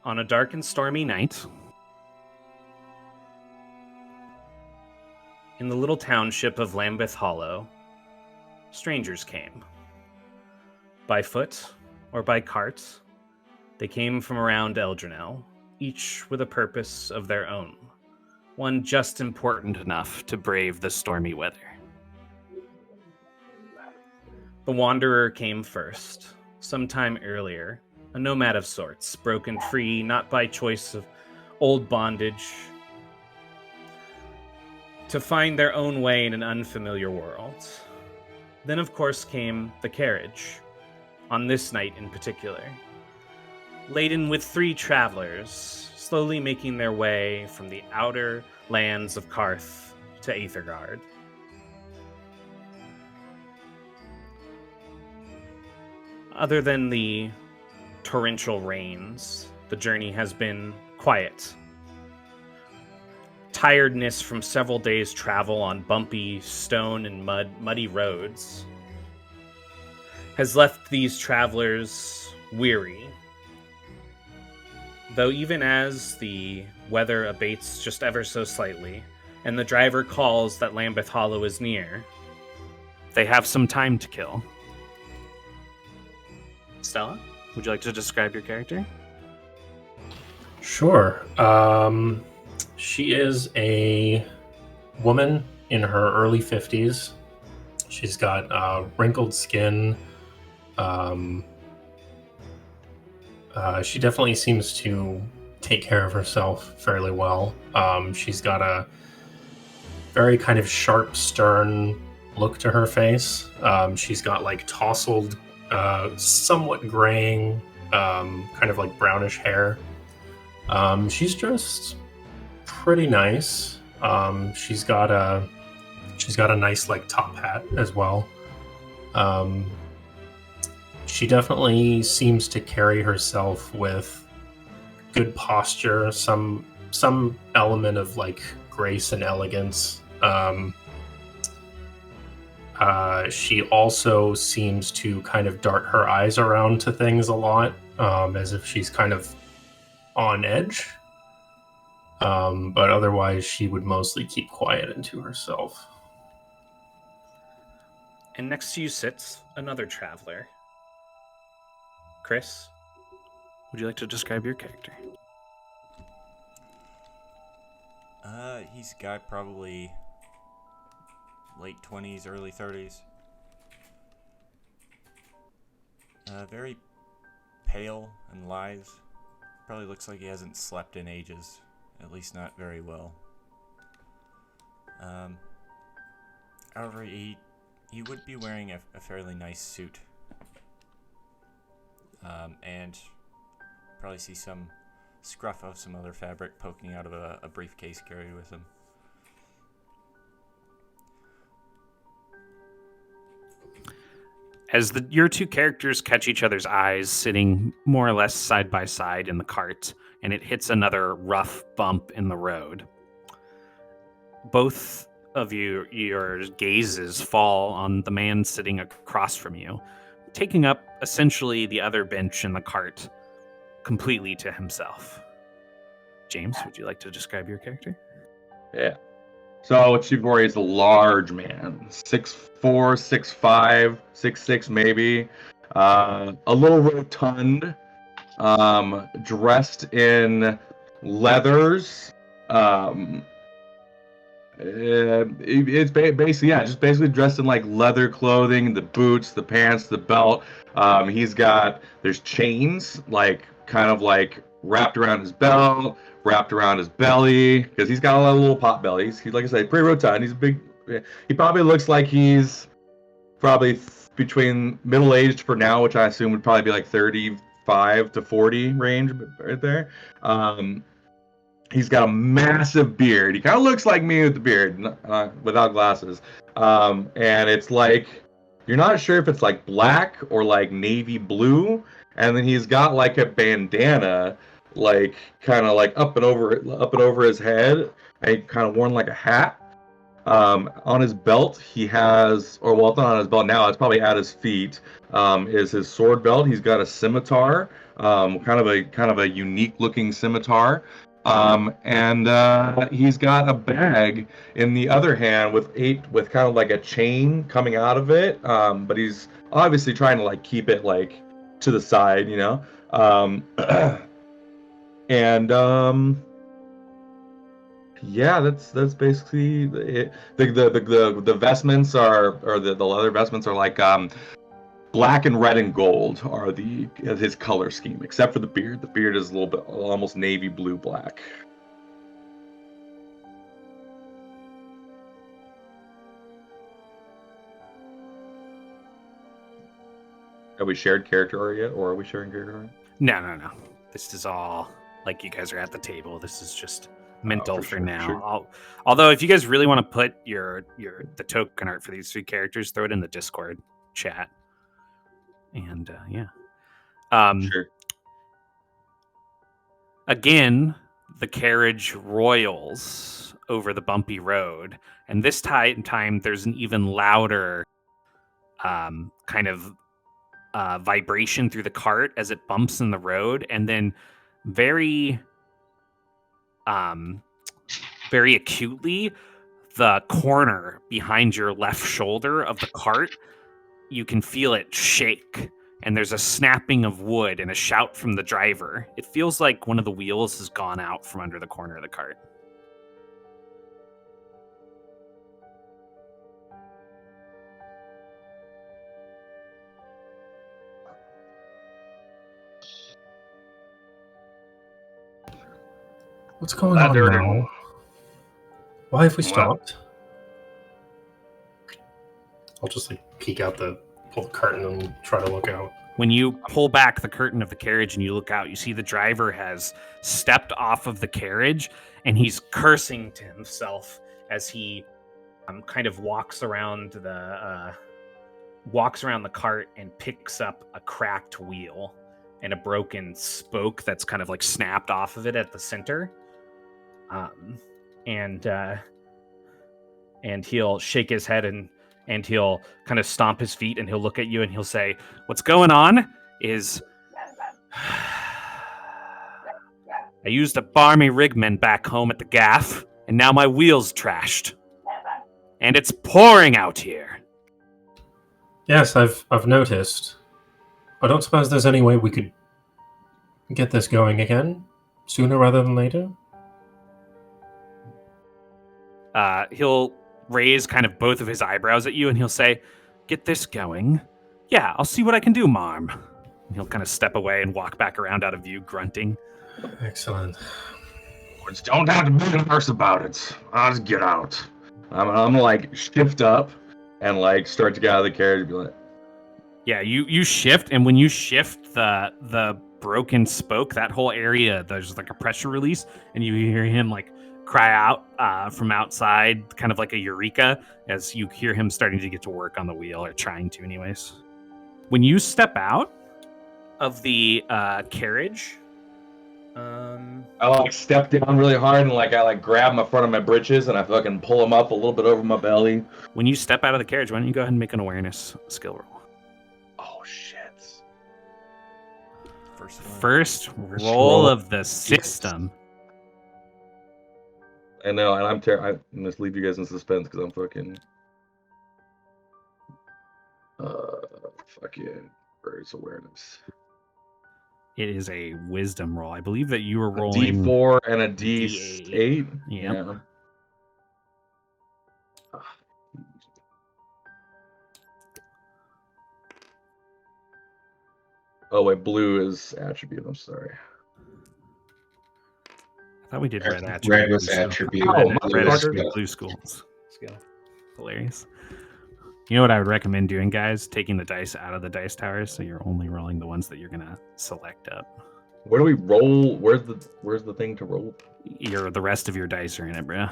On a dark and stormy night, in the little township of Lambeth Hollow, strangers came. By foot or by cart, they came from around Eldrinel, each with a purpose of their own, one just important enough to brave the stormy weather. The Wanderer came first, some time earlier, a nomad of sorts, broken free not by choice of old bondage, to find their own way in an unfamiliar world. Then, of course, came the carriage, on this night in particular, laden with 3 travelers, slowly making their way from the outer lands of Karth to Aethergarde. Other than the torrential rains, the journey has been quiet. Tiredness from several days' travel on bumpy stone and muddy roads has left these travelers weary. Though even as the weather abates just ever so slightly, and the driver calls that Lambeth Hollow is near, they have some time to kill. Stella, would you like to describe your character? Sure. She is a woman in her early 50s. She's got wrinkled skin. She definitely seems to take care of herself fairly well. She's got a very kind of sharp, stern look to her face. She's got like tousled, somewhat graying, kind of like brownish hair. She's just pretty nice. She's got a nice like top hat as well. She definitely seems to carry herself with good posture, some element of like grace and elegance. She also seems to kind of dart her eyes around to things a lot, as if she's kind of on edge. But otherwise, she would mostly keep quiet and to herself. And next to you sits another traveler. Chris, would you like to describe your character? He's a guy probably late 20s, early 30s. Very pale and lithe. Probably looks like he hasn't slept in ages. At least not very well. However, he would be wearing a fairly nice suit. And probably see some scruff of some other fabric poking out of a briefcase carried with him. As your 2 characters catch each other's eyes, sitting more or less side by side in the cart, and it hits another rough bump in the road, both of your gazes fall on the man sitting across from you, taking up essentially the other bench in the cart completely to himself. James, would you like to describe your character? Yeah. So Chibori is a large man, 6'4", 6'5", 6'6", maybe. A little rotund, dressed in leathers. It's basically dressed in like leather clothing, the boots, the pants, the belt. There's chains like kind of like wrapped around his belt, wrapped around his belly, because he's got a lot of little pot bellies. He's, like I said, pretty rotund. He's big. He probably looks like he's probably between middle-aged for now, which I assume would probably be like 35 to 40 range right there. He's got a massive beard. He kind of looks like me with the beard, without glasses. And it's like, you're not sure if it's like black or like navy blue. And then he's got like a bandana, like kind of like up and over his head, and kind of worn like a hat. On his belt, he has, it's not on his belt now, it's probably at his feet, is his sword belt. He's got a scimitar kind of a unique looking scimitar. And he's got a bag in the other hand with kind of like a chain coming out of it. But he's obviously trying to like keep it like to the side, you know. And yeah, that's basically it. The vestments are, or the leather vestments are like black and red and gold are his color scheme, except for the beard. The beard is a little bit almost navy blue black. Have we shared character art yet, or are we sharing character art? No. This is all like you guys are at the table. This is just mental for now. Sure. Although, if you guys really want to put the token art for these 3 characters, throw it in the Discord chat. And yeah. Sure. Again, the carriage royals over the bumpy road, and this time there's an even louder kind of vibration through the cart as it bumps in the road, and then very acutely, the corner behind your left shoulder of the cart, you can feel it shake, and there's a snapping of wood and a shout from the driver. It feels like one of the wheels has gone out from under the corner of the cart. What's going on now? Why have we stopped? I'll just like pull the curtain and try to look out. When you pull back the curtain of the carriage and you look out, you see the driver has stepped off of the carriage and he's cursing to himself as he kind of walks around the cart and picks up a cracked wheel and a broken spoke that's kind of like snapped off of it at the center. And he'll shake his head and he'll kind of stomp his feet and he'll look at you and he'll say, "What's going on is I used a barmy rigman back home at the gaff, and now my wheel's trashed. And it's pouring out here." Yes, I've noticed. I don't suppose there's any way we could get this going again sooner rather than later? He'll raise kind of both of his eyebrows at you and he'll say, "Get this going? Yeah, I'll see what I can do, Marm." And he'll kind of step away and walk back around out of view, grunting. Excellent. Don't have to be nervous about it. I'll just get out. I'm gonna like shift up and like start to get out of the carriage and be like, yeah, you shift, and when you shift the broken spoke, that whole area, there's like a pressure release, and you hear him like cry out from outside, kind of like a eureka, as you hear him starting to get to work on the wheel, or trying to anyways. When you step out of the carriage, I like step down really hard and like I like grab my front of my britches and I fucking pull them up a little bit over my belly. When you step out of the carriage, why don't you go ahead and make an awareness skill roll? Oh shit! First roll of the system. I know, and I'm gonna just leave you guys in suspense because I'm fucking fuck yeah, birds awareness. It is a wisdom roll. I believe that you were rolling D4 and a D8. Yeah. Oh wait, blue is attribute. I'm sorry. I thought we did red attribute. Red was attribute. Red attribute, blue schools. Hilarious. You know what I would recommend doing, guys? Taking the dice out of the dice towers, so you're only rolling the ones that you're gonna select up. Where do we roll? Where's the thing to roll? The rest of your dice are in it, bro.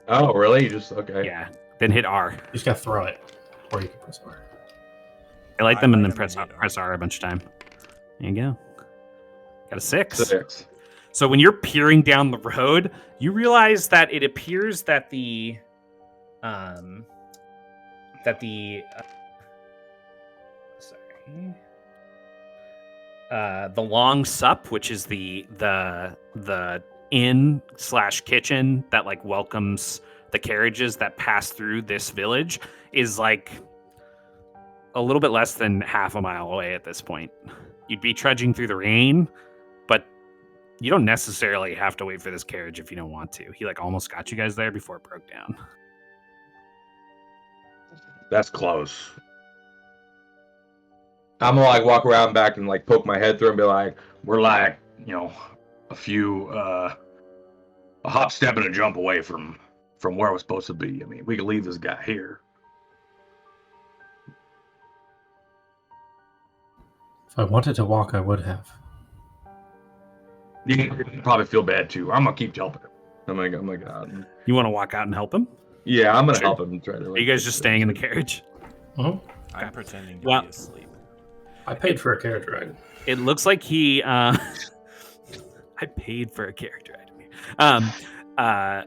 Oh, really? You just okay? Yeah. Then hit R. You just gotta throw it, or you can press R. I like them and then press R a bunch of time. There you go. Got a 6. So when you're peering down the road, you realize that it appears that the the Long Sup, which is the inn / kitchen that like welcomes the carriages that pass through this village, is like a little bit less than half a mile away at this point. You'd be trudging through the rain, but you don't necessarily have to wait for this carriage if you don't want to. He like almost got you guys there before it broke down. That's close. I'm gonna like walk around back and like poke my head through and be like, we're like, a hop, step, and a jump away from where we're supposed to be. I mean, we could leave this guy here. If I wanted to walk, I would have. You probably feel bad too. I'm gonna keep helping him. I'm gonna get out. You want to walk out and help him? Yeah, I'm gonna Sure. help him try to. Are you guys just staying in the carriage? Mm-hmm. I'm pretending to Well- be asleep. I paid for a carriage ride. It looks like he. I paid for a carriage ride.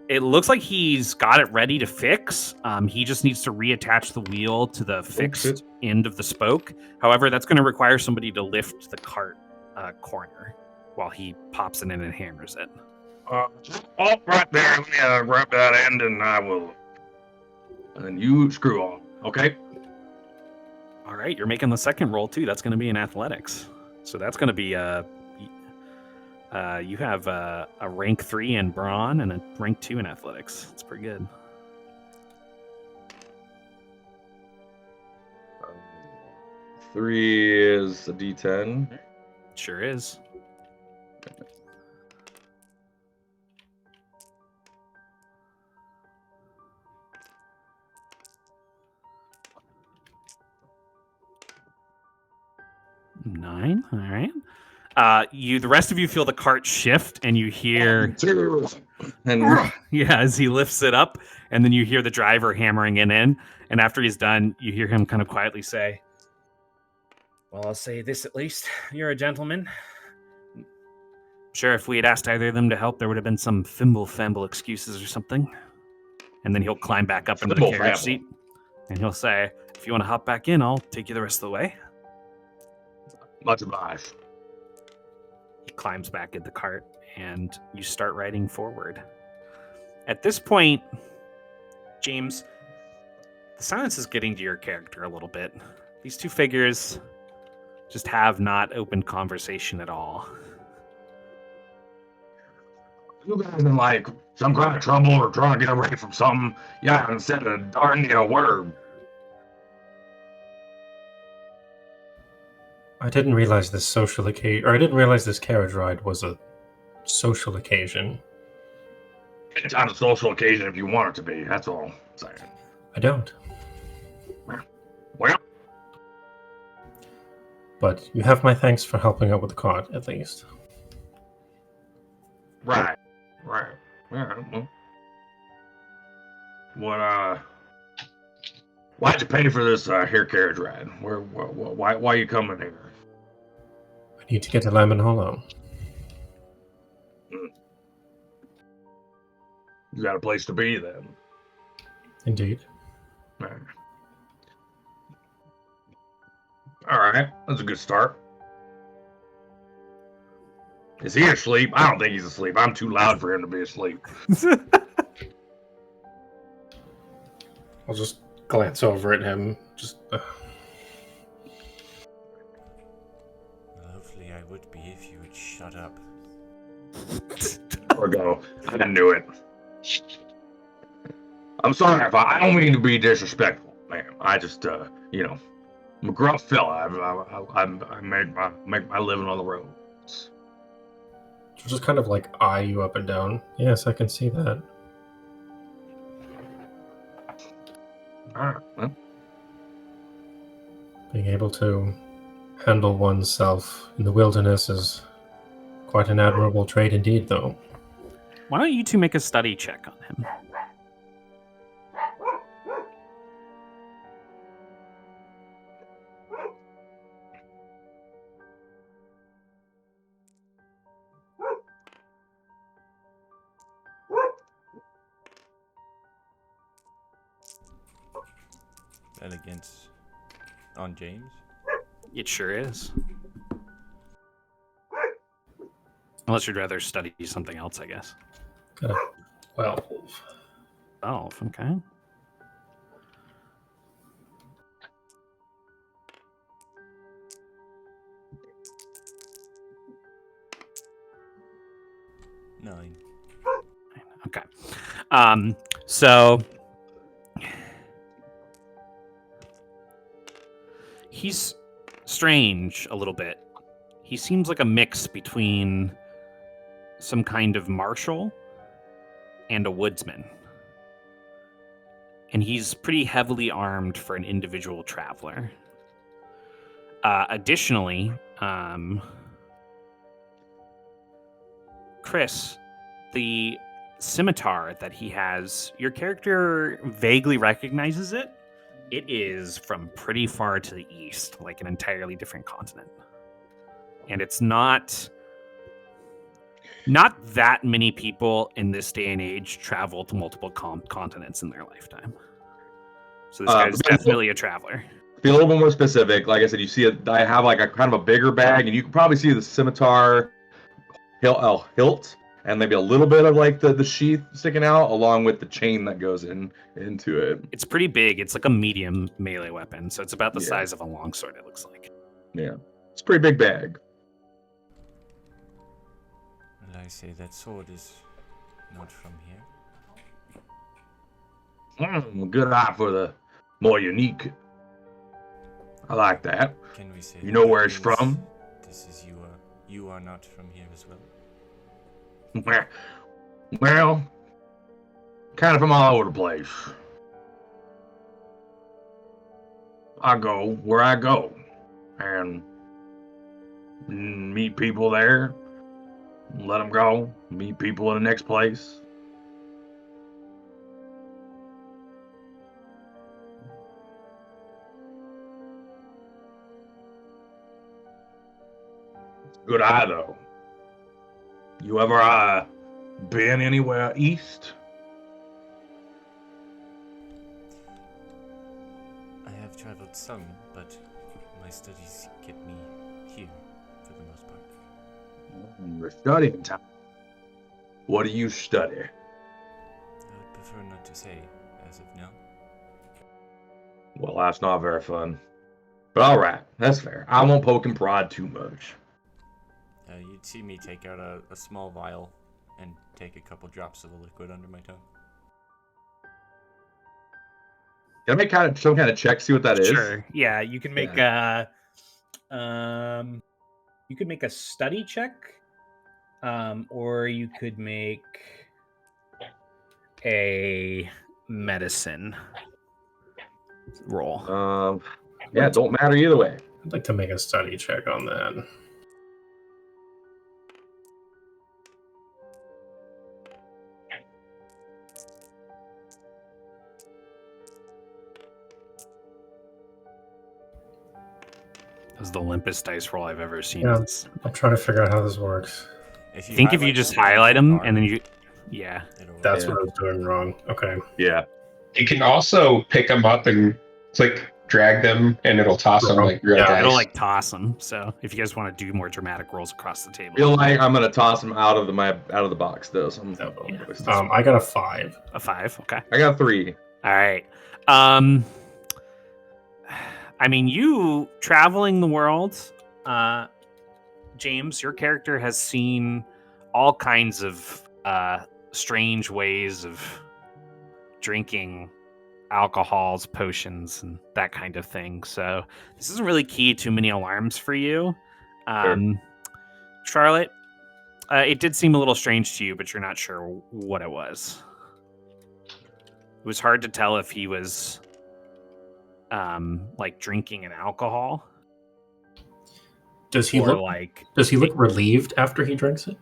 It looks like he's got it ready to fix. He just needs to reattach the wheel to the fixed end of the spoke. However, that's going to require somebody to lift the cart corner while he pops it in and hammers it. Right there. Let me grab that end, and I will. And you screw on, okay? All right, you're making the second roll too. That's going to be in athletics. So that's going to be you have a rank 3 in brawn and a rank 2 in athletics. It's pretty good. Three is a D10. Sure is. Nine. All right. The rest of you feel the cart shift, and you hear, And yeah, as he lifts it up, and then you hear the driver hammering it in. And after he's done, you hear him kind of quietly say, "Well, I'll say this at least: you're a gentleman. Sure, if we had asked either of them to help, there would have been some fimble-famble excuses or something." And then he'll climb back up into the carriage Fimble-famble. seat, and he'll say, "If you want to hop back in, I'll take you the rest of the way." much obliged. He climbs back in the cart, and you start riding forward. At this point, James, the silence is getting to your character a little bit. These two figures just have not opened conversation at all. You guys in like some kind of trouble or trying to get away from something? Yeah, and said a darn word. I didn't realize this social occasion, or I didn't realize this carriage ride was a social occasion. It's on a social occasion if you want it to be. That's all I'm saying. I don't. Well, But you have my thanks for helping out with the cart, at least. right. Yeah, well. What, why'd you pay for this here carriage ride? Why you coming here? I need to get to Lambeth Hollow. You got a place to be then. Indeed. All right, that's a good start. Is he asleep? I don't think he's asleep. I'm too loud for him to be asleep. I'll just glance over at him. Hopefully I would be if you would shut up. Or go. I knew it. I'm sorry if I don't mean to be disrespectful, man. I just, I'm a gruff fella. I make my living on the road. Just kind of like eye you up and down. Yes, I can see that. All right, well. Being able to handle oneself in the wilderness is quite an admirable trait indeed, though. Why don't you two make a study check on him? That against on James? It sure is. Unless you'd rather study something else, I guess. Got a 12. 12, okay. Nine. Okay. So he's strange a little bit. He seems like a mix between some kind of marshal and a woodsman. And he's pretty heavily armed for an individual traveler. Additionally, Chris, the scimitar that he has, your character vaguely recognizes it. It is from pretty far to the east, like an entirely different continent. And it's not that many people in this day and age travel to multiple continents in their lifetime. So this guy's definitely a traveler. Be a little bit more specific. Like I said, you see it. I have like a kind of a bigger bag, and you can probably see the scimitar hilt, and maybe a little bit of like the sheath sticking out, along with the chain that goes into it. It's pretty big. It's like a medium melee weapon, so it's about the size of a longsword. It looks like. Yeah, it's a pretty big bag. Well, I say that sword is not from here. Good eye for the more unique. I like that. Can we say You know that where it's means from? This is you are not from here as well? Well, kind of from all over the place. I go where I go, and meet people there, let them go, meet people in the next place. Good eye, though. You ever been anywhere east? I have traveled some, but my studies kept me here for the most part. We're studying time. What do you study? I would prefer not to say as of now. Well, that's not very fun. But all right, that's fair. I won't poke and prod too much. You'd see me take out a small vial and take a couple drops of the liquid under my tongue. Can I make some kind of check, see what that is? Sure. Yeah, you can make you could make a study check, or you could make a medicine roll. Yeah, it don't matter either way. I'd like to make a study check on that. That was the limpest dice roll I've ever seen. Yeah, I'm trying to figure out how this works. If you just highlight them and then you, That's what I was doing wrong. Okay. Yeah. You can also pick them up and drag them, and it'll toss them like real dice. It'll like toss them. So if you guys want to do more dramatic rolls across the table, I feel like I'm gonna toss them out of the box though. So I got a 5. A 5. Okay. I got 3. All right. I mean, you traveling the world, James, your character has seen all kinds of strange ways of drinking alcohols, potions, and that kind of thing. So this isn't really key to many alarms for you. Charlotte, it did seem a little strange to you, but you're not sure what it was. It was hard to tell if he was like drinking an alcohol. Does he look relieved after he drinks it?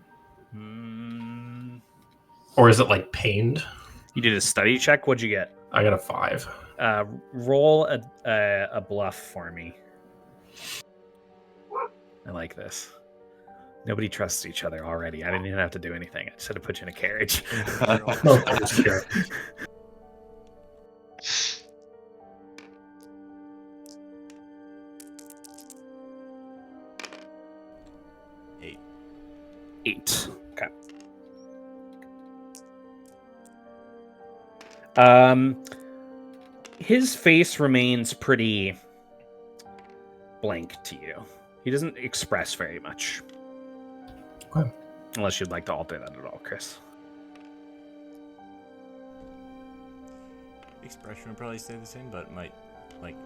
Or is it like pained? You did a study check. What'd you get? I got a 5. Roll a bluff for me. I like this. Nobody trusts each other already. I didn't even have to do anything. I just had to put you in a carriage. 8. Okay. His face remains pretty blank to you. He doesn't express very much. Okay. Unless you'd like to alter that at all, Chris. Expression would probably stay the same, but might, like,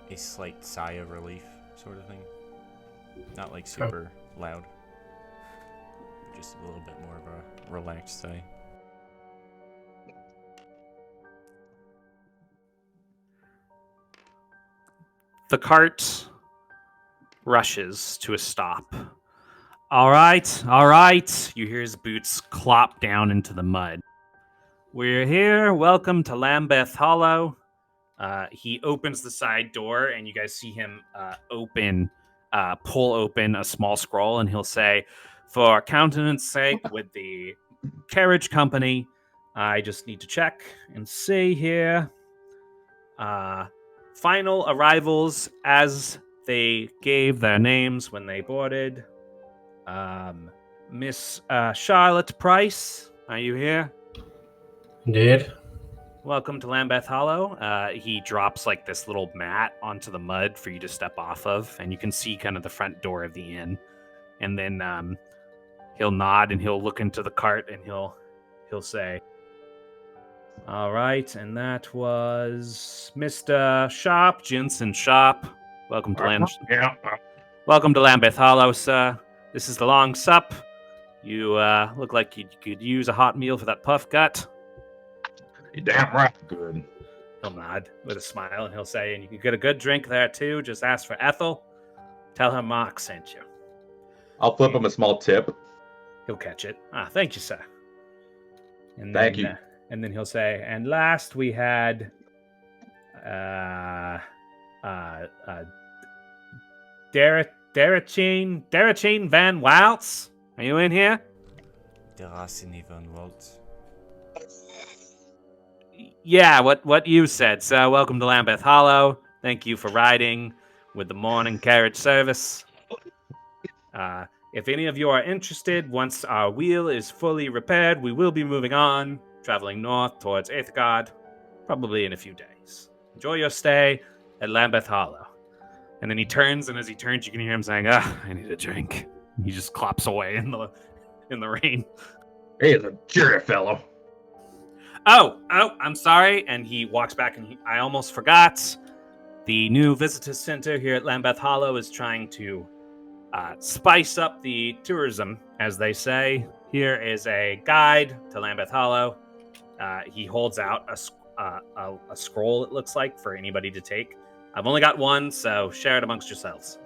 a slight sigh of relief sort of thing. Not like super loud. But just a little bit more of a relaxed sigh. The cart rushes to a stop. All right. You hear his boots clop down into the mud. We're here. Welcome to Lambeth Hollow. He opens the side door, and you guys see him pull open a small scroll, and he'll say, "For countenance sake, with the carriage company, I just need to check and see here. Final arrivals as they gave their names when they boarded. Miss Charlotte Price, are you here? Indeed. Welcome to Lambeth Hollow." He drops like this little mat onto the mud for you to step off of, and you can see kind of the front door of the inn. And then he'll nod and he'll look into the cart and he'll say, "All right, and that was Mr. Sharp, Jensen Sharp. Welcome to Welcome to Lambeth Hollow, sir. This is the long sup. You look like you could use a hot meal for that puff gut." You're damn right. Good. He'll nod with a smile and he'll say, "And you can get a good drink there too. Just ask for Ethel. Tell her Mark sent you." I'll flip him a small tip. He'll catch it. Thank you, sir. And Thank you. And then he'll say, "And last we had Darachine Van Waltz. Are you in here?" Derasini van Waltz. Yeah, what you said, sir. Welcome to Lambeth Hollow. Thank you for riding with the morning carriage service. If any of you are interested, once our wheel is fully repaired, we will be moving on, traveling north towards Aethergarde, probably in a few days. Enjoy your stay at Lambeth Hollow." And then he turns, and as he turns, you can hear him saying, "I need a drink." And he just clops away in the rain. He's a cheery fellow. Oh, I'm sorry. And he walks back, and I almost forgot. The new visitor center here at Lambeth Hollow is trying to spice up the tourism, as they say. Here is a guide to Lambeth Hollow. He holds out a scroll, it looks like, for anybody to take. I've only got one, so share it amongst yourselves.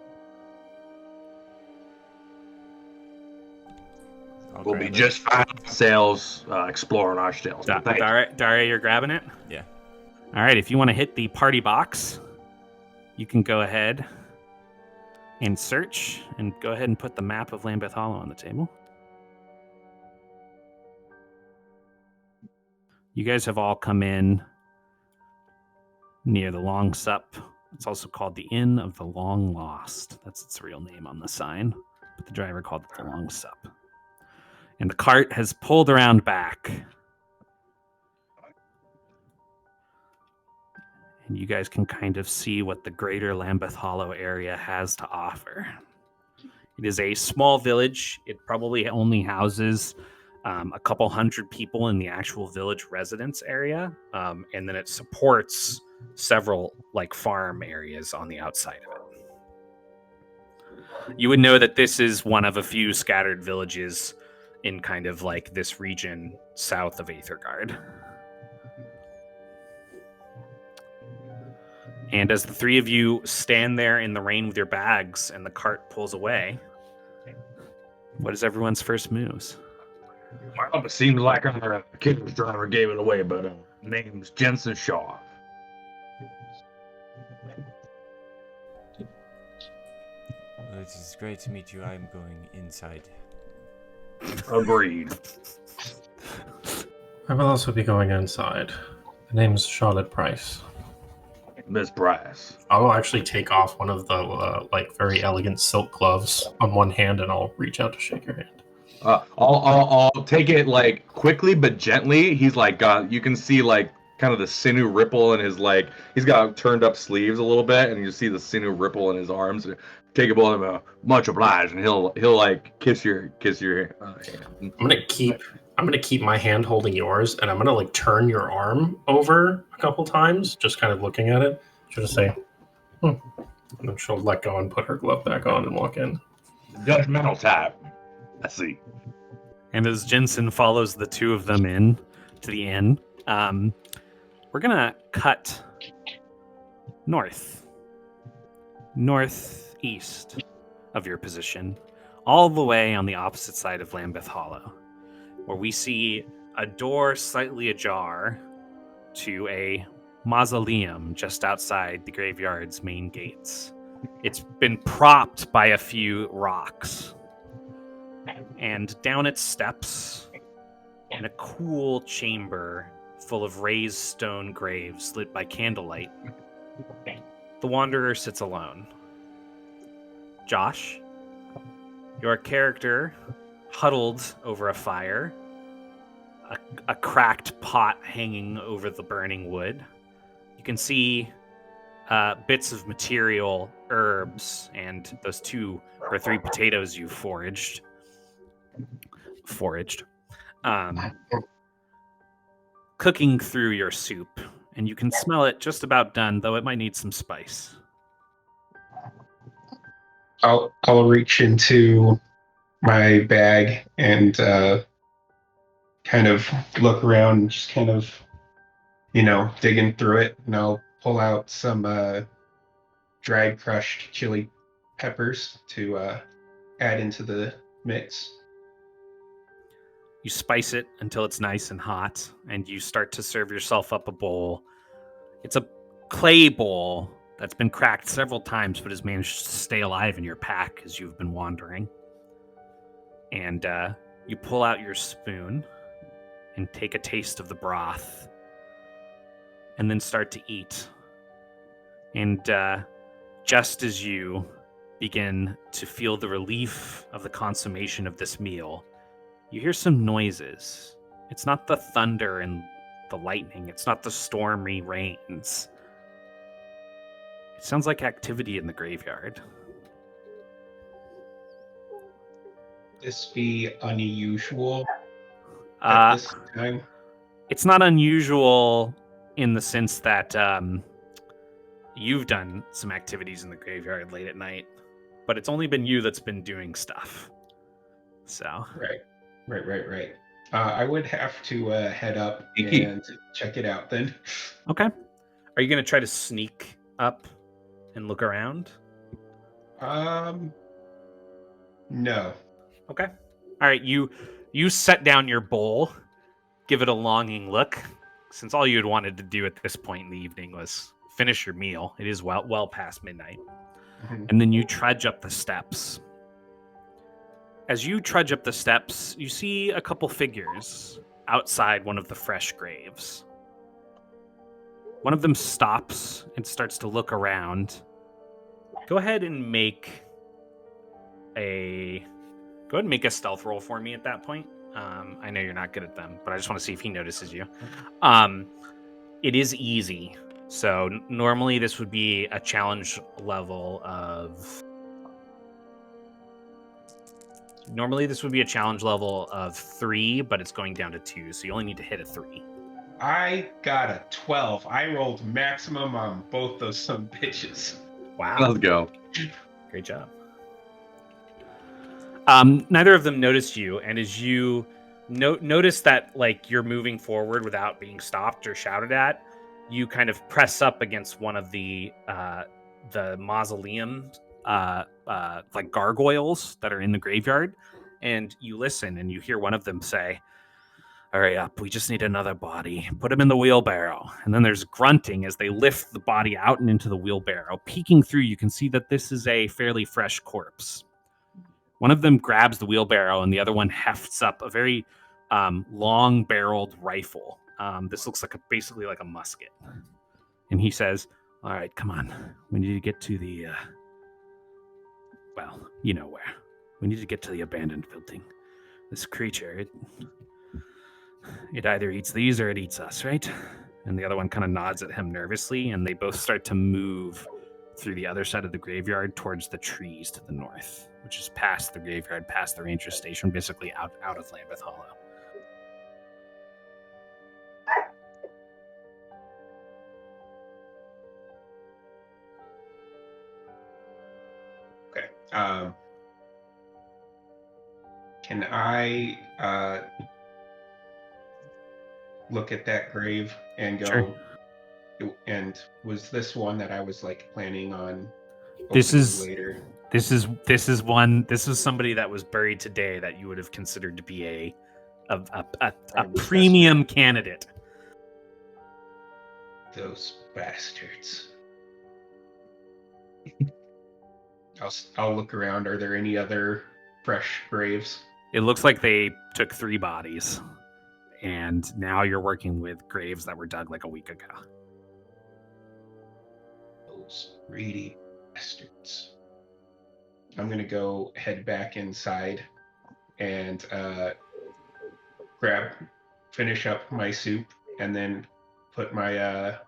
We'll be just fine ourselves exploring ourselves. Daria, you're grabbing it? Yeah. All right, if you want to hit the party box, you can go ahead and search, and go ahead and put the map of Lambeth Hollow on the table. You guys have all come in near the Long Sup. It's also called the Inn of the Long Lost. That's its real name on the sign, but the driver called it the Long Sup. And the cart has pulled around back. And you guys can kind of see what the greater Lambeth Hollow area has to offer. It is a small village. It probably only houses a couple hundred people in the actual village residence area. And then it supports several like farm areas on the outside of it. You would know that this is one of a few scattered villages in kind of like this region south of Aethergarde. And as the three of you stand there in the rain with your bags and the cart pulls away, what is everyone's first moves? Well, it seems like our carriage driver gave it away, but name's Jensen Shaw. Well, it is great to meet you. I'm going inside. Agreed. I will also be going inside. The name's Charlotte Price. Miss Bryce. I'll actually take off one of the very elegant silk gloves on one hand, and I'll reach out to shake your hand. I'll take it like quickly but gently. He's like got, you can see like kind of the sinew ripple in his, like, he's got turned up sleeves a little bit, and you see the sinew ripple in his arms. Take a both of them, much obliged, and he'll like kiss your hand. I'm gonna keep my hand holding yours, and I'm gonna like turn your arm over a couple times, just kind of looking at it. She'll just say, and then she'll let go and put her glove back on and walk in. Judgmental type. I see. And as Jensen follows the two of them in to the inn, we're gonna cut northeast of your position, all the way on the opposite side of Lambeth Hollow, where we see a door slightly ajar to a mausoleum just outside the graveyard's main gates. It's been propped by a few rocks. And down its steps, in a cool chamber full of raised stone graves lit by candlelight, the Wanderer sits alone. Josh, your character, huddled over a fire, a cracked pot hanging over the burning wood. You can see bits of material, herbs, and those 2 or 3 potatoes you foraged, cooking through your soup, and you can smell it just about done, though it might need some spice. I'll reach into my bag and kind of look around, just kind of, digging through it, and I'll pull out some dried crushed chili peppers to add into the mix. You spice it until it's nice and hot, and you start to serve yourself up a bowl. It's a clay bowl that's been cracked several times, but has managed to stay alive in your pack as you've been wandering. And you pull out your spoon and take a taste of the broth, and then start to eat. And just as you begin to feel the relief of the consummation of this meal, you hear some noises. It's not the thunder and the lightning. It's not the stormy rains. It sounds like activity in the graveyard. This be unusual at this time? It's not unusual in the sense that you've done some activities in the graveyard late at night, but it's only been you that's been doing stuff. So Right. I would have to head up and check it out then. Okay. Are you going to try to sneak up and look around? No. Okay. All right, you set down your bowl, give it a longing look, since all you had wanted to do at this point in the evening was finish your meal. It is well past midnight. Mm-hmm. And then you trudge up the steps. As you trudge up the steps, you see a couple figures outside one of the fresh graves. One of them stops and starts to look around. Go ahead and make a stealth roll for me at that point. I know you're not good at them, but I just want to see if he notices you. It is easy. So normally this would be a challenge level of... Normally this would be a challenge level of 3, but it's going down to 2, so you only need to hit a 3. I got a 12. I rolled maximum on both those some bitches. Wow. Let's go. Great job. Neither of them noticed you, and as you notice that like you're moving forward without being stopped or shouted at, you kind of press up against one of the mausoleum like gargoyles that are in the graveyard, and you listen and you hear one of them say, "Hurry up, we just need another body. Put him in the wheelbarrow." And then there's grunting as they lift the body out and into the wheelbarrow. Peeking through, you can see that this is a fairly fresh corpse. One of them grabs the wheelbarrow and the other one hefts up a very long-barreled rifle. This looks like basically like a musket. And he says, All right, come on. We need to get to the, well, you know where. We need to get to the abandoned building. This creature, it either eats these or it eats us, right? And the other one kind of nods at him nervously, and they both start to move through the other side of the graveyard towards the trees to the north, which is past the graveyard, past the ranger station, basically out of Lambeth Hollow. Okay. Can I look at that grave and go? Sure. And was this one that I was like planning on? This opening is- later. This is somebody that was buried today that you would have considered to be a premium candidate. Those bastards. I'll look around. Are there any other fresh graves? It looks like they took 3 bodies, and now you're working with graves that were dug like a week ago. Those greedy bastards. I'm gonna go head back inside and finish up my soup, and then put my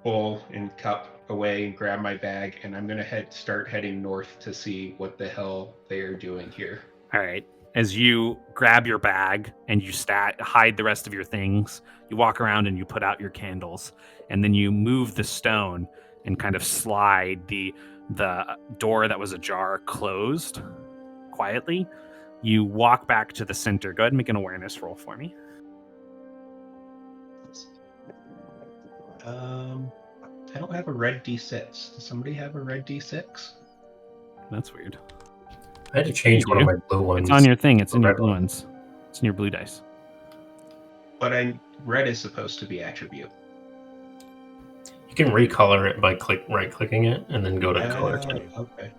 bowl and cup away and grab my bag, and I'm gonna start heading north to see what the hell they are doing here. All right. As you grab your bag and you hide the rest of your things, you walk around and you put out your candles, and then you move the stone and kind of slide the door that was ajar closed quietly. You walk back to the center. Go ahead and make an awareness roll for me. I don't have a red D6. Does somebody have a red D6? That's weird. I had to change one of my blue ones. It's on your thing. It's in your Red blue one. ones. It's in your blue dice. But red is supposed to be attribute. You can recolor it by right-clicking it and then go to color type. Okay.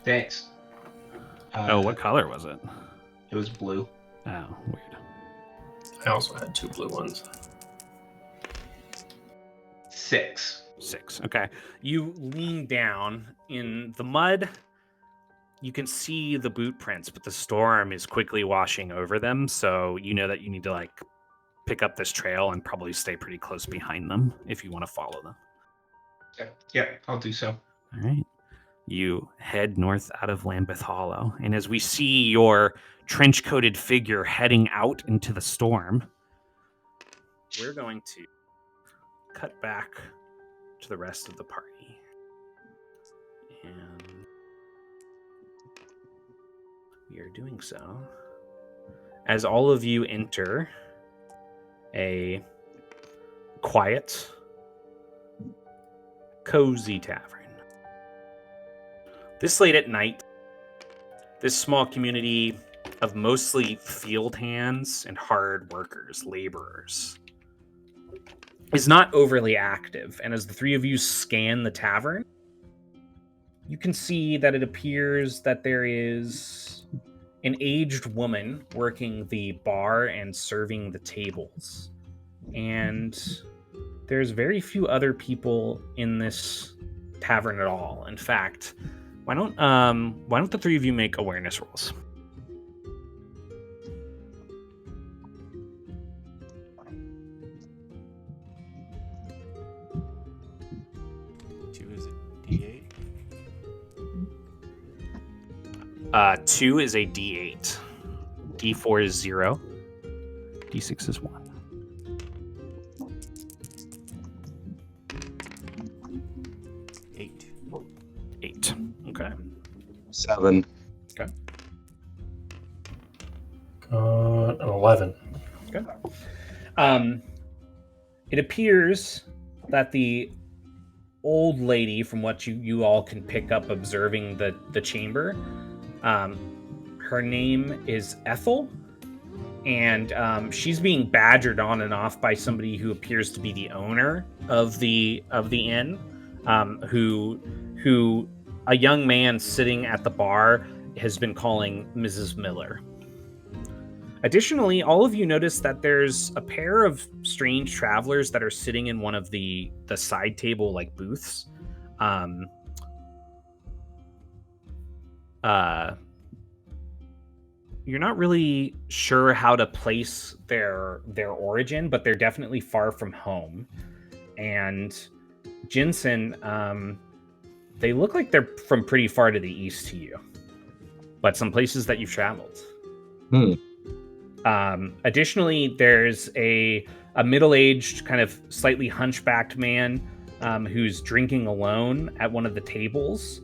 Thanks. What color was it? It was blue. Oh, weird. I also had 2 blue ones. 6. 6. Okay. You lean down in the mud. You can see the boot prints, but the storm is quickly washing over them. So you know that you need to pick up this trail and probably stay pretty close behind them if you want to follow them. Yeah, I'll do so. All right. You head north out of Lambeth Hollow. And as we see your trench-coated figure heading out into the storm, we're going to cut back to the rest of the party. And we are doing so as all of you enter a quiet, cozy tavern. This late at night, this small community of mostly field hands and hard workers, laborers, is not overly active. And as the 3 of you scan the tavern, you can see that it appears that there is an aged woman working the bar and serving the tables. And there's very few other people in this tavern at all. In fact, why don't the 3 of you make awareness rolls? D8? 2 is a D8. D4 is 0. D6 is 1. 8. 8. Okay. 7. Okay. Got an 11. Good. It appears that the old lady, from what you all can pick up observing the chamber, her name is Ethel, and she's being badgered on and off by somebody who appears to be the owner of the inn, who a young man sitting at the bar has been calling Mrs. Miller. Additionally, all of you notice that there's a pair of strange travelers that are sitting in one of the side table like booths. You're not really sure how to place their origin, but they're definitely far from home. And Jensen, they look like they're from pretty far to the east to you, but some places that you've traveled. Additionally, there's a middle-aged, kind of slightly hunchbacked man who's drinking alone at one of the tables.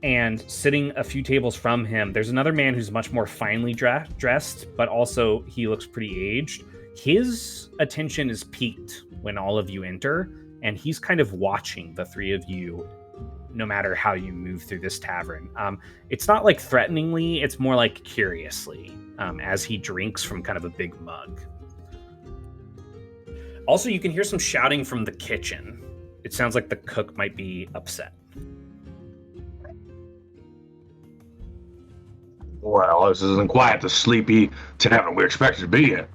And sitting a few tables from him, there's another man who's much more finely dressed, but also he looks pretty aged. His attention is piqued when all of you enter, and he's kind of watching the three of you no matter how you move through this tavern. It's not like threateningly, it's more like curiously, as he drinks from kind of a big mug. Also, you can hear some shouting from the kitchen. It sounds like the cook might be upset. Well, this isn't quite the sleepy tavern we expected to be in.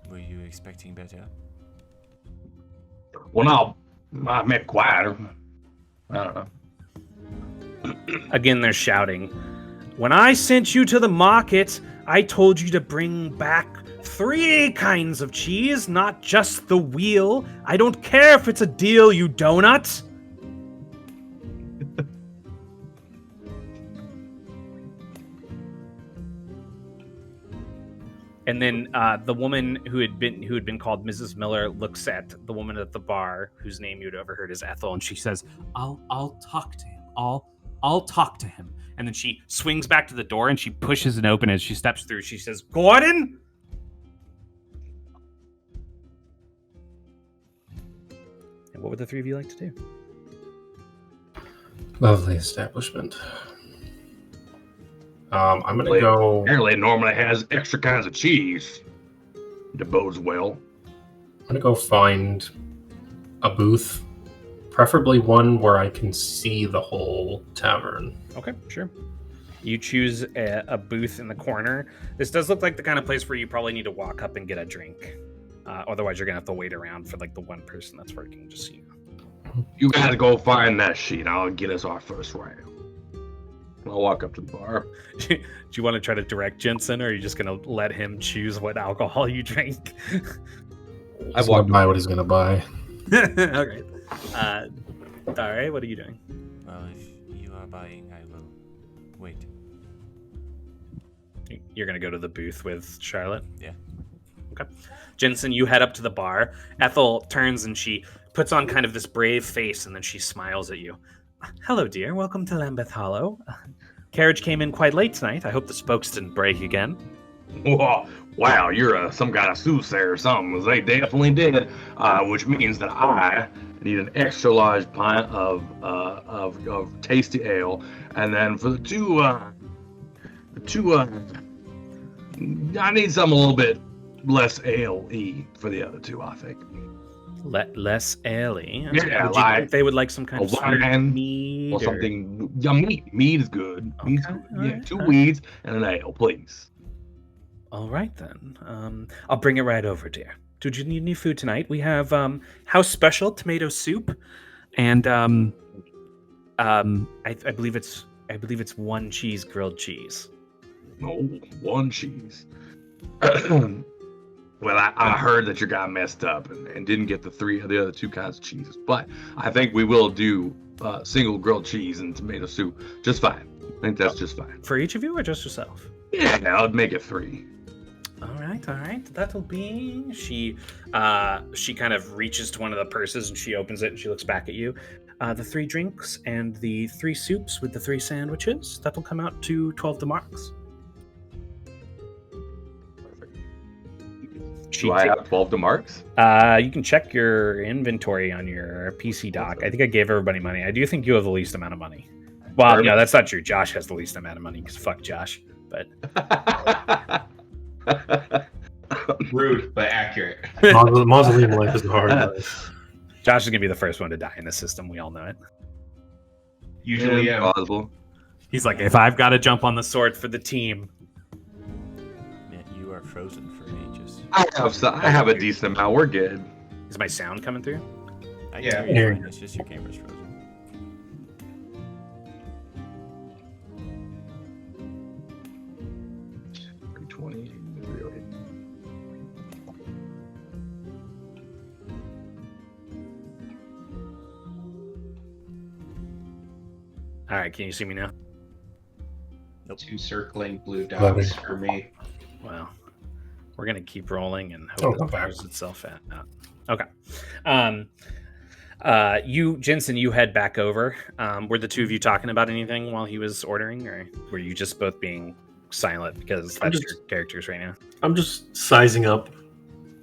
Were you expecting better? Well, no, I meant quieter. I don't know. Again, they're shouting. When I sent you to the market, I told you to bring back 3 kinds of cheese, not just the wheel. I don't care if it's a deal, you donut. And then the woman who had been called Mrs. Miller looks at the woman at the bar, whose name you'd overheard is Ethel, and she says, "I'll talk to him. I'll talk to him." And then she swings back to the door and she pushes it open. As she steps through, she says, "Gordon." And what would the three of you like to do? Lovely establishment. I'm gonna go. Apparently, it normally has extra kinds of cheese. That bodes well. I'm gonna go find a booth, preferably one where I can see the whole tavern. Okay, sure. You choose a booth in the corner. This does look like the kind of place where you probably need to walk up and get a drink. Otherwise, you're gonna have to wait around for like the one person that's working. Just so you know. You guys go find that sheet. I'll get us our first round. I'll walk up to the bar. Do you want to try to direct Jensen, or are you just going to let him choose what alcohol you drink? I've walked by what he's going to buy. Okay. All right, what are you doing? Well, if you are buying, I will wait. You're going to go to the booth with Charlotte? Yeah. Okay. Jensen, you head up to the bar. Ethel turns and she puts on kind of this brave face, and then she smiles at you. Hello, dear. Welcome to Lambeth Hollow. Carriage came in quite late tonight. I hope the spokes didn't break again. Whoa, wow, you're some kind of soothsayer or something. They definitely did, which means that I need an extra large pint of tasty ale, and then for the two, I need something a little bit less ale-y for the other two, I think. Less ale-y? Yeah, would you think they would like some kind of wine mead or something. Yeah, mead is good. Okay, Mead's good. Yeah, right, two all right. weeds and an ale, please. All right, then. I'll bring it right over, dear. Did you need any food tonight? We have house special tomato soup, and I believe it's one cheese grilled cheese. Oh, one cheese. Well, I heard that your guy messed up and didn't get the other two kinds of cheeses, but I think we will do single grilled cheese and tomato soup just fine. I think that's just fine. For each of you, or just yourself? Yeah, I'll make it 3. All right. That'll be. She kind of reaches to one of the purses and she opens it and she looks back at you. The 3 drinks and the 3 soups with the 3 sandwiches. That'll come out to 12 demarks. Do I have 12 demarks? You can check your inventory on your PC doc. I think I gave everybody money. I do think you have the least amount of money. Well, no, that's not true. Josh has the least amount of money because fuck Josh. But Rude, but accurate. Mausoleum life is hard life. Josh is gonna be the first one to die in the system. We all know it. Usually, yeah. Possible. He's like, if I've got to jump on the sword for the team, frozen for me. Just I have a decent amount. We're good. Is my sound coming through? I Yeah. can hear you fine. It's just your camera's frozen. All right, can you see me now? Nope. 2 circling blue dots for me. Well, we're gonna keep rolling and Oh, hope it okay. fires itself out. Okay. You, Jensen, you head back over. Were the two of you talking about anything while he was ordering, or were you just both being silent because that's your characters right now? I'm just sizing up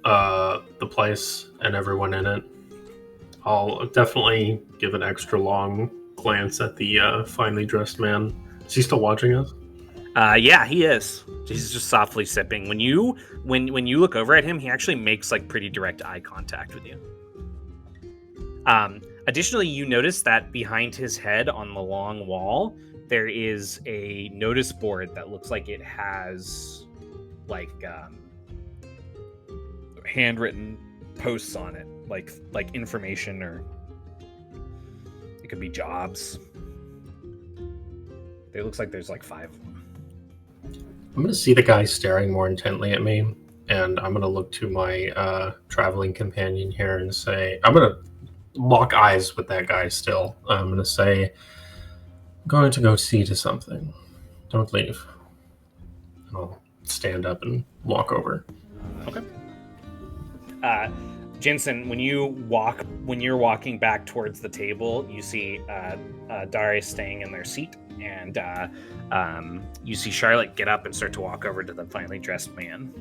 the place and everyone in it. I'll definitely give an extra long glance at the finely dressed man. Is he still watching us? Yeah, he is. He's just softly sipping. When you look over at him, he actually makes like pretty direct eye contact with you. Additionally, you notice that behind his head on the long wall, there is a notice board that looks like it has like handwritten posts on it, like information, or it could be jobs. It looks like there's like 5 of them. I'm going to see the guy staring more intently at me, and I'm going to look to my traveling companion here and say, I'm going to lock eyes with that guy still. I'm going to say, I'm going to go see to something. Don't leave. And I'll stand up and walk over. Okay. Jensen, when you're walking back towards the table, you see Darius staying in their seat, and you see Charlotte get up and start to walk over to the finely dressed man.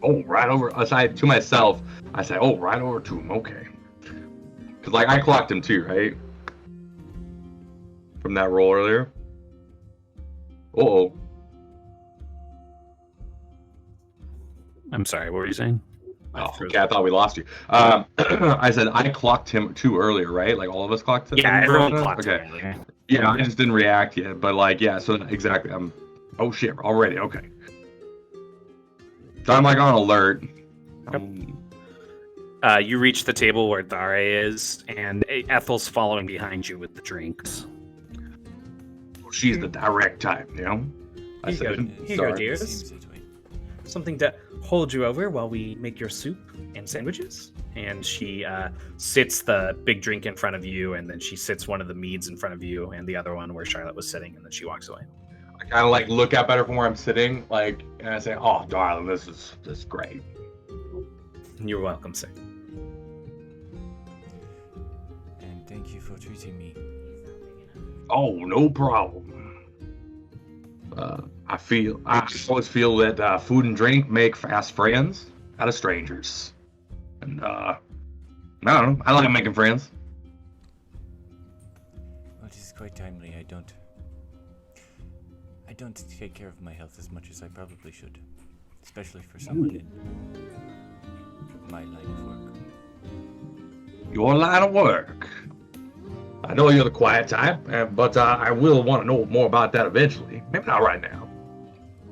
Oh, right over. Aside to myself, I say, "Oh, right over to him." Okay, because like I clocked him too, right? From that roll earlier. Oh. I'm sorry, what were you saying? Oh, okay, I thought we lost you. I said I clocked him too earlier, right? Like all of us clocked him. Yeah, everyone clocked okay. him earlier. Yeah, I just didn't react yet, but like, yeah. So exactly, oh shit, already. Okay. So I'm like on alert. You reach the table where Dare is, and Ethel's following behind you with the drinks. She's the direct type, you know. I Here said, you go, sorry. dears. Seems that way. Something to hold you over while we make your soup and sandwiches. And she sits the big drink in front of you, and then she sits one of the meads in front of you, and the other one where Charlotte was sitting, and then she walks away. I kind of like look up at her from where I'm sitting, like, and I say, "Oh, darling, this is great." You're welcome, sir. And thank you for treating me. Oh, no problem. I always feel that food and drink make fast friends out of strangers, and I don't know. I like making friends. Well, this is quite timely. I don't take care of my health as much as I probably should, especially for someone in my line of work. Your line of work. I know you're the quiet type, but I will want to know more about that eventually. Maybe not right now,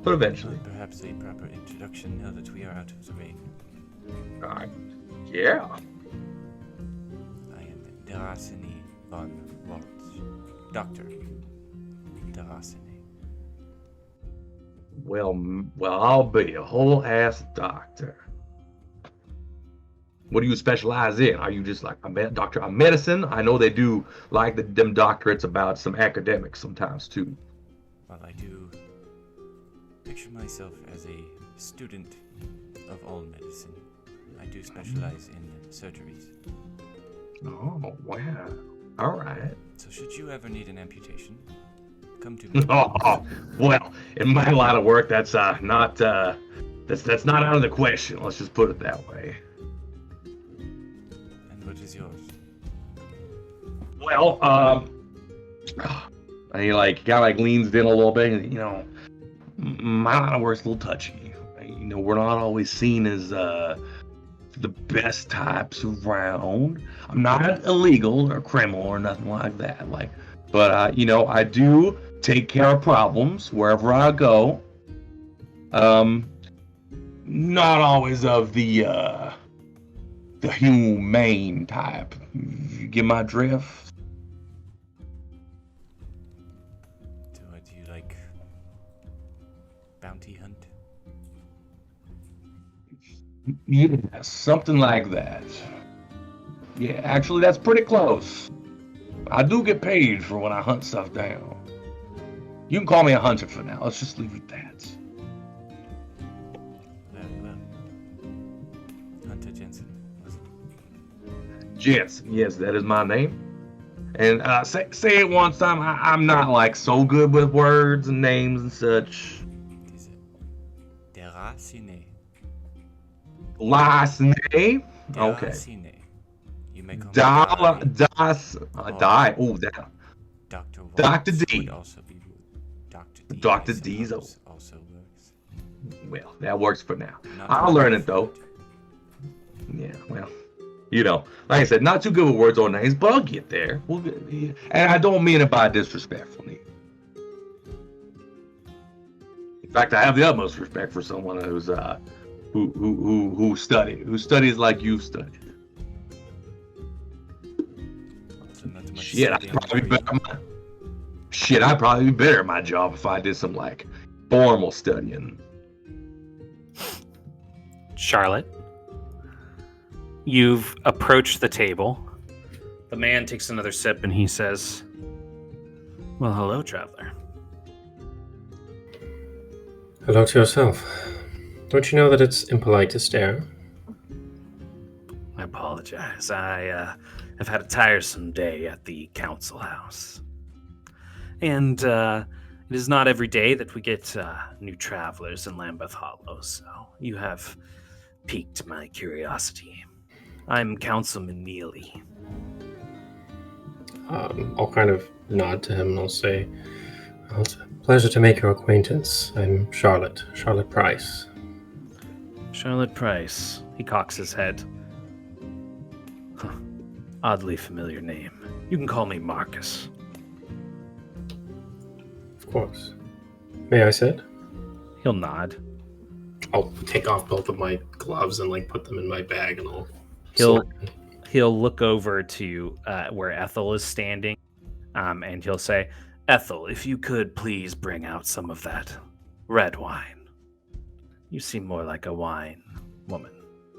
but eventually. Perhaps a proper introduction now that we are out of the rain. Yeah. I am Derasini von Waltz, Dr. Derasini. Well, I'll be a whole ass doctor. What do you specialize in? Are you just like a doctor of medicine? I know they do like them doctorates about some academics sometimes too. Well, I do picture myself as a student of all medicine. I do specialize in surgeries. Oh, wow. All right. So should you ever need an amputation, come to me. Oh, well, in my line of work, that's not out of the question. Let's just put it that way. And what is yours? Well, and he kind of leans in a little bit, and, my line of work's a little touchy. We're not always seen as the best types around. I'm not illegal or criminal or nothing like that. But I do take care of problems wherever I go. Not always of the humane type. You get my drift? Do you like bounty hunt? Yeah, something like that. Yeah, actually, that's pretty close. I do get paid for when I hunt stuff down. You can call me a hunter for now. Let's just leave it at that. Well, Hunter Jensen. Jensen, yes, that is my name. And say it one time. I'm not like so good with words and names and such. Is it Deracine? Last name? Okay. Deracine. You may call me Die. Oh, that. Dr. Dr. Wallace D. would also be Dr. D. Dr. I D's suppose also works. Well, that works for now. Not I'll too learn good it though. for Yeah, well, like I said, not too good with words or names, but I'll get there. And I don't mean it by disrespectful need. In fact, I have the utmost respect for someone who's who studies like you've studied. So not too much Shit, I'd studying probably be for you. better. I'd probably be better at my job if I did some like formal studying. Charlotte, you've approached the table. The man takes another sip and he says, "Well, hello, traveler." Hello to yourself. Don't you know that it's impolite to stare? I apologize. I have had a tiresome day at the council house. And it is not every day that we get new travelers in Lambeth Hollow, so you have piqued my curiosity. I'm Councilman Neely. I'll kind of nod to him and I'll say, well, it's a pleasure to make your acquaintance. I'm Charlotte Price. Charlotte Price. He cocks his head. Huh. Oddly familiar name. You can call me Marcus. Of course. May I sit? He'll nod. I'll take off both of my gloves and like put them in my bag and I'll He'll look over to where Ethel is standing, and he'll say, "Ethel, if you could please bring out some of that red wine. You seem more like a wine woman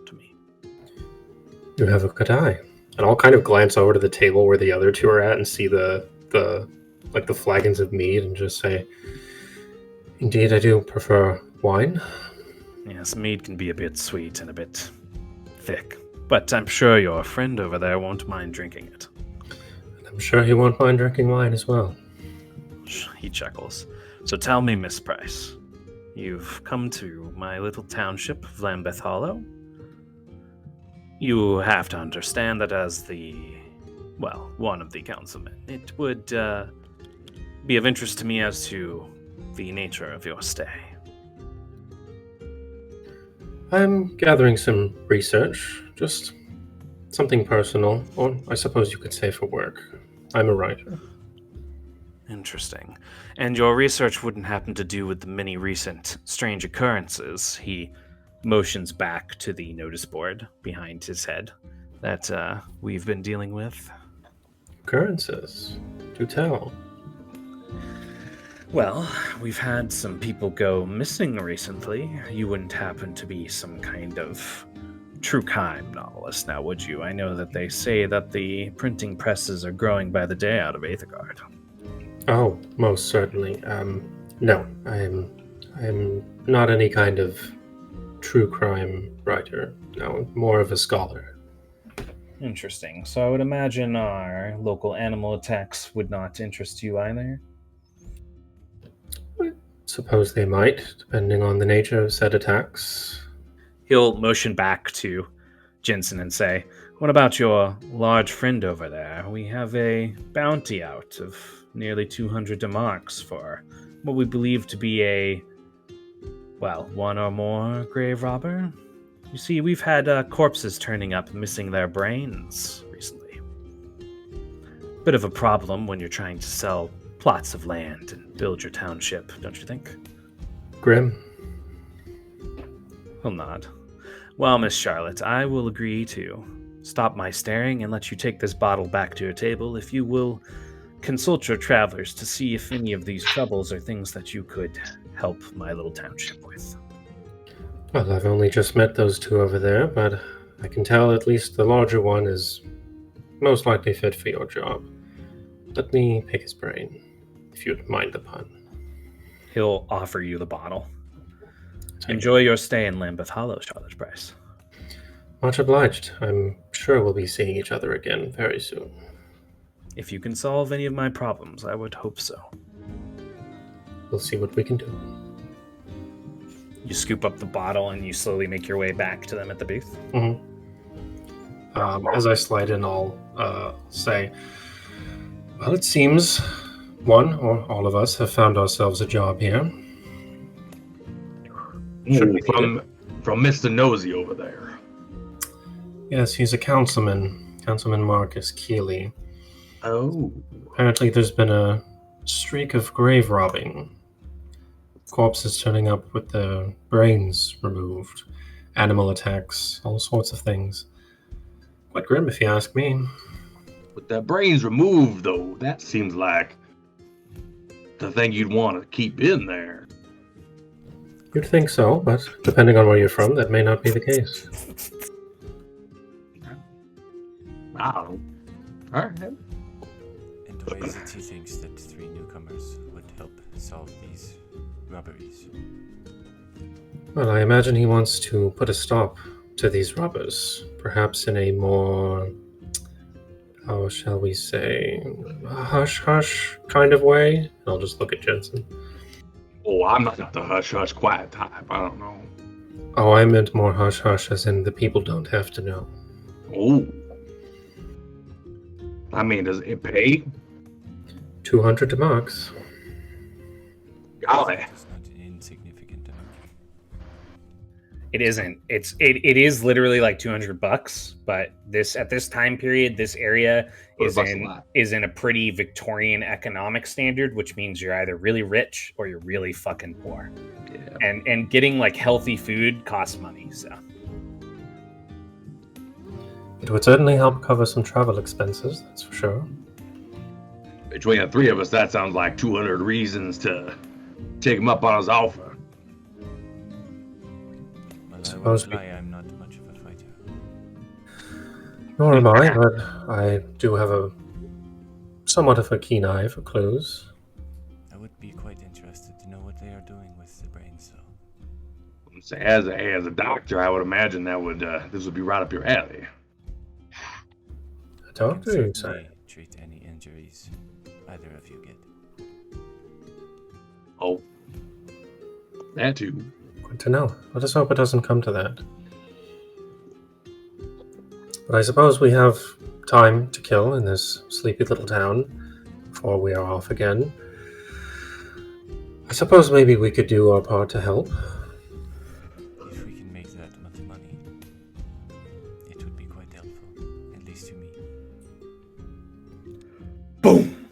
to me." You have a good eye. And I'll kind of glance over to the table where the other two are at and see the flagons of mead and just say, indeed, I do prefer wine. Yes, mead can be a bit sweet and a bit thick, but I'm sure your friend over there won't mind drinking it. And I'm sure he won't mind drinking wine as well. He chuckles. So tell me, Miss Price, you've come to my little township of Lambeth Hollow. You have to understand that as one of the councilmen, it would be of interest to me as to the nature of your stay. I'm gathering some research, just something personal, or I suppose you could say for work. I'm a writer. Interesting. And your research wouldn't happen to do with the many recent strange occurrences? He motions back to the notice board behind his head that we've been dealing with. Occurrences? Do tell. Well, we've had some people go missing recently. You wouldn't happen to be some kind of true crime novelist now, would you? I know that they say that the printing presses are growing by the day out of Aethergarde. Oh, most certainly. No, I'm not any kind of true crime writer. No, more of a scholar. Interesting. So I would imagine our local animal attacks would not interest you either? Suppose they might, depending on the nature of said attacks. He'll motion back to Jensen and say, "What about your large friend over there? We have a bounty out of nearly 200 demarks for what we believe to be one or more grave robber. You see, we've had corpses turning up missing their brains recently. Bit of a problem when you're trying to sell plots of land and build your township, don't you think?" Grim. He'll nod. Well, Miss Charlotte, I will agree to stop my staring and let you take this bottle back to your table if you will consult your travelers to see if any of these troubles are things that you could help my little township with. Well, I've only just met those two over there, but I can tell at least the larger one is most likely fit for your job. Let me pick his brain, if you'd mind the pun. He'll offer you the bottle. Enjoy your stay in Lambeth Hollow, Charlotte Price. Much obliged. I'm sure we'll be seeing each other again very soon. If you can solve any of my problems, I would hope so. We'll see what we can do. You scoop up the bottle and you slowly make your way back to them at the booth. Mm-hmm. As I slide in, I'll say, well, it seems one or all of us have found ourselves a job here. From Mr. Nosy over there. Yes, he's a councilman, Councilman Marcus Keeley. Oh. Apparently there's been a streak of grave robbing. Corpses turning up with the brains removed. Animal attacks, all sorts of things. Quite grim, if you ask me. With the brains removed, though, that seems like the thing you'd want to keep in there. You'd think so, but depending on where you're from, that may not be the case. I don't know. All right. And why is it he thinks that 3 newcomers would help solve these robberies? Well, I imagine he wants to put a stop to these robbers, perhaps in a more, how shall we say, hush-hush kind of way. I'll just look at Jensen. Oh, I'm not the hush-hush quiet type. I don't know. Oh, I meant more hush-hush as in the people don't have to know. Oh. I mean, does it pay? 200 marks. Golly. It's not an insignificant amount. It isn't. It is literally like $200, but at this time period, this area is in a pretty Victorian economic standard, which means you're either really rich or you're really fucking poor. Yeah. And getting like healthy food costs money, so. It would certainly help cover some travel expenses, that's for sure. Between the 3 of us, that sounds like 200 reasons to take him up on his offer. Well, I Suppose won't lie, I'm not much of a fighter. Nor am I, but I do have a somewhat of a keen eye for clues. I would be quite interested to know what they are doing with the brains, though. So as a doctor, I would imagine that this would be right up your alley. A doctor, you say? Certainly treat any injuries either of you get. Oh, that too. Good to know. Let us hope it doesn't come to that. But I suppose we have time to kill in this sleepy little town before we are off again. I suppose maybe we could do our part to help. If we can make that much money, it would be quite helpful, at least to me. Boom!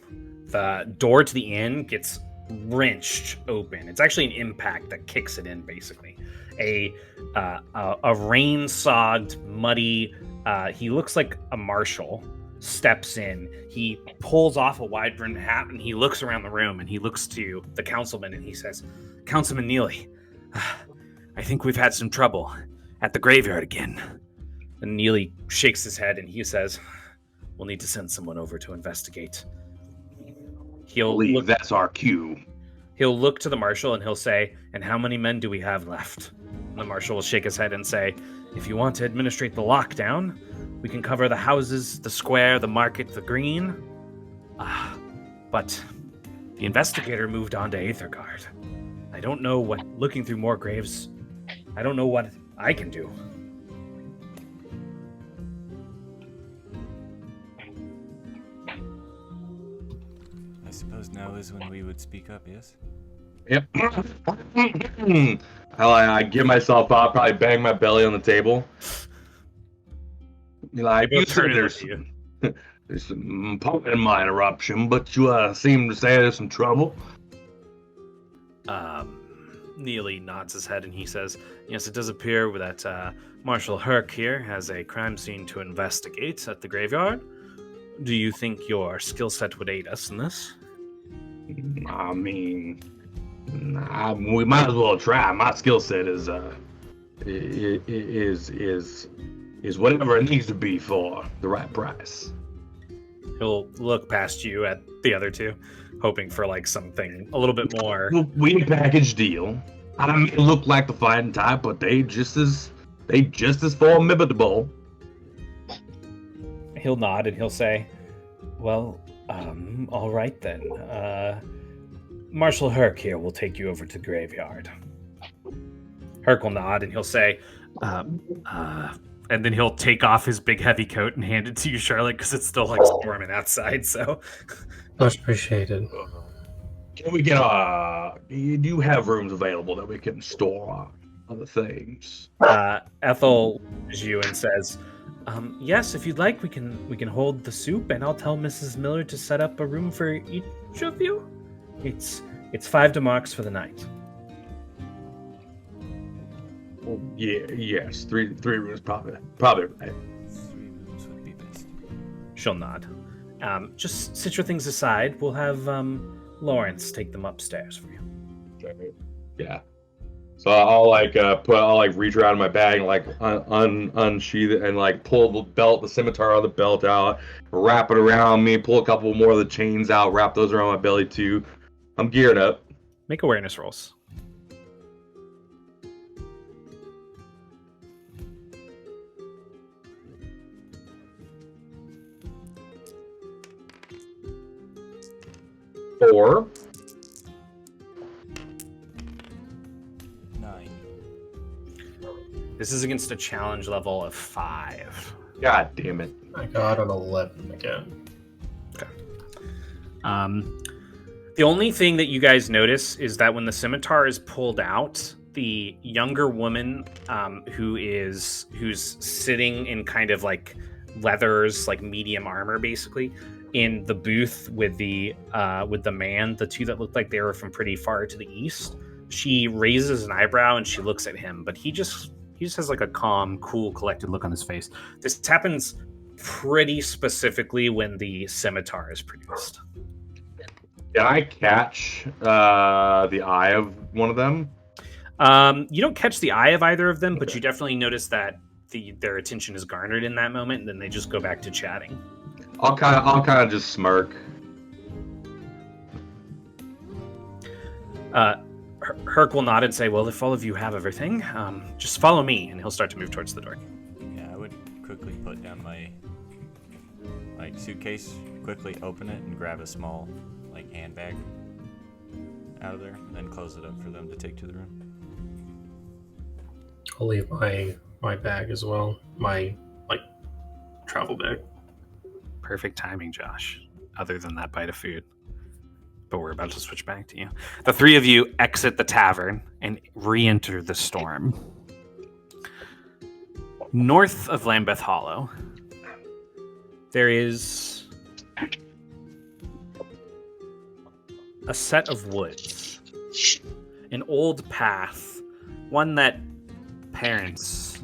The door to the inn gets wrenched open. It's actually an impact that kicks it in, basically. A rain-sogged, muddy, he looks like a marshal, steps in. He pulls off a wide-brimmed hat, and he looks around the room, and he looks to the councilman, and he says, Councilman Neely, I think we've had some trouble at the graveyard again. And Neely shakes his head, and he says, we'll need to send someone over to investigate. That's our cue. He'll look to the marshal and he'll say, and how many men do we have left? And the marshal will shake his head and say, if you want to administrate the lockdown, we can cover the houses, the square, the market, the green. But the investigator moved on to Aethergarde. I don't know looking through more graves, I don't know what I can do. I suppose now is when we would speak up, yes? Yep. I give myself up, probably bang my belly on the table. You said there's some pardon my interruption, but you seem to say there's some trouble. Neely nods his head and he says, yes, it does appear that Marshal Herc here has a crime scene to investigate at the graveyard. Do you think your skill set would aid us in this? I mean, we might as well try. My skill set is whatever it needs to be for the right price. He'll look past you at the other two, hoping for like something a little bit more. We package deal. I don't mean look like the fighting type, but they just as formidable. He'll nod and he'll say, well, all right then. Marshal Herc here will take you over to the graveyard. Herc will nod and he'll say, and then he'll take off his big heavy coat and hand it to you, Charlotte, because it's still like storming outside, so. Much appreciated. Can we get do you have rooms available that we can store other things? Ethel is you and says, yes, if you'd like, we can hold the soup, and I'll tell Mrs. Miller to set up a room for each of you. It's 5 demarks for the night. Well, yes, three rooms probably right. 3 rooms would be best. She'll nod. Just sit your things aside. We'll have Lawrence take them upstairs for you. Okay. Yeah. So I'll reach around in my bag and unsheath it and like pull the scimitar on the belt out, wrap it around me, pull a couple more of the chains out, wrap those around my belly too. I'm geared up. Make awareness rolls. Four. 9. This is against a challenge level of 5. God damn it. I got an 11 again. The only thing that you guys notice is that when the scimitar is pulled out, the younger woman who's sitting in kind of like leathers, like medium armor, basically, in the booth with the man, the two that looked like they were from pretty far to the east. She raises an eyebrow and she looks at him, but he just has like a calm, cool, collected look on his face. This happens pretty specifically when the scimitar is produced. Can I catch the eye of one of them? You don't catch the eye of either of them, but you definitely notice that their attention is garnered in that moment, and then they just go back to chatting. I'll kind of just smirk. Herc will nod and say, well, if all of you have everything, just follow me, and he'll start to move towards the door. Yeah, I would quickly put down my suitcase, quickly open it, and grab a small handbag out of there, and then close it up for them to take to the room. I'll leave my bag as well. My travel bag. Perfect timing, Josh. Other than that bite of food. But we're about to switch back to you. The three of you exit the tavern and re-enter the storm. North of Lambeth Hollow, there is a set of woods. An old path. One that parents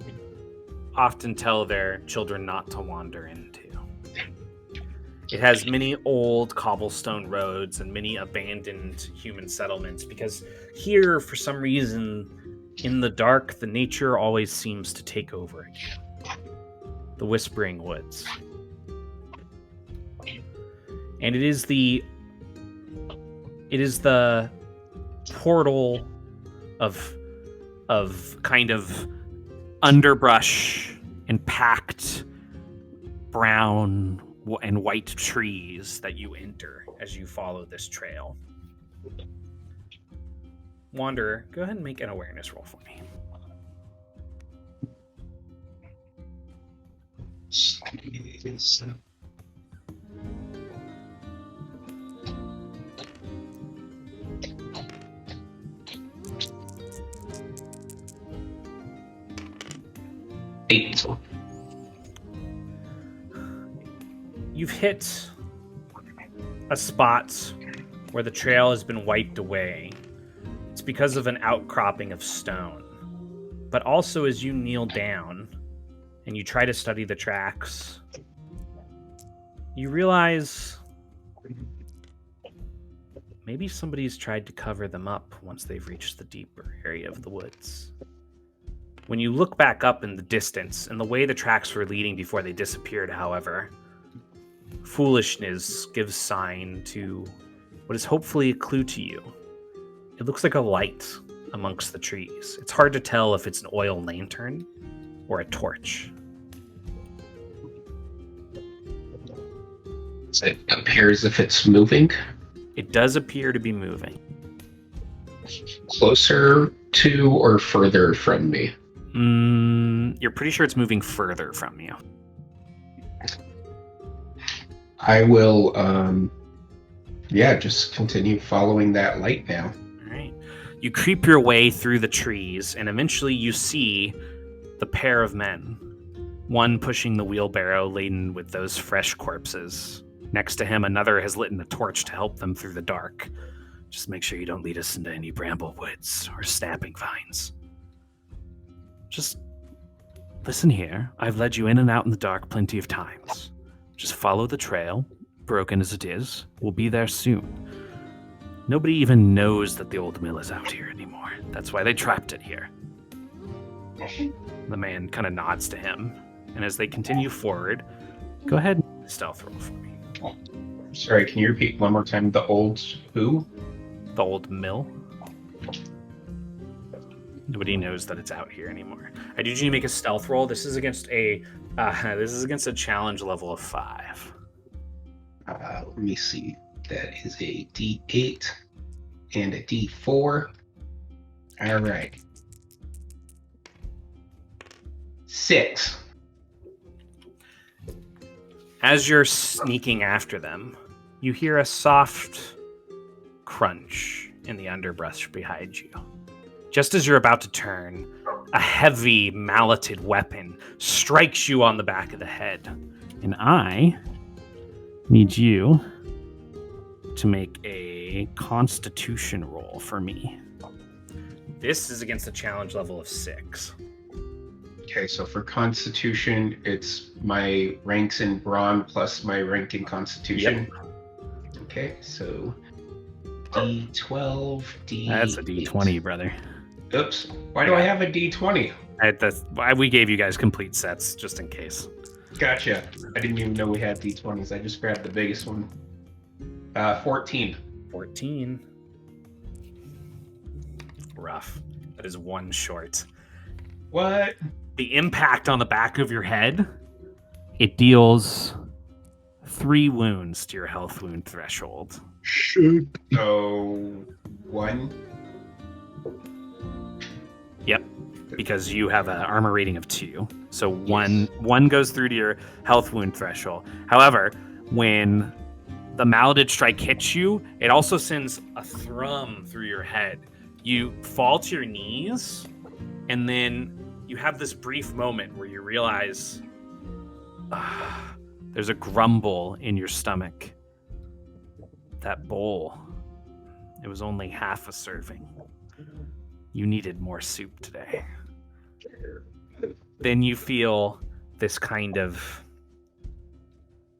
often tell their children not to wander into. It has many old cobblestone roads and many abandoned human settlements because here, for some reason, in the dark, the nature always seems to take over again. The Whispering Woods. And it is the portal of kind of underbrush and packed brown and white trees that you enter as you follow this trail. Wanderer, go ahead and make an awareness roll for me. Eight. You've hit a spot where the trail has been wiped away. It's because of an outcropping of stone. But also as you kneel down and you try to study the tracks, you realize maybe somebody's tried to cover them up once they've reached the deeper area of the woods. When you look back up in the distance, and the way the tracks were leading before they disappeared, however, foolishness gives sign to what is hopefully a clue to you. It looks like a light amongst the trees. It's hard to tell if it's an oil lantern or a torch. It appears if it's moving. It does appear to be moving. Closer to or further from me? You're pretty sure it's moving further from you. I will, just continue following that light now. All right. You creep your way through the trees, and eventually you see the pair of men. One pushing the wheelbarrow laden with those fresh corpses. Next to him, another has lit a torch to help them through the dark. Just make sure you don't lead us into any bramble woods or snapping vines. Just listen here. I've led you in and out in the dark plenty of times. Just follow the trail, broken as it is. We'll be there soon. Nobody even knows that the old mill is out here anymore. That's why they trapped it here. The man kind of nods to him, and as they continue forward, go ahead and make a stealth roll for me. Sorry, can you repeat one more time? The old who? The old mill. Nobody knows that it's out here anymore. I need you to make a stealth roll. This is against a challenge level of 5. Let me see. That is a D8 and a D4. All right. 6. As you're sneaking after them, you hear a soft crunch in the underbrush behind you. Just as you're about to turn, a heavy, malleted weapon strikes you on the back of the head. And I need you to make a Constitution roll for me. This is against a challenge level of 6. Okay, so for Constitution, it's my ranks in Brawn plus my rank in Constitution. Yep. Okay, so D12, D. That's a D20, brother. Oops. Why do I have a D20? That's why we gave you guys complete sets, just in case. Gotcha. I didn't even know we had D20s. I just grabbed the biggest one. 14. 14. Rough. That is 1 short. What? The impact on the back of your head, it deals 3 wounds to your health wound threshold. Shoot. So 1. Yep, because you have an armor rating of 2. So one goes through to your health wound threshold. However, when the malleted strike hits you, it also sends a thrum through your head. You fall to your knees, and then you have this brief moment where you realize there's a grumble in your stomach. That bowl, it was only half a serving. You needed more soup today. Then you feel this kind of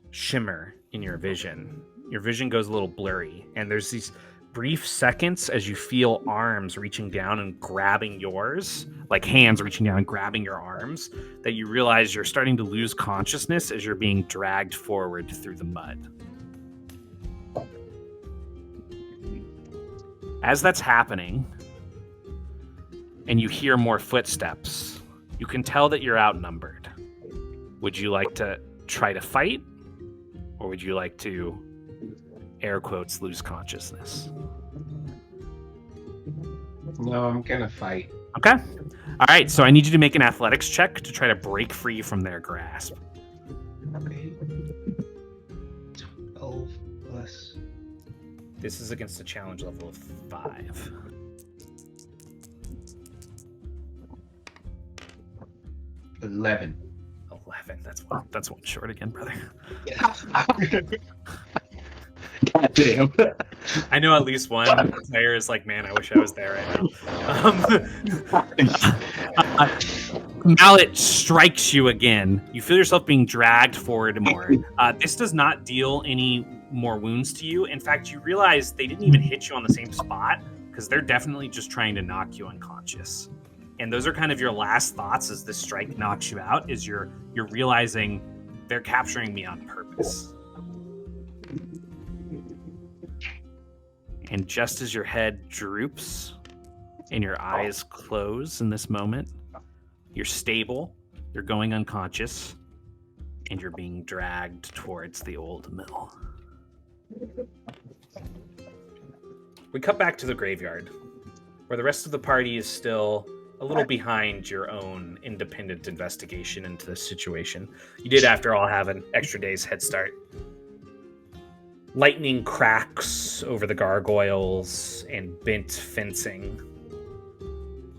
shimmer in your vision. Your vision goes a little blurry, and there's these brief seconds as you feel arms reaching down and grabbing yours, like hands reaching down and grabbing your arms, that you realize you're starting to lose consciousness as you're being dragged forward through the mud. As that's happening, and you hear more footsteps, you can tell that you're outnumbered. Would you like to try to fight? Or would you like to, air quotes, lose consciousness? No, I'm gonna fight. Okay. All right, so I need you to make an athletics check to try to break free from their grasp. Okay. 12 plus. This is against a challenge level of 5. 11. 11. That's one short again, brother. God damn. I know at least one player is like, man, I wish I was there right now. Mallet strikes you again. You feel yourself being dragged forward more. This does not deal any more wounds to you. In fact, you realize they didn't even hit you on the same spot because they're definitely just trying to knock you unconscious. And those are kind of your last thoughts as this strike knocks you out, is you're realizing they're capturing me on purpose. And just as your head droops and your eyes close in this moment, you're stable, you're going unconscious, and you're being dragged towards the old mill. We cut back to the graveyard, where the rest of the party is still a little behind your own independent investigation into this situation. You did, after all, have an extra day's head start. Lightning cracks over the gargoyles and bent fencing.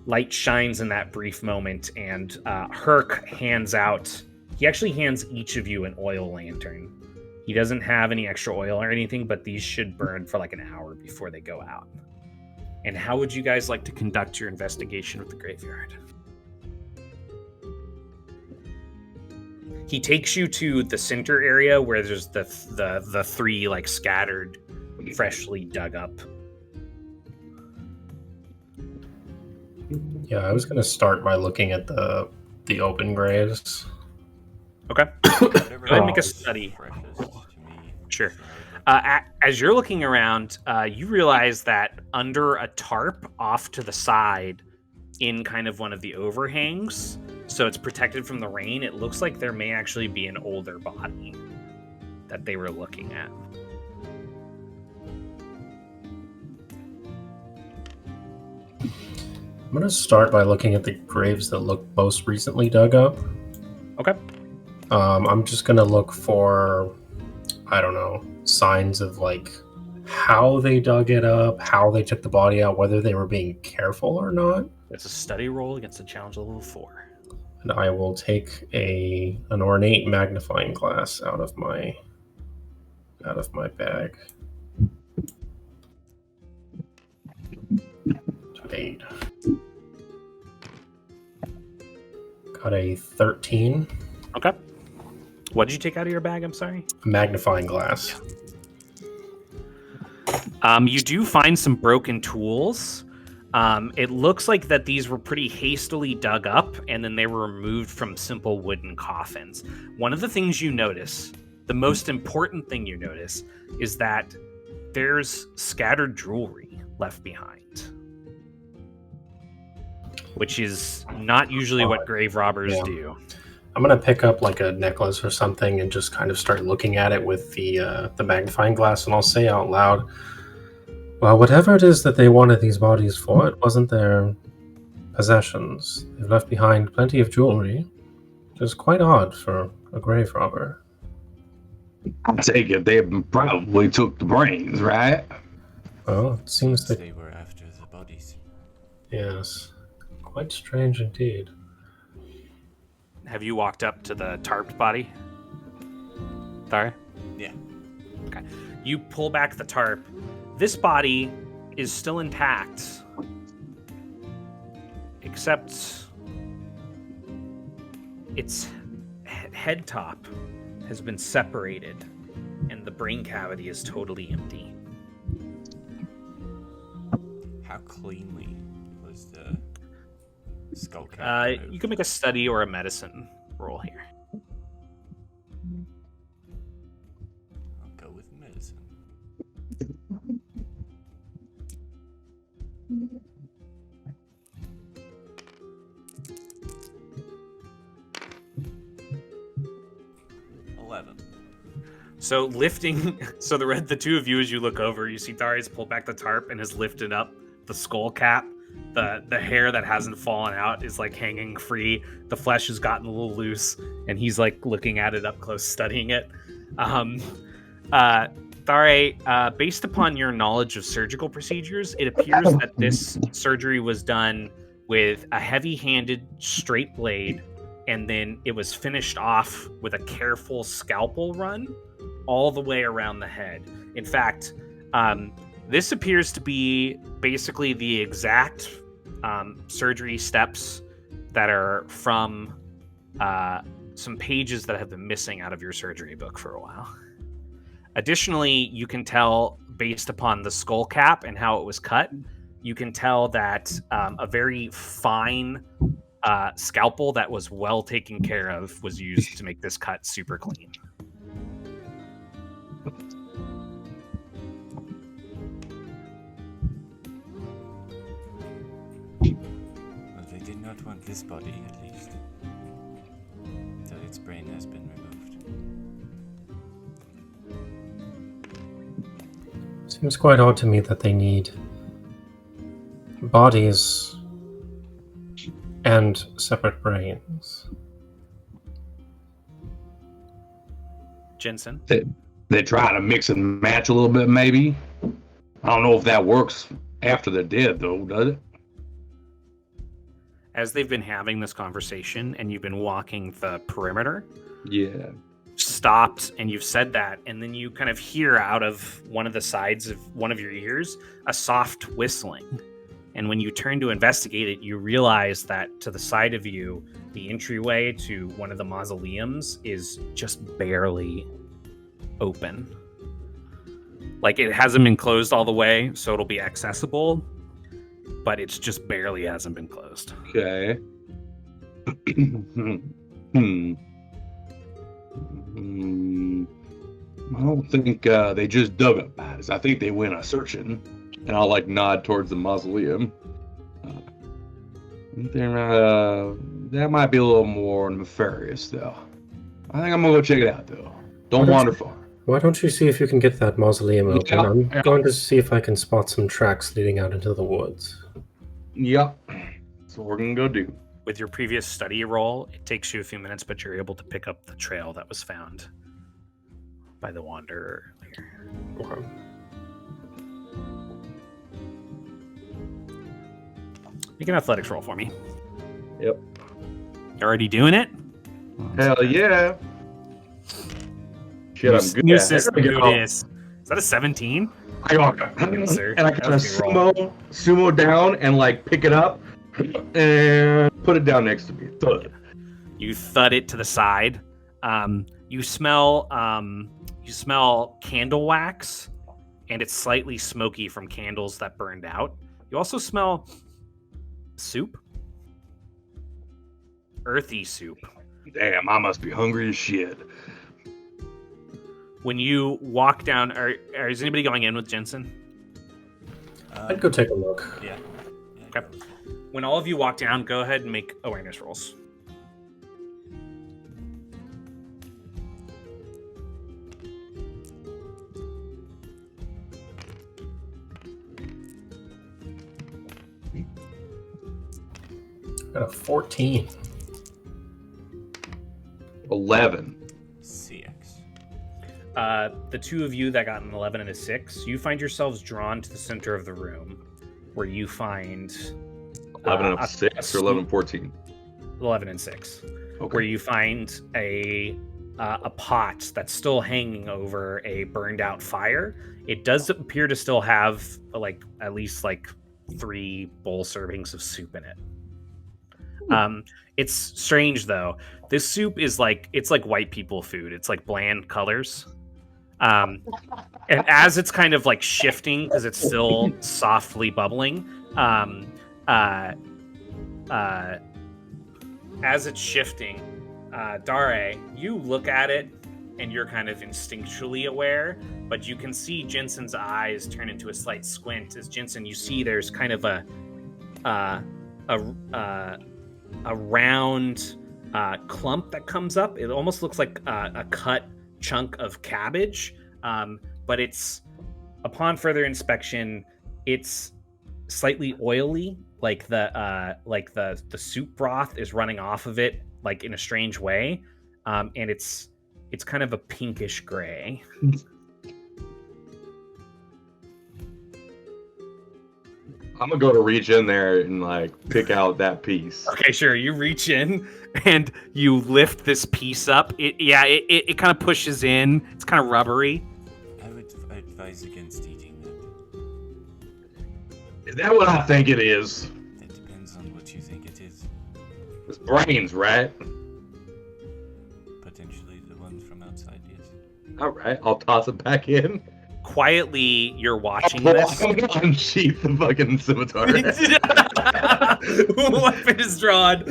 Light shines in that brief moment, and Herc hands out... He actually hands each of you an oil lantern. He doesn't have any extra oil or anything, but these should burn for like an hour before they go out. And how would you guys like to conduct your investigation of the graveyard? He takes you to the center area where there's the three like scattered, freshly dug up. Yeah, I was gonna start by looking at the open graves. Okay. Go ahead and make a study. Sure. As you're looking around, you realize that under a tarp off to the side, in kind of one of the overhangs, so it's protected from the rain, it looks like there may actually be an older body that they were looking at. I'm going to start by looking at the graves that look most recently dug up. Okay. I'm just going to look for, I don't know, signs of like how they dug it up, how they took the body out, whether they were being careful or not. It's a study roll against a challenge level 4. And I will take an ornate magnifying glass out of my bag. 8. Got a 13. Okay. What did you take out of your bag? I'm sorry. A magnifying glass. You do find some broken tools. It looks like that these were pretty hastily dug up, and then they were removed from simple wooden coffins. One of the things you notice, the most important thing you notice, is that there's scattered jewelry left behind, which is not usually what grave robbers do. I'm going to pick up like a necklace or something and just kind of start looking at it with the magnifying glass, and I'll say out loud, well, whatever it is that they wanted these bodies for, it wasn't their possessions. They've left behind plenty of jewelry, which is quite odd for a grave robber. I take it they probably took the brains, right? Well, it seems that... They were after the bodies. Yes. Quite strange indeed. Have you walked up to the tarped body, Thar? Yeah. Okay. You pull back the tarp. This body is still intact, except its head top has been separated, and the brain cavity is totally empty. How cleanly was the skull cap removed? You can make a study or a medicine roll here. I'll go with medicine. So the two of you, as you look over, you see Darius pull back the tarp and has lifted up the skull cap. The hair that hasn't fallen out is like hanging free. The flesh has gotten a little loose, and he's like looking at it up close, studying it. Thare, based upon your knowledge of surgical procedures, it appears that this surgery was done with a heavy-handed straight blade, and then it was finished off with a careful scalpel run all the way around the head. In fact, This appears to be basically the exact surgery steps that are from some pages that have been missing out of your surgery book for a while. Additionally, you can tell, based upon the skull cap and how it was cut, you can tell that a very fine scalpel that was well taken care of was used to make this cut super clean. Well, they did not want this body, at least. So its brain has been removed. Seems quite odd to me that they need bodies and separate brains. Jensen? They try to mix and match a little bit, maybe. I don't know if that works after they're dead, though, does it? As they've been having this conversation and you've been walking the perimeter, Yeah. stopped and you've said that, and then you kind of hear out of one of the sides of one of your ears a soft whistling. And when you turn to investigate it, you realize that to the side of you, the entryway to one of the mausoleums is just barely open. Like, it hasn't been closed all the way, so it'll be accessible, but it's just barely hasn't been closed. Okay. I don't think they just dug up bodies. I think they went a-searching. And I'll, nod towards the mausoleum. That might be a little more nefarious, though. I think I'm gonna go check it out, though. Don't wander far. Why don't you see if you can get that mausoleum open? Yeah, I'm yeah. going to see if I can spot some tracks leading out into the woods. Yep. That's what we're gonna go do. With your previous study roll, it takes you a few minutes, but you're able to pick up the trail that was found by the wanderer earlier. Okay. Make an athletics roll for me. Yep. Already doing it? Hell yeah. Shit, I'm good New at system, it. who dis? Is that a 17? I got Sir, and I that can was a good roll. sumo down and pick it up and put it down next to me. Thud. You thud it to the side. You smell candle wax, and it's slightly smoky from candles that burned out. You also smell soup, earthy soup. Damn, I must be hungry as shit. When you walk down, is anybody going in with Jensen? I'd go take a look. Yeah. Okay. When all of you walk down, go ahead and make awareness rolls. Got a 14. 11. CX. The two of you that got an 11 and a 6, you find yourselves drawn to the center of the room, where you find 11 and 6 or 11 and 14? 11 and 6, Okay. where you find a pot that's still hanging over a burned out fire. It does appear to still have at least 3 bowl servings of soup in it. It's strange though. This soup is it's like white people food. It's bland colors. And as it's kind of shifting because it's still softly bubbling, as it's shifting, Dare, you look at it and you're kind of instinctually aware, but you can see Jensen's eyes turn into a slight squint. As Jensen, you see there's kind of a round clump that comes up. It almost looks like a cut chunk of cabbage, but it's, upon further inspection, it's slightly oily, like the soup broth is running off of it in a strange way, and it's kind of a pinkish gray. I'm gonna go to reach in there and pick out that piece. Okay, sure. You reach in and you lift this piece up. It kind of pushes in. It's kind of rubbery. I would advise against eating that. Is that what I think it is? That depends on what you think it is. It's brains, right? Potentially the ones from outside, yes. All right, I'll toss it back in. Quietly, you're watching I'm this. gonna unsheath the fucking scimitar. Weapon is drawn.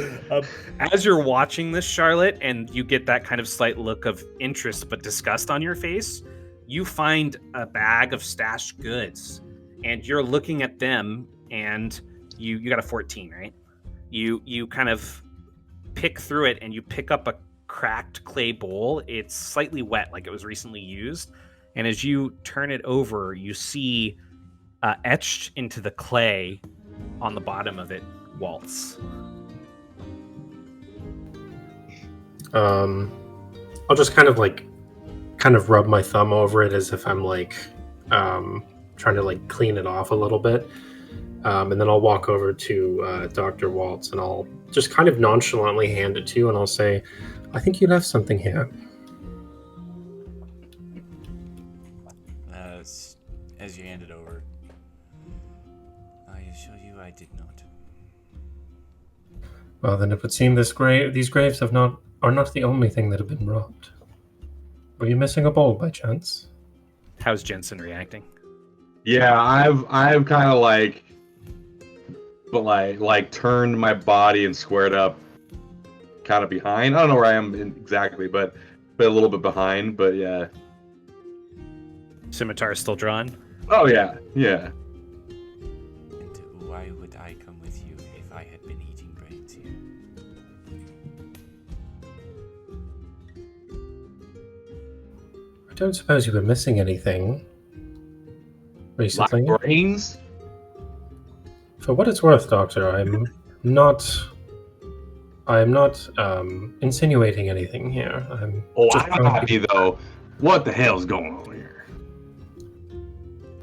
As you're watching this, Charlotte, and you get that kind of slight look of interest but disgust on your face, you find a bag of stashed goods, and you're looking at them, and you got a 14, right? You kind of pick through it, and you pick up a cracked clay bowl. It's slightly wet, like it was recently used. And as you turn it over, you see etched into the clay on the bottom of it, waltz. I'll just kind of rub my thumb over it as if I'm like trying to like clean it off a little bit. And then I'll walk over to Dr. Waltz and I'll just kind of nonchalantly hand it to you and I'll say, I think you left something here. As you hand it over, I assure you I did not. Well, then it would seem these graves are not the only thing that have been robbed. Were you missing a bowl by chance? How's Jensen reacting? Yeah, I've kind of like turned my body and squared up, kind of behind. I don't know where I am exactly, but a little bit behind. But yeah. Scimitar still drawn? Oh yeah, yeah. And why would I come with you if I had been eating brains here? I don't suppose you were missing anything recently. Like brains? For what it's worth, Doctor, I am not insinuating anything here. I'm Oh, just I'm happy though. What the hell's going on here?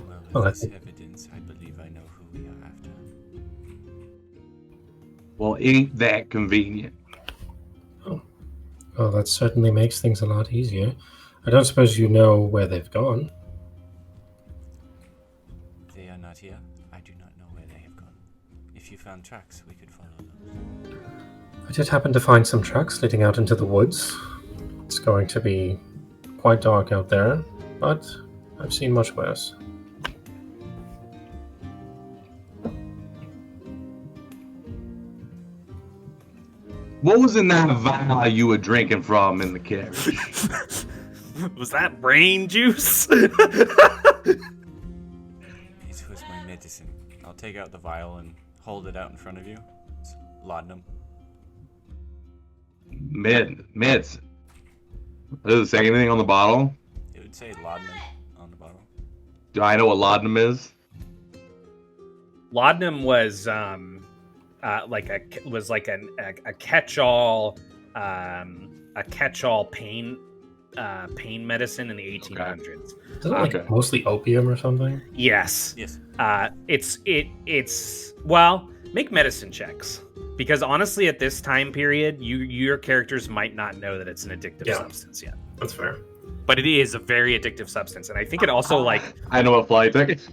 Well, Well, I with this think- evidence, I believe I know who we are after. Well, ain't that convenient? Well, that certainly makes things a lot easier. I don't suppose you know where they've gone. They are not here. I do not know where they have gone. If you found tracks, we could follow those. I did happen to find some tracks leading out into the woods. It's going to be quite dark out there, but I've seen much worse. What was in that vial you were drinking from in the carriage? Was that brain juice? It was my medicine. I'll take out the vial and hold it out in front of you. It's laudanum. Meds. Does it say anything on the bottle? It would say laudanum on the bottle. Do I know what laudanum is? Laudanum was a catch-all pain medicine in the 1800s. Isn't it like Okay. mostly opium or something? Yes. Yes. It's well, make medicine checks because honestly, at this time period, your characters might not know that it's an addictive substance yet. That's fair. But it is a very addictive substance, and I think it also I know what flight tickets.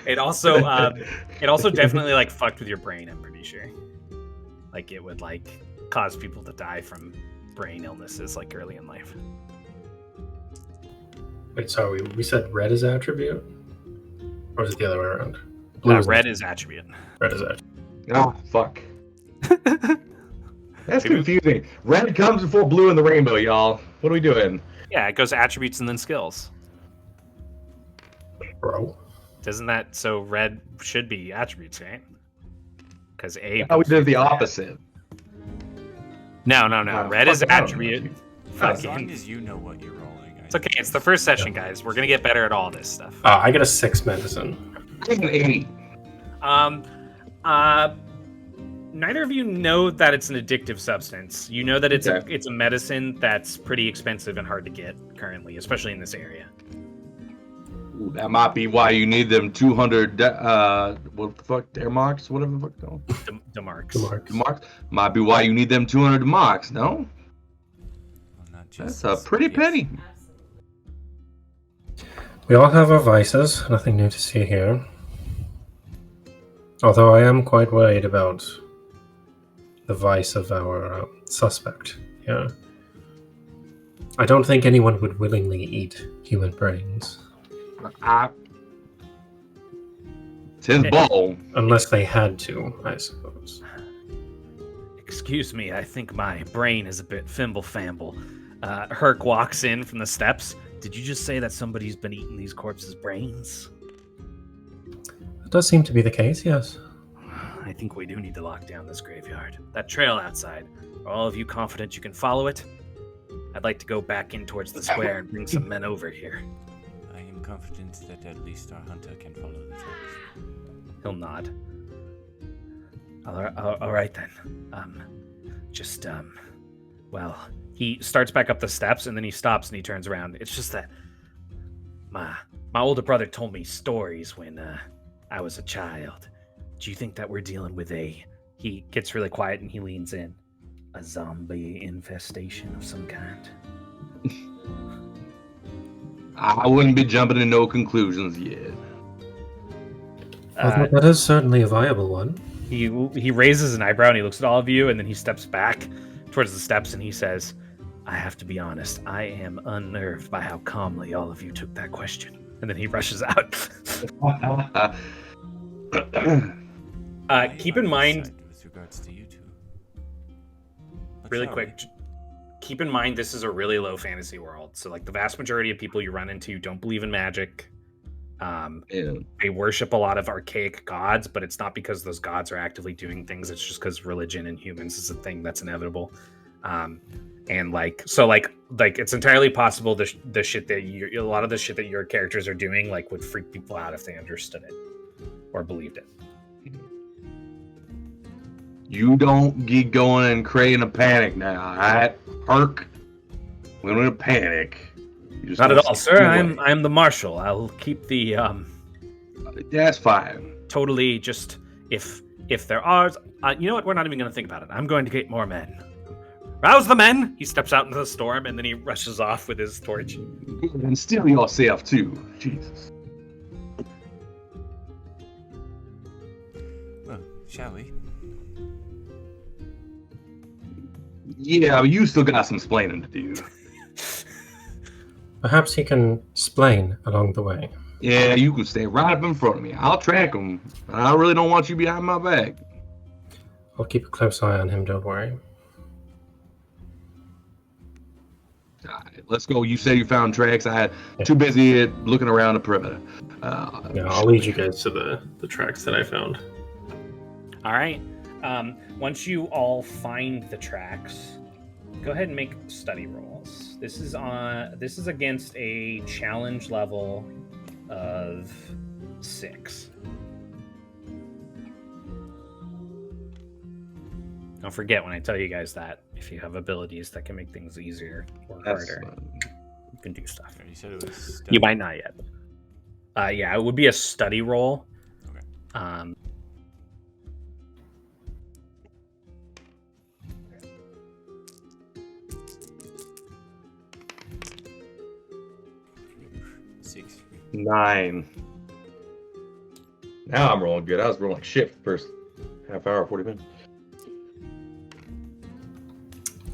it also definitely like fucked with your brain. I'm pretty sure. Like it would like cause people to die from brain illnesses like early in life. Wait, sorry, we said red is attribute? Or is it the other way around? Blue is Red is attribute. Red is attribute. Ah, fuck. That's confusing. Red comes before blue in the rainbow, y'all. What are we doing? Yeah, it goes attributes and then skills. Bro. Doesn't that so red should be attributes, right? Because A. Oh, we did the opposite. No. Red is fuck, I don't attribute. know. As Fucking- long as you know what you're rolling. It's okay. It's the first session, guys. We're gonna get better at all this stuff. I get a 6 medicine. I think an 8. Neither of you know that it's an addictive substance. You know that it's Okay. a medicine that's pretty expensive and hard to get currently, especially in this area. Ooh, that might be why you need them 200, what the fuck, Demarks? Whatever the fuck they're called. Demarks. Demarks? Might be why you need them 200 Demarks, no? Well, not just That's a pretty yes. penny. We all have our vices. Nothing new to see here. Although I am quite worried about the vice of our suspect here. I don't think anyone would willingly eat human brains. It's his ball. Unless they had to, I suppose. Excuse me, I think my brain is a bit fimble-famble. Herc walks in from the steps. Did you just say that somebody's been eating these corpses' brains? That does seem to be the case, yes. I think we do need to lock down this graveyard. That trail outside. Are all of you confident you can follow it? I'd like to go back in towards the square and bring some men over here. I am confident that at least our hunter can follow the tracks. He'll nod. All right then. Well, he starts back up the steps and then he stops and he turns around. It's just that my older brother told me stories when I was a child. Do you think that we're dealing with he gets really quiet and he leans in, a zombie infestation of some kind? I wouldn't be jumping to no conclusions yet. Although that is certainly a viable one. He raises an eyebrow and he looks at all of you and then he steps back towards the steps and he says, I have to be honest, I am unnerved by how calmly all of you took that question. And then he rushes out. Keep in mind, with regards to you two. But really shall quick, keep in mind this is a really low fantasy world. So like the vast majority of people you run into don't believe in magic. They worship a lot of archaic gods, but it's not because those gods are actively doing things. It's just because religion in humans is a thing that's inevitable. And it's entirely possible the shit that a lot of the shit that your characters are doing like would freak people out if they understood it or believed it. You don't get going and creating a panic now, alright? Herc, we don't need a panic. Not at all, sir. I'm the marshal. I'll keep the That's fine. totally just if there are you know what, we're not even going to think about it. I'm going to get more men. Rouse the men. He steps out into the storm and then he rushes off with his torch. And steal yourself too. Jesus. Well, shall we? Yeah, but you still got some splaining to do. Perhaps he can splain along the way. Yeah, you can stay right up in front of me. I'll track him. I really don't want you behind my back. I'll keep a close eye on him, don't worry. All right, let's go. You say you found tracks. I had too busy looking around the perimeter. Yeah, I'll lead you guys to the tracks that I found. All right. Once you all find the tracks, go ahead and make study rolls. This is against a challenge level of 6. Don't forget when I tell you guys that if you have abilities that can make things easier or harder, you can do stuff. You said it was. You might not yet. Yeah, it would be a study roll. Okay. 6. 9. Now I'm rolling good. I was rolling like shit for the first half hour, 40 minutes.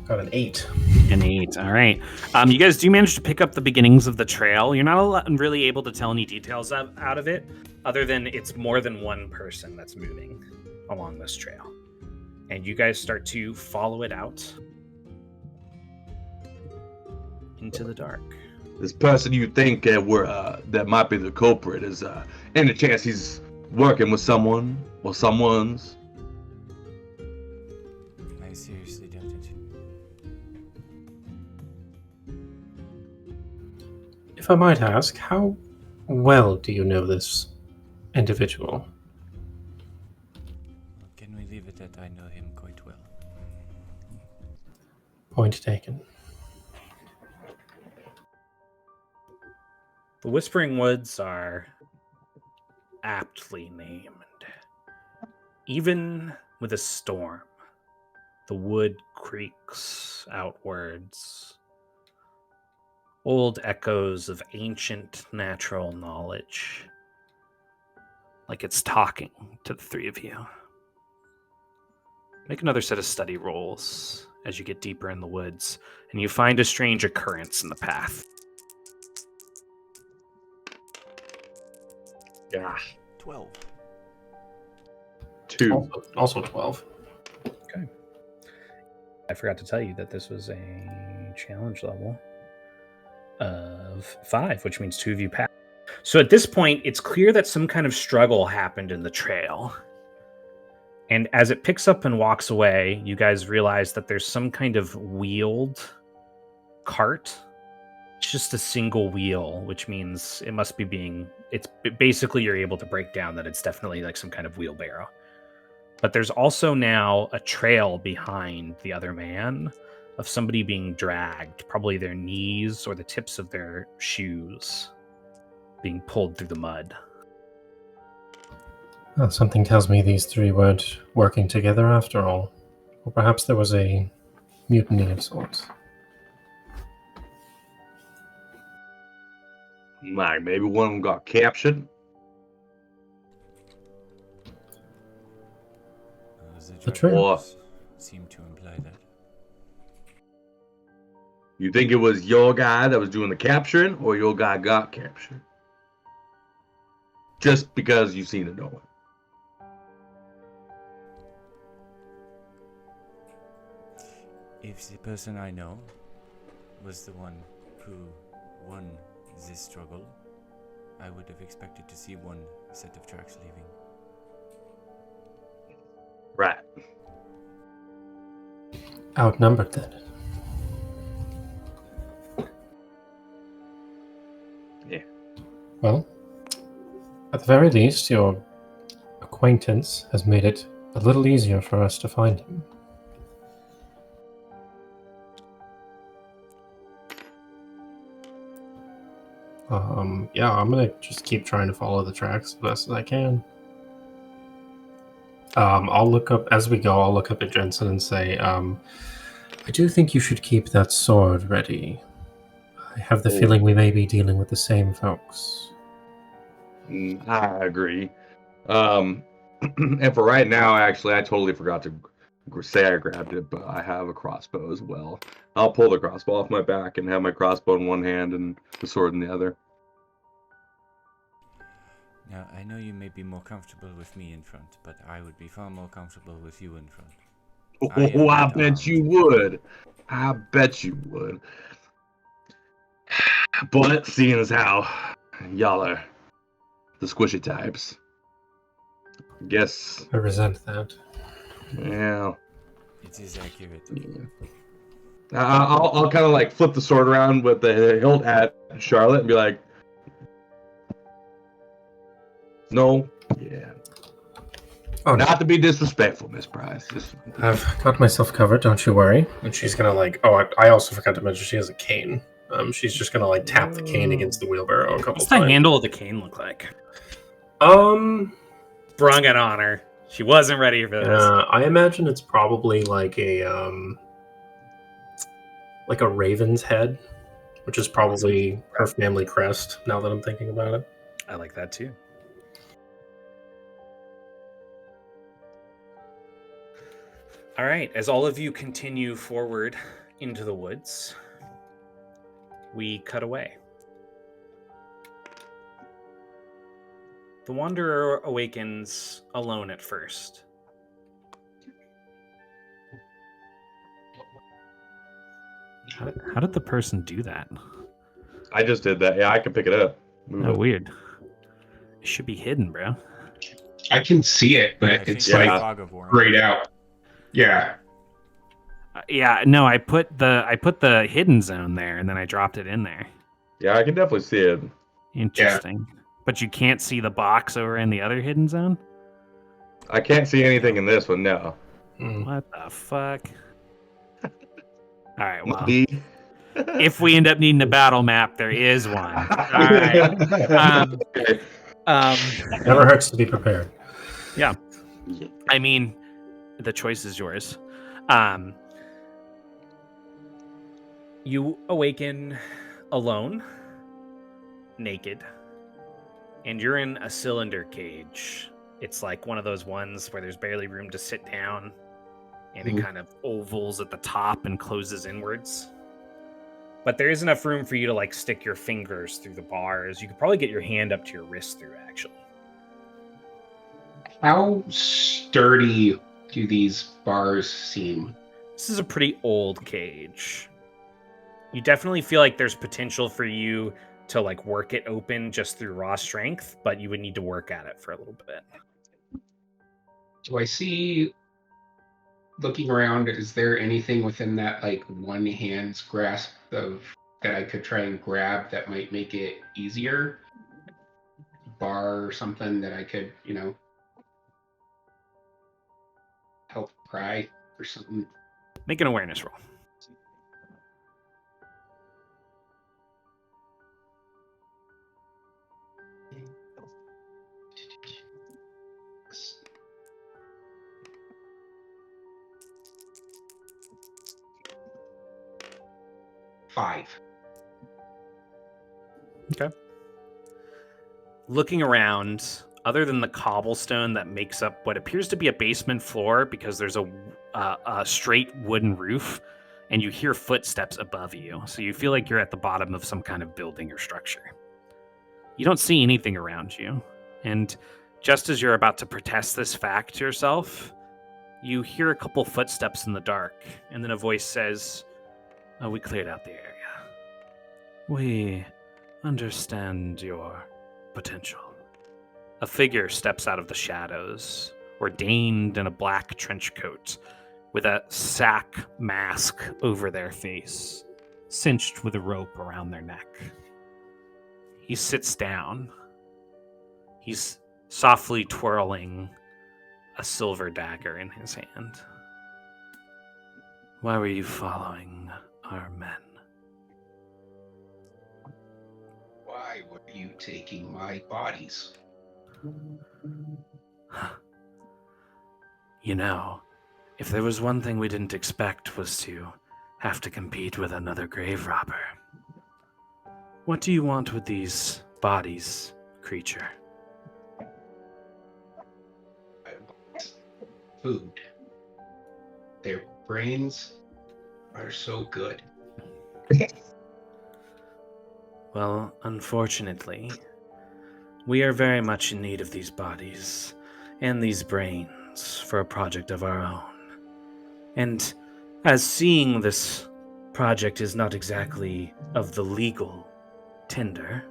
Got an 8. An 8. All right. You guys do manage to pick up the beginnings of the trail. You're not really able to tell any details out of it, other than it's more than one person that's moving along this trail. And you guys start to follow it out into the dark. This person you think that might be the culprit is any chance he's working with someone or someone's? I seriously doubt it. If I might ask, how well do you know this individual? Can we leave it that I know him quite well? Point taken. The Whispering Woods are aptly named. Even with a storm, the wood creaks outwards. Old echoes of ancient natural knowledge, like it's talking to the three of you. Make another set of study rolls as you get deeper in the woods, and you find a strange occurrence in the path. Yeah. 12. 2. Also 12. Okay. I forgot to tell you that this was a challenge level of 5, which means 2 of you pass. So at this point, it's clear that some kind of struggle happened in the trail. And as it picks up and walks away, you guys realize that there's some kind of wheeled cart. It's just a single wheel, which means it must be it's basically you're able to break down that it's definitely like some kind of wheelbarrow. But there's also now a trail behind the other man of somebody being dragged, probably their knees or the tips of their shoes being pulled through the mud. Well, something tells me these three weren't working together after all. Or perhaps there was a mutiny of sorts. Like, maybe one of them got captured. The trail. Or Seem to imply that. you think it was your guy that was doing the capturing, or your guy got captured? Just because you've seen it no one. If the person I know was the one who won this struggle, I would have expected to see one set of tracks leaving. Right. Outnumbered then. Yeah. Well, at the very least, your acquaintance has made it a little easier for us to find him. Yeah, I'm gonna just keep trying to follow the tracks as best as I can. I'll look up, as we go, I'll look up at Jensen and say, I do think you should keep that sword ready. I have the feeling we may be dealing with the same folks. I agree. And for right now, actually, I totally forgot to say I grabbed it, but I have a crossbow as well. I'll pull the crossbow off my back and have my crossbow in one hand and the sword in the other. Now, I know you may be more comfortable with me in front, but I would be far more comfortable with you in front. Oh, I bet you would. I bet you would. But seeing as how y'all are the squishy types, guess. I resent that. Yeah. It is accurate. Yeah. I'll kind of like flip the sword around with the hilt at Charlotte and be like, "No, yeah." Oh, no. Not to be disrespectful, Miss Price. Just... I've got myself covered, don't you worry. And she's gonna like, I also forgot to mention she has a cane. She's just gonna like tap the cane against the wheelbarrow a couple What's times. the handle of the cane look like? Um, Brung it on her. She wasn't ready for this. I imagine it's probably like a raven's head, which is probably her family crest. Now that I'm thinking about it, I like that too. All right, as all of you continue forward into the woods, we cut away. The Wanderer awakens alone at first. How did the person do that? I just did that. Yeah, I can pick it up. Move Oh, it. weird. It should be hidden, bro. I can see it, but I it's think like Yeah. Fog of War. grayed out. Yeah. Yeah, no, I put the hidden zone there, and then I dropped it in there. Yeah, I can definitely see it. Interesting. But you can't see the box over in the other hidden zone? I can't see anything in this one, no. What the fuck? All right, well, Maybe. if we end up needing a battle map, there is one. All right. Okay. never hurts to be prepared. I mean, the choice is yours. You awaken alone, naked, and you're in a cylinder cage It's like one of those ones where there's barely room to sit down, and Mhm. it kind of ovals at the top and closes inwards. But there is enough room for you to like stick your fingers through the bars. You could probably get your hand up to your wrist through, actually. How sturdy do these bars seem? This is a pretty old cage. You definitely feel like there's potential for you to like work it open just through raw strength, but you would need to work at it for a little bit. Do I see, looking around, is there anything within that like one hand's grasp of that I could try and grab that might make it easier? Bar or something that I could, help pry or something. Make an awareness roll. Five. Looking around, other than the cobblestone that makes up what appears to be a basement floor because there's a straight wooden roof, and you hear footsteps above you, so you feel like you're at the bottom of some kind of building or structure. You don't see anything around you, and just as you're about to protest this fact to yourself, you hear a couple footsteps in the dark, and then a voice says, "Oh, we cleared out the area. We understand your potential." A figure steps out of the shadows, ordained in a black trench coat, with a sack mask over their face, cinched with a rope around their neck. He sits down. He's softly twirling a silver dagger in his hand. "Why were you following our men?" Why were you taking my bodies? You know, if there was one thing we didn't expect was to have to compete with another grave robber. What do you want with these bodies, creature? I want food. Their brains are so good. Well, unfortunately, we are very much in need of these bodies and these brains for a project of our own. And as seeing this project is not exactly of the legal tender,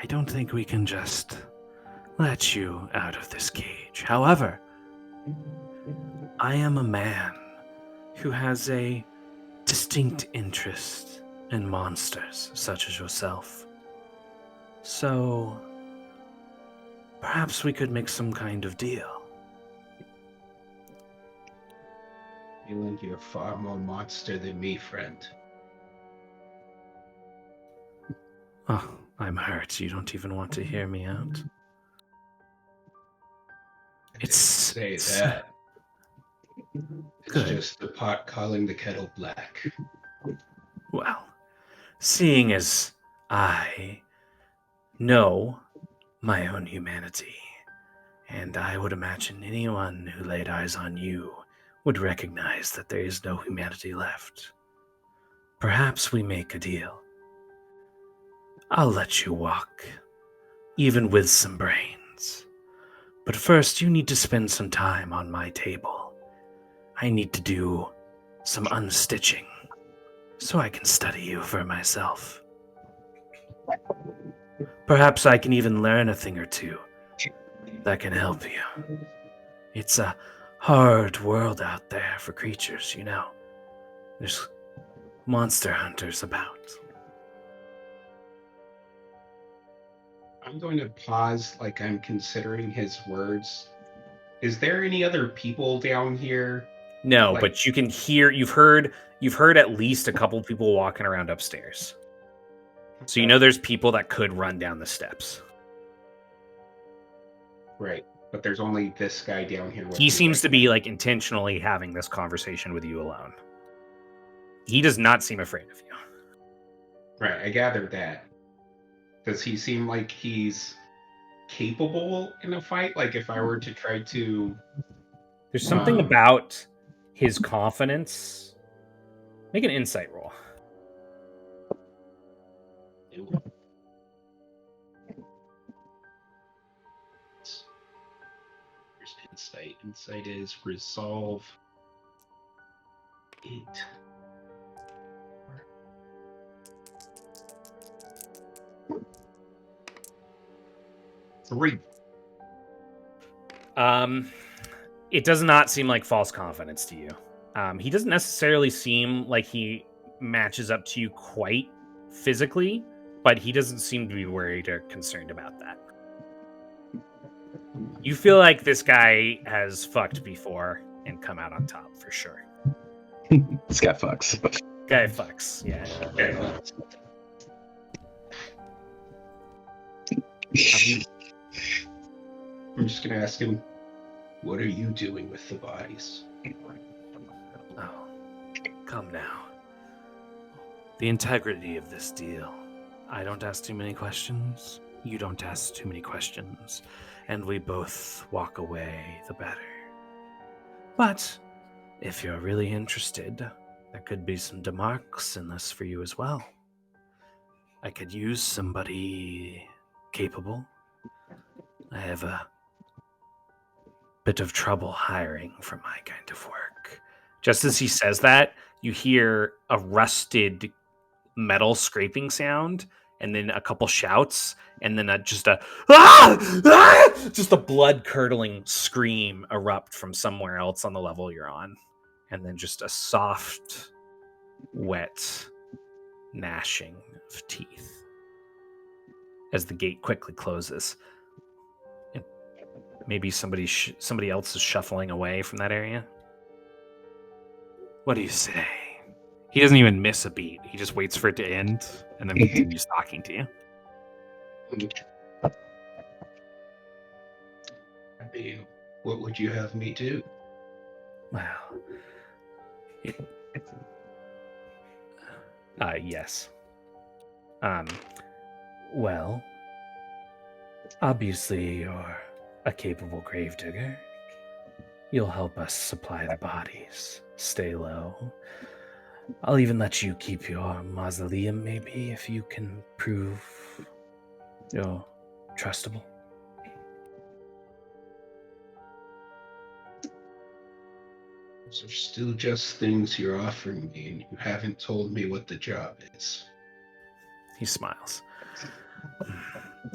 I don't think we can just let you out of this cage. However, I am a man who has a distinct interest in monsters such as yourself. So, perhaps we could make some kind of deal. Leland, you're far more monster than me, friend. Oh, I'm hurt. You don't even want to hear me out. I didn't say that. It's Good. just the pot calling the kettle black. Well, seeing as I know my own humanity, and I would imagine anyone who laid eyes on you would recognize that there is no humanity left. Perhaps we make a deal. I'll let you walk, even with some brains. But first, you need to spend some time on my table. I need to do some unstitching, so I can study you for myself. Perhaps I can even learn a thing or two that can help you. It's a hard world out there for creatures, you know. There's monster hunters about. I'm going to pause like I'm considering his words. Is there any other people down here? No, Like- but you can hear, you've heard at least a couple people walking around upstairs. So you know there's people that could run down the steps. Right, but there's only this guy down here. He seems to be like intentionally having this conversation with you alone. He does not seem afraid of you. Right, I gathered that. Does he seem like he's capable in a fight? Like if I were to try to There's something about his confidence. Make an insight roll. Here's insight. Insight is resolve 8. 3. It does not seem like false confidence to you. He doesn't necessarily seem like he matches up to you quite physically, but he doesn't seem to be worried or concerned about that. You feel like this guy has fucked before and come out on top for sure. This guy fucks. Guy fucks, yeah. I'm just gonna ask him, what are you doing with the bodies? Oh, come now. The integrity of this deal. I don't ask too many questions. You don't ask too many questions. And we both walk away the better. But if you're really interested, there could be some demarks in this for you as well. I could use somebody capable. I have a bit of trouble hiring for my kind of work. Just as he says that, you hear a rusted metal scraping sound, and then a couple shouts, and then just a blood-curdling scream erupt from somewhere else on the level you're on. And then just a soft, wet gnashing of teeth as the gate quickly closes. And maybe somebody else is shuffling away from that area. What do you say? He doesn't even miss a beat. He just waits for it to end and then continues talking to you. I mean, what would you have me do? Well, yes. Well, obviously you're a capable gravedigger. You'll help us supply the bodies. Stay low. I'll even let you keep your mausoleum, maybe, if you can prove you're trustable. Those are still just things you're offering me, and you haven't told me what the job is. He smiles.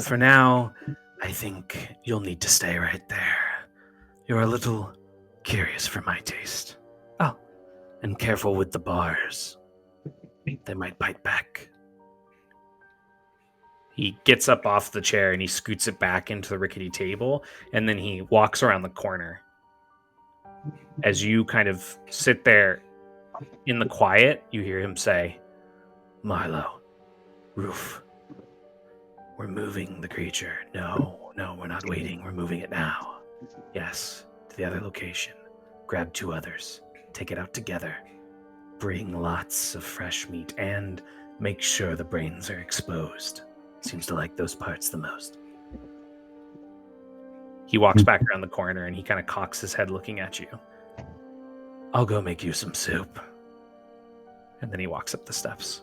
For now, I think you'll need to stay right there. You're a little curious for my taste. Oh, and careful with the bars. They might bite back. He gets up off the chair and he scoots it back into the rickety table, and then he walks around the corner. As you kind of sit there in the quiet, you hear him say, Marlo, Roof, we're moving the creature. No, we're not waiting. We're moving it now. Yes, to the other location. Grab 2 others. Take it out together. Bring lots of fresh meat and make sure the brains are exposed. Seems to like those parts the most. He walks back around the corner and he kind of cocks his head looking at you. I'll go make you some soup. And then he walks up the steps.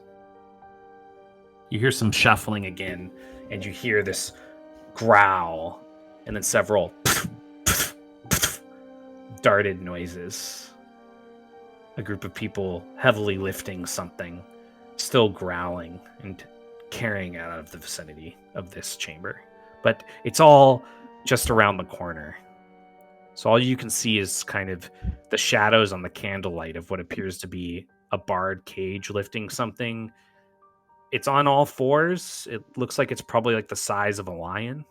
You hear some shuffling again, and you hear this growl, and then several darted noises. A group of people heavily lifting something, still growling and carrying it out of the vicinity of this chamber. But it's all just around the corner. So all you can see is kind of the shadows on the candlelight of what appears to be a barred cage lifting something. It's on all fours. It looks like it's probably like the size of a lion.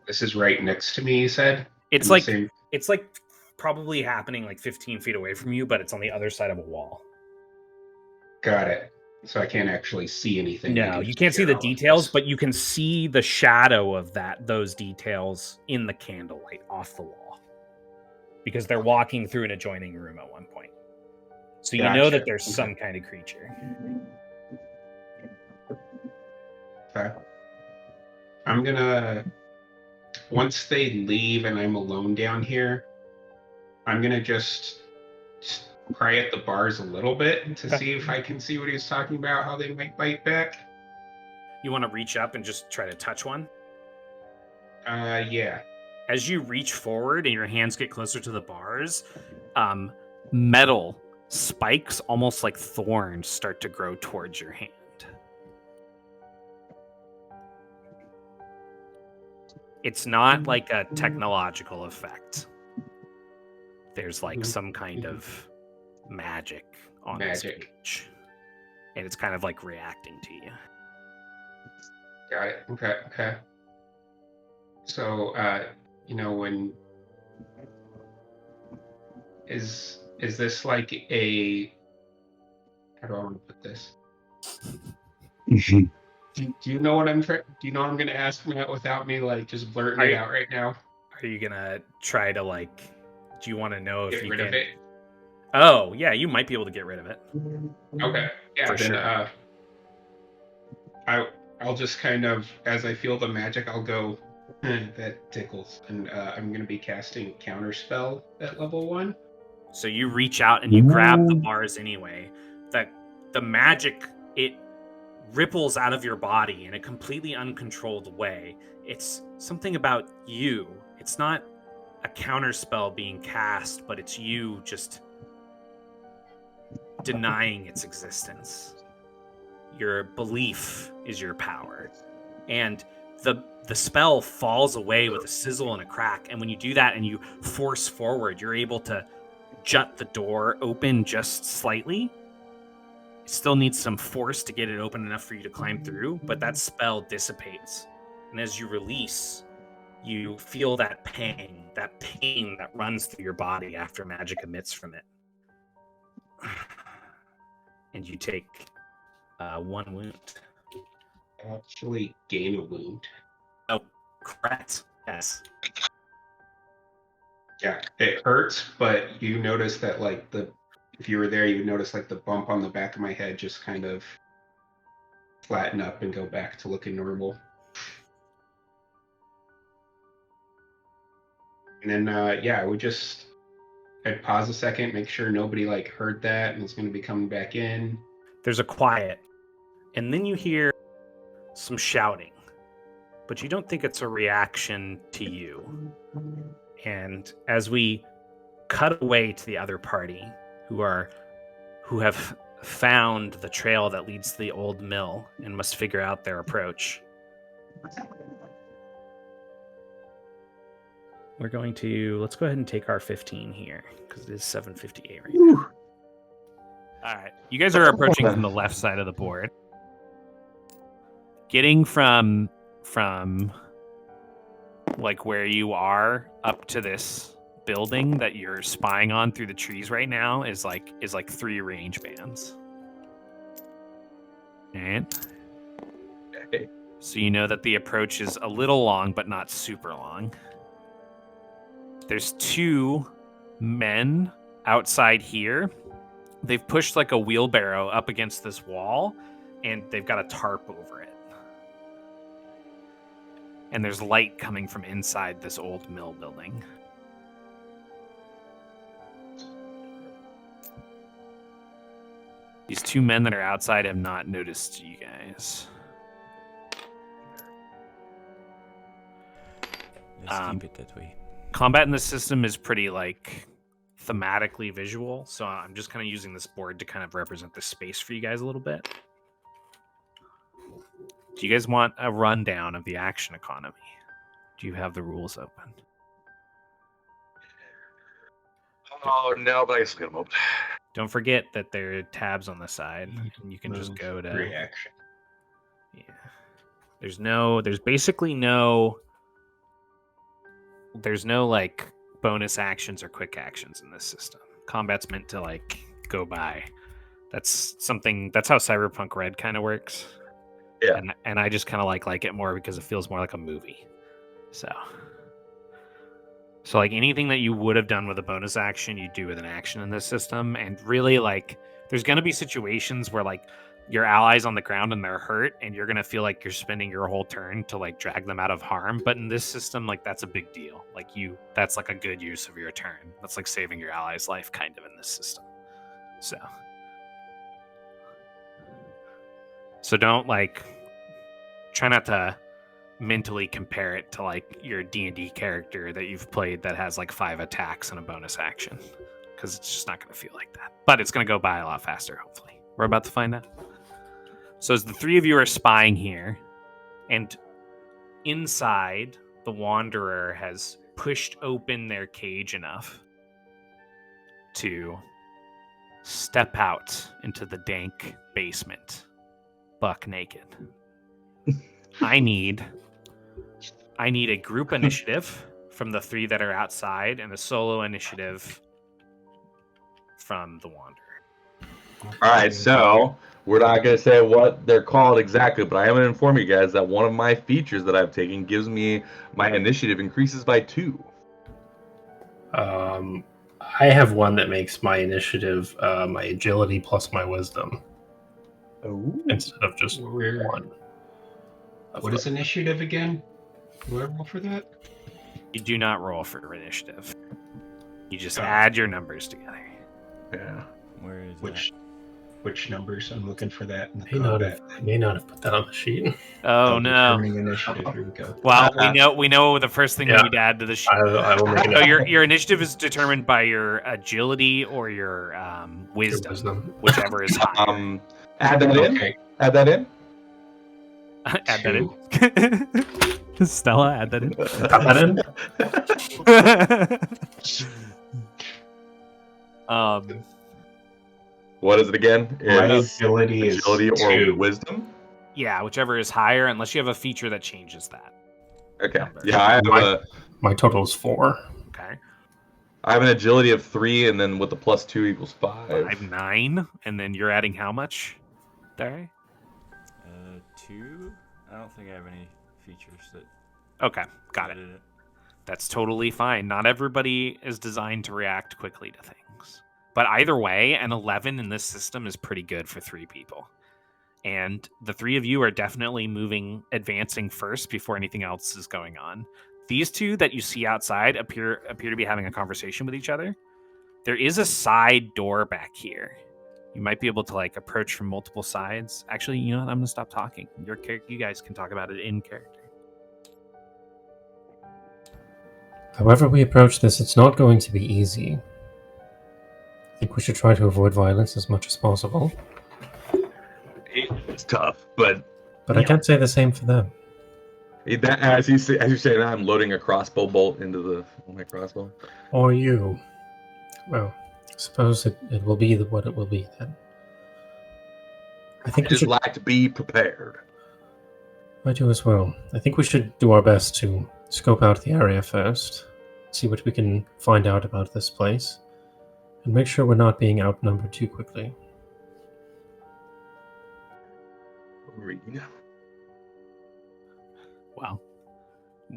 This is right next to me, you said? It's like probably happening like 15 feet away from you, but it's on the other side of a wall. Got it. so I can't actually see anything. I No, can you just can't see hear the all of details, this. but you can see the shadow of those details in the candlelight off the wall. Because they're walking through an adjoining room at one point. So you know that Gotcha. there's Okay. some kind of creature. Okay. I'm gonna, once they leave and I'm alone down here, I'm gonna just pry at the bars a little bit to Okay. see if I can see what he was talking about, how they might bite back. You want to reach up and just try to touch one? Yeah. As you reach forward and your hands get closer to the bars, metal spikes, almost like thorns, start to grow towards your hand. It's not like a technological effect. There's like some kind of magic on this cage. And it's kind of like reacting to you. Got it. Okay. Okay. So, when is this like a, how do I want to put this? Do you know what I'm do you know what I'm gonna ask, Matt, without me like just blurting it out right now? Are you gonna try to like? Do you want to know if Get you rid can? of it? Oh yeah, you might be able to get rid of it. Okay. Yeah. For then sure. I'll just kind of, as I feel the magic, I'll go, that tickles, and I'm gonna be casting counterspell at level 1. So you reach out and you grab the bars anyway. That the magic, it ripples out of your body in a completely uncontrolled way. It's something about you. It's not a counterspell being cast, but it's you just denying its existence. Your belief is your power. And the spell falls away with a sizzle and a crack. And when you do that and you force forward, you're able to jut the door open just slightly. It still needs some force to get it open enough for you to climb through, but that spell dissipates. And as you release, you feel that pain that runs through your body after magic emits from it. And you take 1 wound. Actually gain a wound. Oh, correct. Yes. Yeah, it hurts, but you notice that like if you were there, you would notice like the bump on the back of my head just kind of flatten up and go back to looking normal. And then I'd pause a second, make sure nobody like heard that and is going to be coming back in. There's a quiet, and then you hear some shouting, but you don't think it's a reaction to you. And as we cut away to the other party, who have found the trail that leads to the old mill and must figure out their approach, let's go ahead and take our 15 here, because it is 7:58 right now. All right, you guys are approaching from the left side of the board. Getting from like where you are up to this building that you're spying on through the trees right now is like 3 range bands. And so you know that the approach is a little long, but not super long. There's 2 men outside here. They've pushed like a wheelbarrow up against this wall, and they've got a tarp over it. And there's light coming from inside this old mill building. These 2 men that are outside have not noticed you guys. Let's keep it that way. Combat in this system is pretty like thematically visual, so I'm just kind of using this board to kind of represent the space for you guys a little bit. Do you guys want a rundown of the action economy? Do you have the rules open? Oh no, but I guess we'll get them open. Don't forget that there are tabs on the side, and you can just go to reaction. Yeah. There's basically no like bonus actions or quick actions in this system. Combat's meant to like go by. That's something. That's how Cyberpunk Red kind of works. Yeah. And I just kind of like it more because it feels more like a movie. So like anything that you would have done with a bonus action, you do with an action in this system. And really, like, there's going to be situations where like your allies on the ground and they're hurt, and you're going to feel like you're spending your whole turn to like drag them out of harm. But in this system, like, that's a big deal. Like, that's like a good use of your turn. That's like saving your ally's life kind of in this system. So don't like try not to mentally compare it to like your D&D character that you've played that has like 5 attacks and a bonus action, because it's just not going to feel like that. But it's going to go by a lot faster, hopefully. We're about to find out. So as the 3 of you are spying here, and inside, the Wanderer has pushed open their cage enough to step out into the dank basement, buck naked. I need a group initiative from the 3 that are outside, and a solo initiative from the Wanderer. All right, so we're not going to say what they're called exactly, but I am going to inform you guys that one of my features that I've taken gives me my initiative increases by 2. I have one that makes my initiative my agility plus my wisdom instead of just one. What is initiative again? Do I roll for that? You do not roll for initiative. You just add your numbers together. Yeah. Where is Which numbers? I'm looking for that in the I may not have put that on the sheet. Oh no! Determining initiative. Here we go. Well, we know the first thing we need to add to the sheet. I will make it. So your initiative is determined by your agility or your wisdom, whichever is higher. Add that in. Okay. Add that in. Add that in. Stella, add that in. What is it again? My agility is agility or 2. wisdom. Yeah, whichever is higher, unless you have a feature that changes that. Okay. Yeah, I have my total is 4. Okay. I have an agility of 3, and then with the plus 2 equals 5. I have 9, and then you're adding how much there? 2. I don't think I have any features that. Okay, got it. That's totally fine. Not everybody is designed to react quickly to things. But either way, an 11 in this system is pretty good for 3 people. And the 3 of you are definitely advancing first before anything else is going on. These 2 that you see outside appear to be having a conversation with each other. There is a side door back here. You might be able to like approach from multiple sides. Actually, you know what? I'm going to stop talking. You guys can talk about it in character. However we approach this, it's not going to be easy. I think we should try to avoid violence as much as possible. It's tough, but I can't say the same for them. that, as you say that, I'm loading a crossbow bolt into my crossbow. Or you. Well, I suppose it will be what it will be then. I think we should like to be prepared. I do as well. I think we should do our best to scope out the area first, see what we can find out about this place, and make sure we're not being outnumbered too quickly. Wow.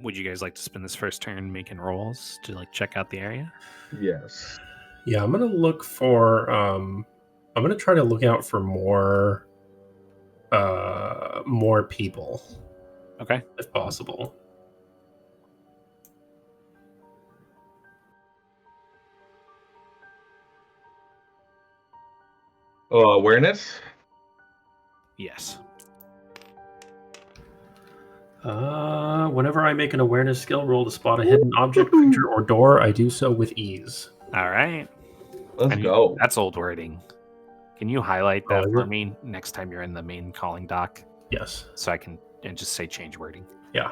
Would you guys like to spend this first turn making rolls to like check out the area? Yes. Yeah, I'm gonna look for. I'm gonna try to look out for more people. Okay. If possible. Awareness? Yes. Whenever I make an awareness skill roll to spot a hidden object, creature, or door, I do so with ease. All right. Let's go. That's old wording. Can you highlight that is for it? me next time you're in the main calling doc? Yes. So I can just say change wording. Yeah.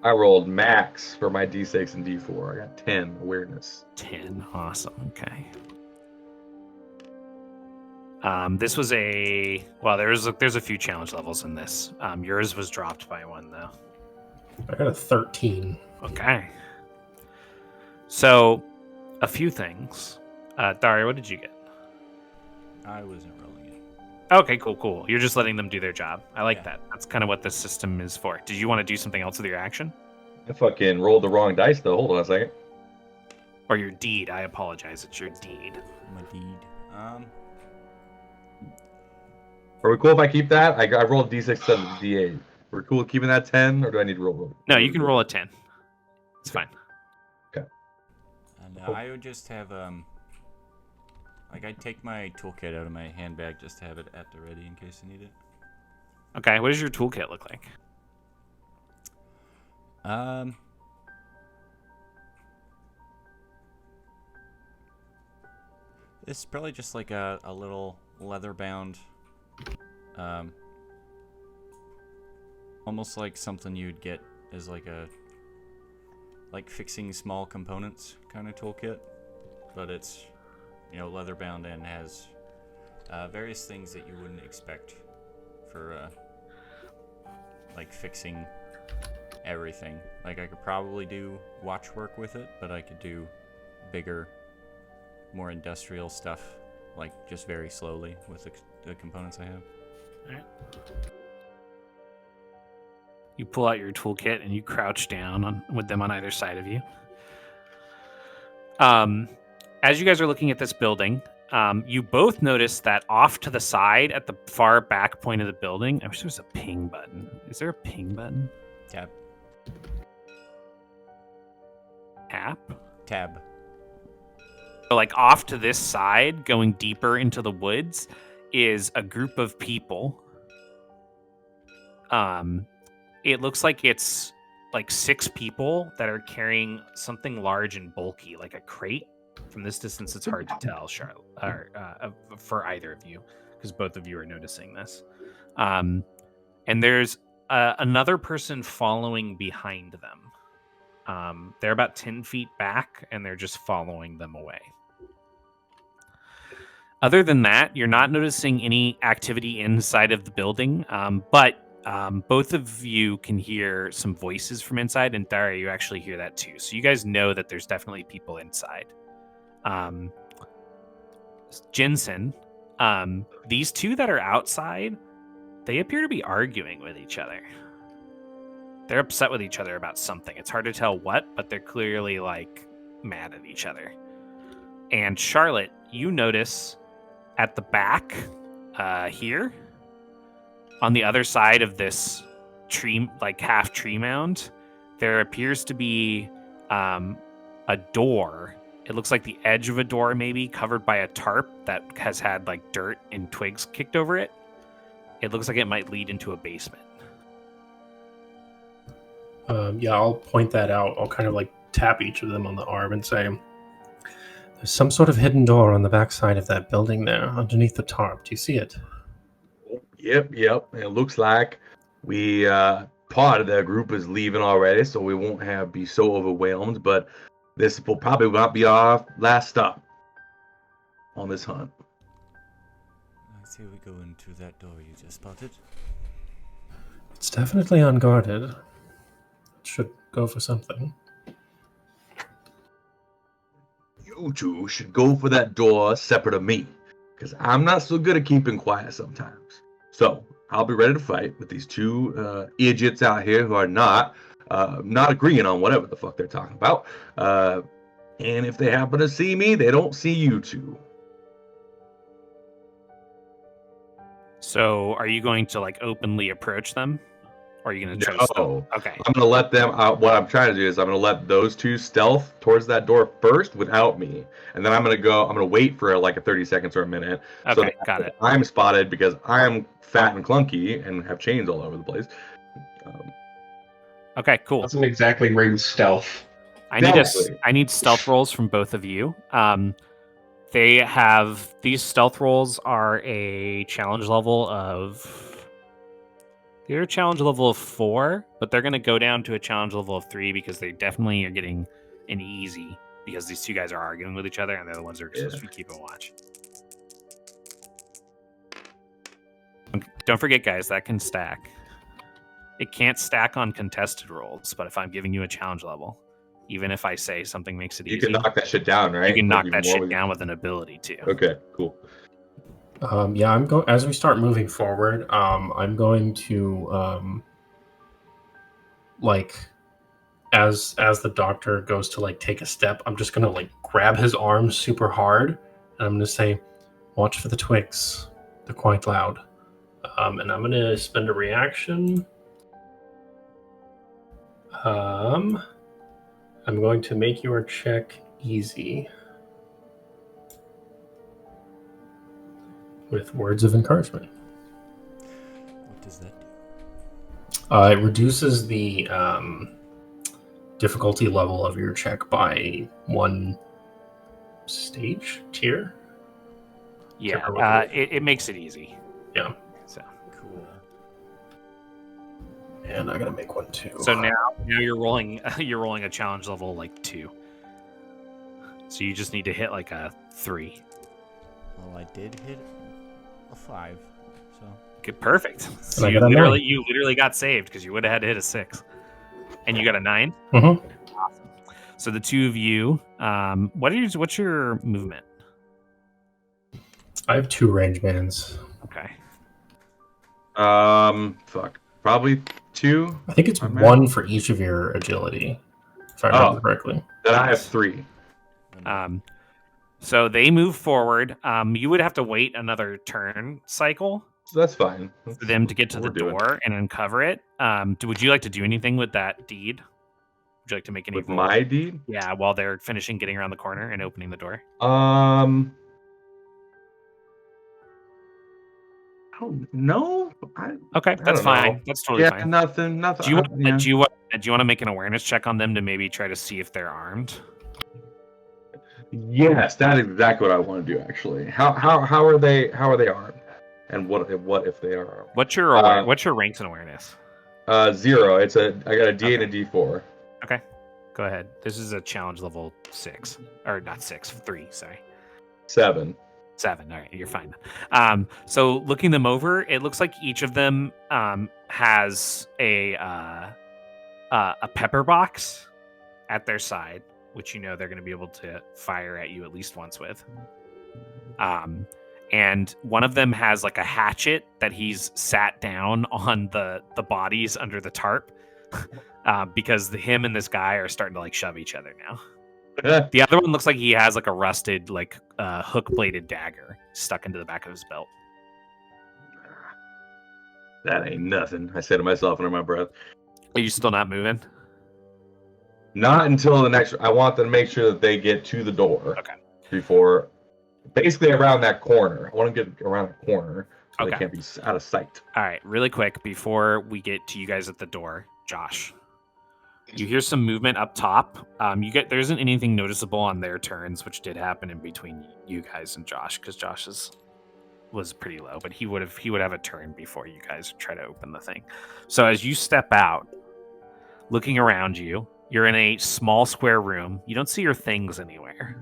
I rolled max for my D6 and D4. I got 10 awareness. 10. Awesome. Okay. This was there's a few challenge levels in this. Yours was dropped by 1 though. I got a 13. Okay. So, a few things. Daria, what did you get? I wasn't rolling it. Okay, cool. You're just letting them do their job. I like Yeah. that. That's kind of what this system is for. Did you want to do something else with your action? I fucking rolled the wrong dice though. Hold on a second. Or your deed? I apologize. It's your deed. My deed. Are we cool if I keep that? I rolled D6 instead of D8. We're cool with keeping that 10, or do I need to roll? No, you can roll a 10. It's fine. And I would just have like I'd take my toolkit out of my handbag just to have it at the ready in case I need it. Okay, what does your toolkit look like? This is probably just like a little leather-bound, almost like something you'd get as like fixing small components kind of toolkit, but it's, you know, leather-bound and has various things that you wouldn't expect for like fixing everything. Like I could probably do watch work with it, but I could do bigger, more industrial stuff, like just very slowly with the components I have. Alright. You pull out your toolkit and you crouch down with them on either side of you. As you guys are looking at this building, you both notice that off to the side at the far back point of the building, I wish there was a ping button. Is there a ping button? Tab. Tab. So, like, off to this side, going deeper into the woods, is a group of people. It looks like it's like 6 people that are carrying something large and bulky, like a crate. From this distance, it's hard to tell, Charlotte, or for either of you, because both of you are noticing this. And there's another person following behind them. They're about 10 feet back, and they're just following them away. Other than that, you're not noticing any activity inside of the building, but both of you can hear some voices from inside, and Daria, you actually hear that too. So you guys know that there's definitely people inside. Jensen, these two that are outside, they appear to be arguing with each other. They're upset with each other about something. It's hard to tell what, but they're clearly, like, mad at each other. And Charlotte, you notice at the back here, on the other side of this tree, like half tree mound, there appears to be a door. It looks like the edge of a door, maybe covered by a tarp that has had like dirt and twigs kicked over it. It looks like it might lead into a basement. Yeah, I'll point that out. I'll kind of like tap each of them on the arm and say, "There's some sort of hidden door on the backside of that building there, underneath the tarp. Do you see it?" Yep. It looks like we part of the group is leaving already, so we won't be so overwhelmed. But this will probably not be our last stop on this hunt. I say we go into that door you just spotted. It's definitely unguarded. It should go for something. You two should go for that door separate of me, because I'm not so good at keeping quiet sometimes. So I'll be ready to fight with these two idiots out here who are not agreeing on whatever the fuck they're talking about. And if they happen to see me, they don't see you two. So are you going to like openly approach them? Or are you going to try to No. Okay. I'm going to let them, what I'm trying to do is I'm going to let those two stealth towards that door first without me. And then I'm going to wait for like a 30 seconds or a minute. Okay, so that got it. I'm spotted because I'm fat and clunky and have chains all over the place. Okay, cool. Doesn't exactly ring stealth. I need stealth rolls from both of you. They have these stealth rolls are a challenge level of. They're a challenge level of 4, but they're going to go down to a challenge level of 3 because they definitely are getting an easy because these two guys are arguing with each other and they're the ones that are supposed to be keeping watch. Don't forget, guys, that can stack. It can't stack on contested rolls, but if I'm giving you a challenge level, even if I say something makes it easy, you can knock that shit down, right? You can knock that shit down with an ability too. Okay, cool. Yeah, I'm going as we start moving forward. I'm going to like as the doctor goes to like take a step, I'm just gonna like grab his arm super hard, and I'm gonna say, "Watch for the twigs. They're quite loud." And I'm gonna spend a reaction. I'm going to make your check easy with words of encouragement. What does that do? It reduces the difficulty level of your check by 1 stage tier. Yeah, it makes it easy. Yeah. So Cool. And I gotta make one too. so now you're rolling a challenge level like 2. So you just need to hit like a 3. Well, I did hit a 5, so Good, perfect. So I you got a literally got saved because you would have had to hit a 6, and you got a 9. Mm-hmm. Awesome. So the two of you, what's your movement? I have 2 range bands. Okay. Fuck. Probably 2. I think it's My 1 math. for each of your agility, if I remember correctly. Then I have 3. So they move forward. You would have to wait another turn cycle So that's fine. for them to get to the That's what we're doing. door and uncover it. Would you like to do anything with that deed? Would you like to make any With roll? my deed? Yeah, while they're finishing getting around the corner and opening the door. I don't know. Okay, that's don't know. fine. That's totally Yeah, fine. nothing. Do you want to make an awareness check on them to maybe try to see if they're armed? Yes, that's exactly what I want to do. Actually, how are they armed, and what if they are armed? What's your ranks in awareness? 0. I got a D and a D4. Okay, go ahead. This is a challenge level 6, or not 6, 3. Sorry. 7. 7. All right, you're fine. So looking them over, it looks like each of them has a pepper box at their side, which they're going to be able to fire at you at least once with. And one of them has like a hatchet that he's sat down on the bodies under the tarp, because him and this guy are starting to like shove each other now. The other one looks like he has like a rusted, like hook-bladed dagger stuck into the back of his belt. That ain't nothing, I say to myself under my breath. Are you still not moving? Not until the next. I want them to make sure that they get to the door. Okay. Before, basically around that corner. I want to get around the corner so Okay. they can't be out of sight. All right, really quick before we get to you guys at the door, Josh. You hear some movement up top. There isn't anything noticeable on their turns, which did happen in between you guys and Josh, because Josh's was pretty low, but he would have a turn before you guys try to open the thing. So as you step out, looking around you, you're in a small square room. You don't see your things anywhere.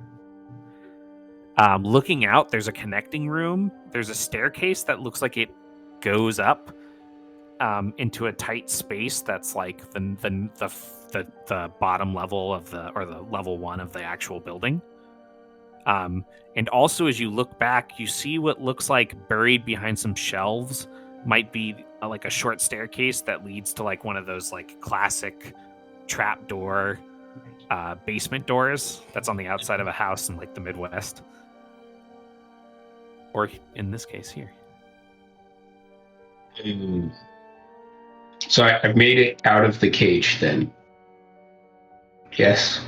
Looking out, there's a connecting room. There's a staircase that looks like it goes up into a tight space that's like the bottom level of the level 1 of the actual building. And also, as you look back, you see what looks like buried behind some shelves might be like a short staircase that leads to like one of those like classic trap door basement doors that's on the outside of a house in like the Midwest, or in this case here. So I've made it out of the cage then. Yes.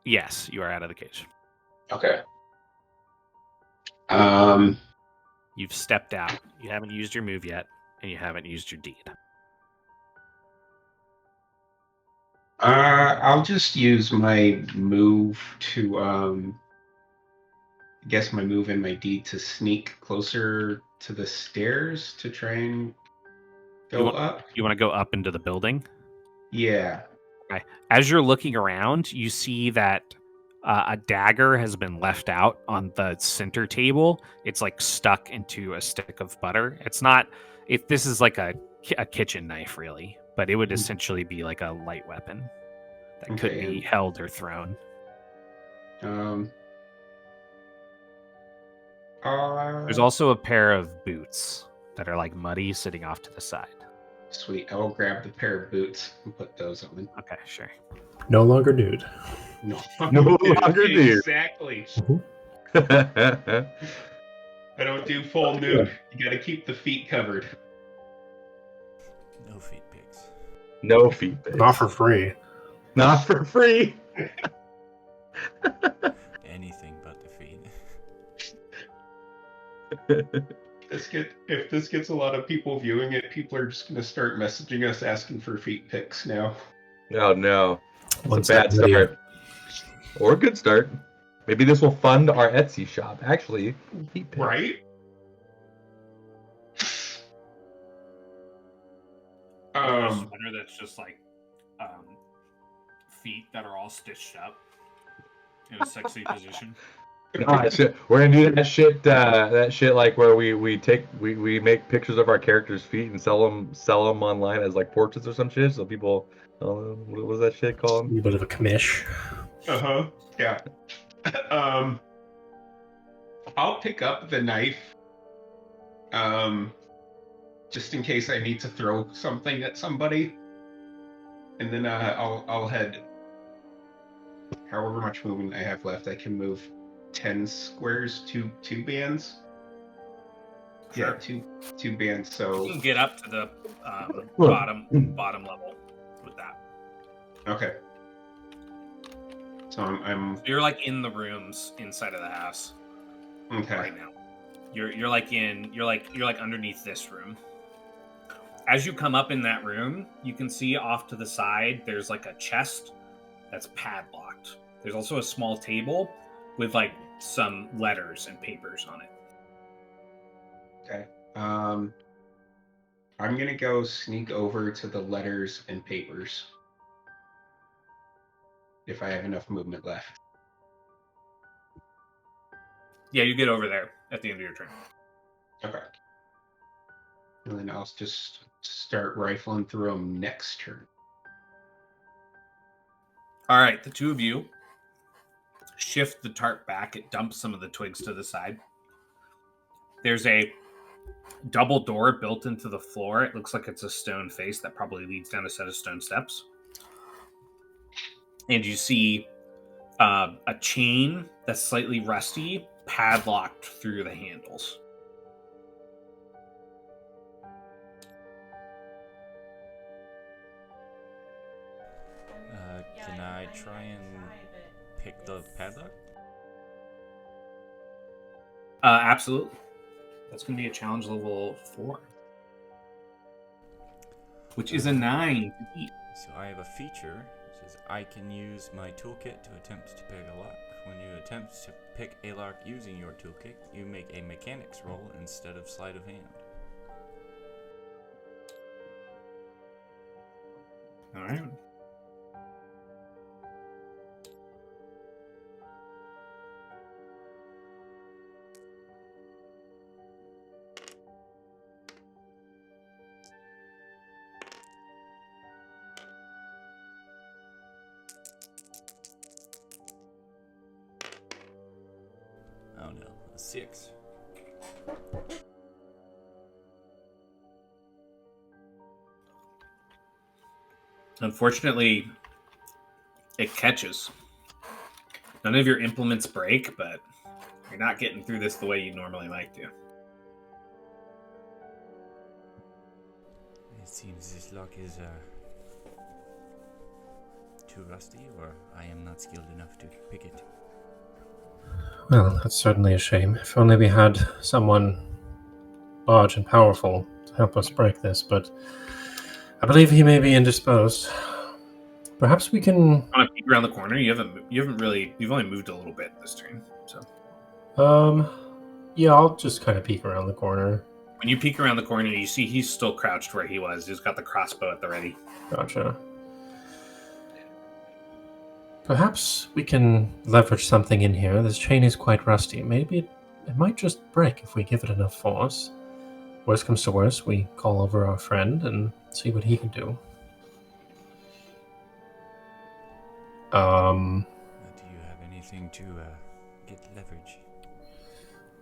Yes, you are out of the cage. Okay. You've stepped out. You haven't used your move yet, and you haven't used your deed. I'll just use my move to I guess my move and my deed to sneak closer to the stairs to try and go up. You want to go up into the building? Yeah. As you're looking around, you see that a dagger has been left out on the center table. It's like stuck into a stick of butter. It's not. This is like a kitchen knife, really, but it would essentially be like a light weapon that could be held or thrown. Um. There's also a pair of boots that are like muddy sitting off to the side. Sweet. I will grab the pair of boots and put those on. Okay, sure. No longer nude. No, No longer nude. Exactly. Not I don't do full nude. You gotta keep the feet covered. No feet pics. No feet pics. Not for free. Not for free. Anything but the feet. If this gets a lot of people viewing it, people are just gonna start messaging us asking for feet pics now. Oh no. Once It's a bad that video- start. Or a good start. Maybe this will fund our Etsy shop. Actually, feet pics. Right? Sweater that's just like feet that are all stitched up in a sexy position. Gosh, we're gonna do that shit. That shit like where we make pictures of our characters' feet and sell them online as like portraits or some shit. So people, what was that shit called? A bit of a commish. Yeah. I'll pick up the knife. Just in case I need to throw something at somebody. And then I'll head however much movement I have left. I can move 10 squares, two bands. Sure. Yeah, two bands. So You can get up to the bottom level with that. okay. So I'm You're like in the rooms inside of the house okay. right now. You're like underneath this room. As you come up in that room, you can see off to the side there's like a chest that's padlocked. There's also a small table with like some letters and papers on it. Okay. I'm gonna go sneak over to the letters and papers. If I have enough movement left. Yeah, you get over there at the end of your turn. Okay. And then I'll just start rifling through them next turn. All right, the two of you shift the tarp back. It dumps some of the twigs to the side. There's a double door built into the floor. It looks like it's a stone face that probably leads down a set of stone steps. And you see a chain that's slightly rusty, padlocked through the handles. Can I try and pick the padlock? Absolutely. That's going to be a challenge level 4. Which is a 9 to beat. So I have a feature that says I can use my toolkit to attempt to pick a lock. When you attempt to pick a lock using your toolkit, you make a mechanics roll instead of sleight of hand. All right. Oh no, a 6. Unfortunately, it catches. None of your implements break, but you're not getting through this the way you normally like to. It seems this lock is too rusty, or I am not skilled enough to pick it. Well, that's certainly a shame. If only we had someone large and powerful to help us break this, but I believe he may be indisposed. Perhaps we can... Want to peek around the corner? You've only moved a little bit this turn. So, yeah, I'll just kind of peek around the corner. when you peek around the corner, you see he's still crouched where he was. He's got the crossbow at the ready. Gotcha. Perhaps we can leverage something in here. This chain is quite rusty. Maybe it might just break if we give it enough force. Worst comes to worst, we call over our friend and see what he can do. Do you have anything to get leverage.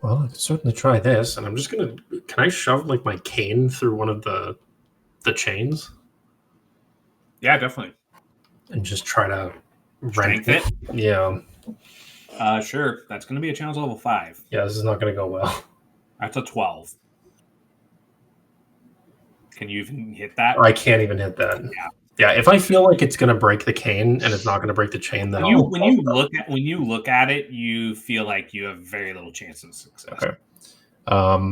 Well, I could certainly try this, and I'm just gonna. Can I shove like my cane through one of the chains Yeah, definitely. and just try to rent Strength it? Yeah, Sure. That's going to be a challenge level 5. yeah. This is not gonna go well. That's a 12. Can you even hit that? I can't even hit that. Yeah. Yeah, if I feel like it's gonna break the cane and it's not gonna break the chain, then When you look at it, you feel like you have very little chance of success. Okay.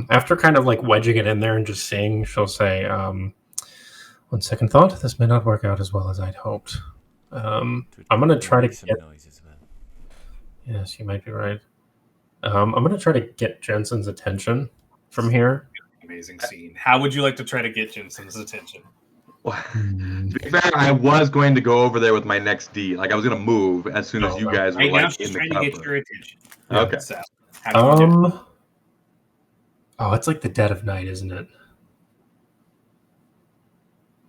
After kind of like wedging it in there and just seeing, she'll say, on second thought, this may not work out as well as I'd hoped. I'm gonna try to get. Yes, you might be right. I'm gonna try to get Jensen's attention from here. Amazing scene. How would you like to try to get Jensen's attention? To be fair, I was going to go over there with my next D. Like I was going to move as soon as you guys were Right now, like she's in the trying cover. to get your attention. Okay. So, how do you do it? Oh, it's like the dead of night, isn't it?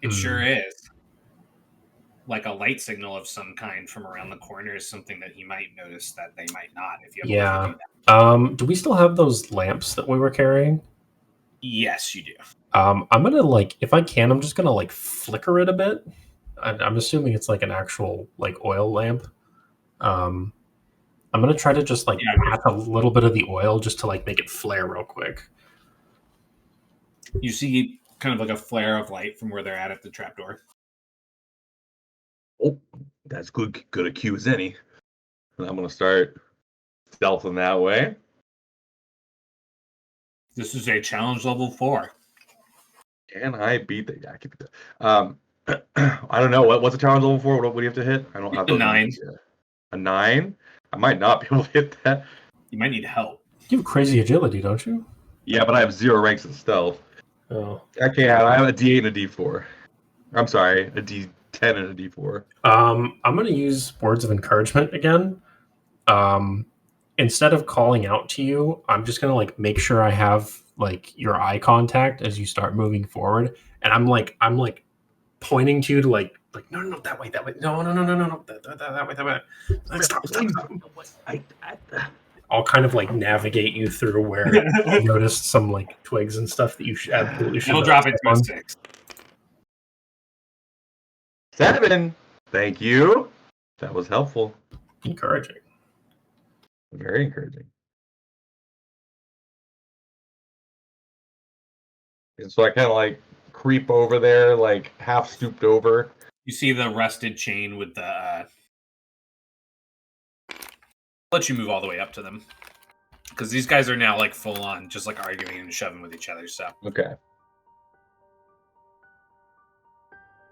It sure is. Like a light signal of some kind from around the corner is something that he might notice that they might not if you have to do that. Do we still have those lamps that we were carrying? Yes, you do. I'm gonna if I can, I'm just gonna flicker it a bit. I'm assuming it's like an actual oil lamp. I'm gonna try to just patch a little bit of the oil just to make it flare real quick. You see kind of like a flare of light from where they're at the trapdoor. Oh, that's good a cue as any. And I'm gonna start stealthing that way. This is a challenge level 4. Can I beat that? Yeah, I can beat that. I don't know. What's a challenge level 4? What do you have to hit? I don't have a 9. A 9? I might not be able to hit that. You might need help. You have crazy agility, don't you? Yeah, but I have 0 ranks in stealth. Oh. I can't. I have a D8 and a D4. I'm sorry, a D10 and a D4. I'm gonna use words of encouragement again. Instead of calling out to you, I'm just gonna make sure I have your eye contact as you start moving forward, and I'm pointing to you to no that way no that way stop. I'll kind of navigate you through where you noticed some twigs and stuff that you absolutely should. It'll drop it to a 6. 7. Thank you. That was helpful. Encouraging. Very encouraging. And so I kind of creep over there, half stooped over. You see the rusted chain with the. I'll let you move all the way up to them, because these guys are now full on, just arguing and shoving with each other. So okay.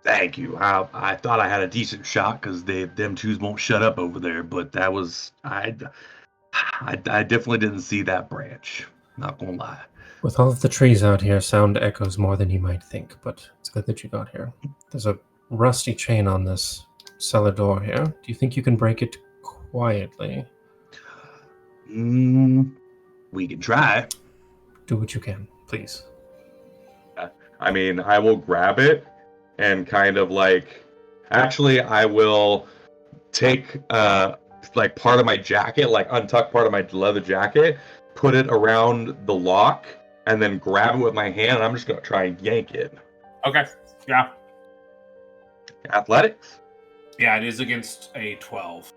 Thank you. I thought I had a decent shot because them twos won't shut up over there, but that was I definitely didn't see that branch. Not gonna lie. With all of the trees out here, sound echoes more than you might think, but it's good that you got here. There's a rusty chain on this cellar door here. Do you think you can break it quietly? We can try. Do what you can, please. I mean, I will grab it and kind of actually, I will take part of my jacket, untuck part of my leather jacket, put it around the lock, and then grab it with my hand, and I'm just gonna try and yank it. Okay. Yeah. Athletics? Yeah, it is against a 12.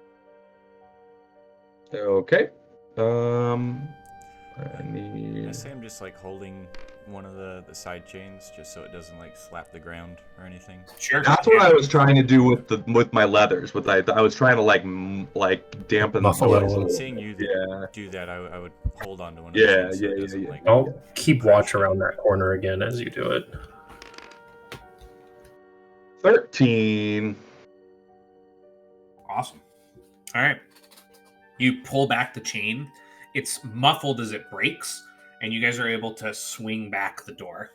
Okay. I say I'm just holding one of the side chains just so it doesn't slap the ground or anything. Sure. That's what I was trying to do with my leathers. I was trying to dampen the noise. Seeing you do that, I would hold on to one of the chains. Yeah. I'll keep watch around that corner again as you do it. 13. Awesome. All right. You pull back the chain. It's muffled as it breaks, and you guys are able to swing back the door.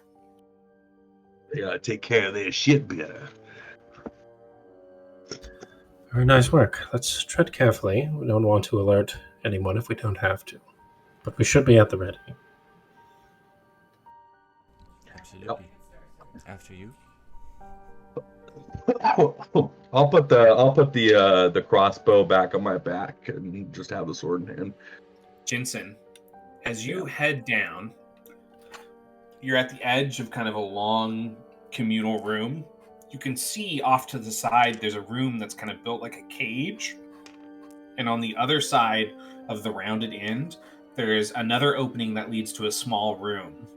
They gotta take care of their shit better. Very nice work. Let's tread carefully. We don't want to alert anyone if we don't have to. But we should be at the ready. Absolutely. After you. I'll put the crossbow back on my back and just have the sword in hand. Jensen, as you head down, you're at the edge of kind of a long communal room. You can see off to the side there's a room that's kind of built like a cage. And on the other side of the rounded end, there is another opening that leads to a small room.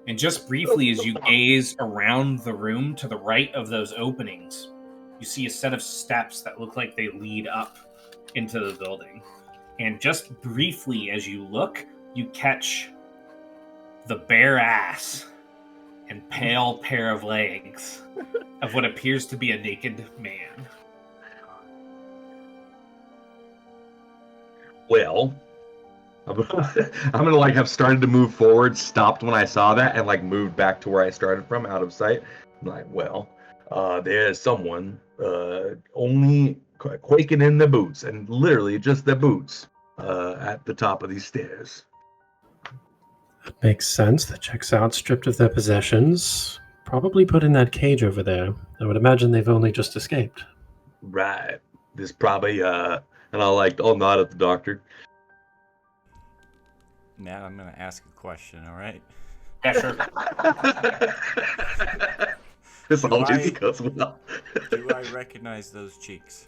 And just briefly, as you gaze around the room to the right of those openings, you see a set of steps that look like they lead up into the building. And just briefly, as you look, you catch the bare ass and pale pair of legs of what appears to be a naked man. Well, I'm gonna like have started to move forward, stopped when I saw that, and like moved back to where I started from, out of sight. I'm like, well, there's someone only quaking in the boots, and literally just the boots at the top of these stairs. That makes sense. That checks out. Stripped of their possessions. Probably put in that cage over there. I would imagine they've only just escaped. Right. This probably and I'll nod at the doctor. Matt, I'm gonna ask a question, alright? Yeah, sure. This Do always I- goes well. Do I recognize those cheeks?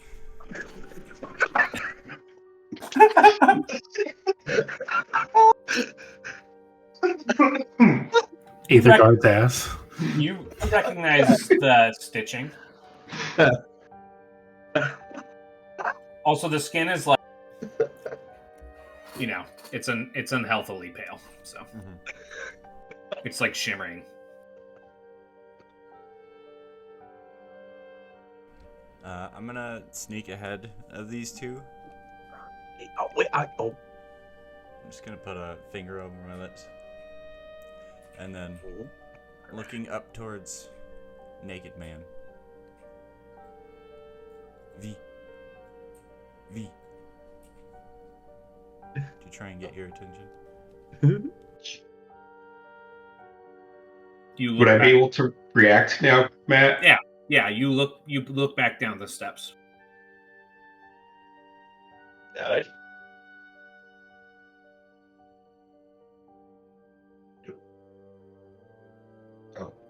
Aethergarde's ass. You recognize the stitching. Also, the skin is like, it's unhealthily pale, so it's like shimmering. I'm gonna sneak ahead of these two. Oh. I'm just gonna put a finger over my lips. And then, looking up towards Naked Man. V. To try and get your attention. You look Would I back, be able to react now, Matt? Yeah, you look back down the steps.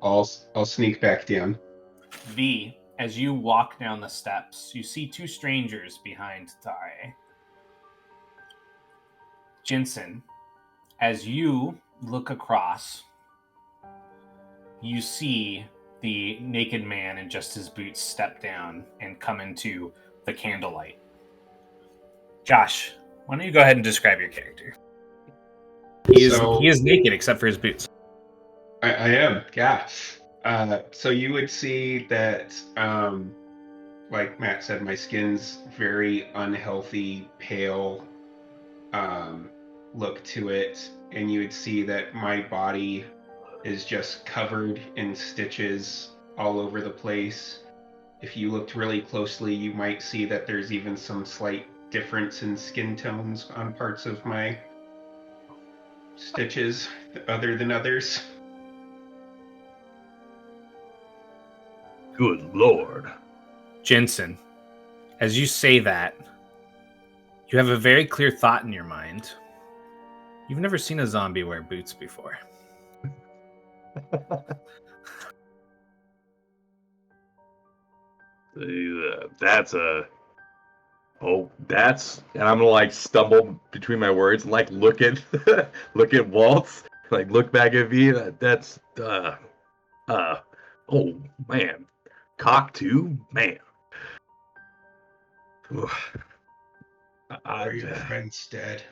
I'll sneak back down. V, as you walk down the steps, you see two strangers behind Tare. Jensen, as you look across, you see the naked man in just his boots step down and come into the candlelight. Josh, why don't you go ahead and describe your character? He is naked except for his boots. I am, yeah. So you would see that, like Matt said, my skin's very unhealthy, pale look to it, and you would see that my body is just covered in stitches all over the place. If you looked really closely, you might see that there's even some slight difference in skin tones on parts of my stitches other than others. Good Lord. Jensen, as you say that, you have a very clear thought in your mind. You've never seen a zombie wear boots before. And I'm gonna like stumble between my words and like look at Waltz, like look back at V. Oh man, cock too, man. Are your friends dead?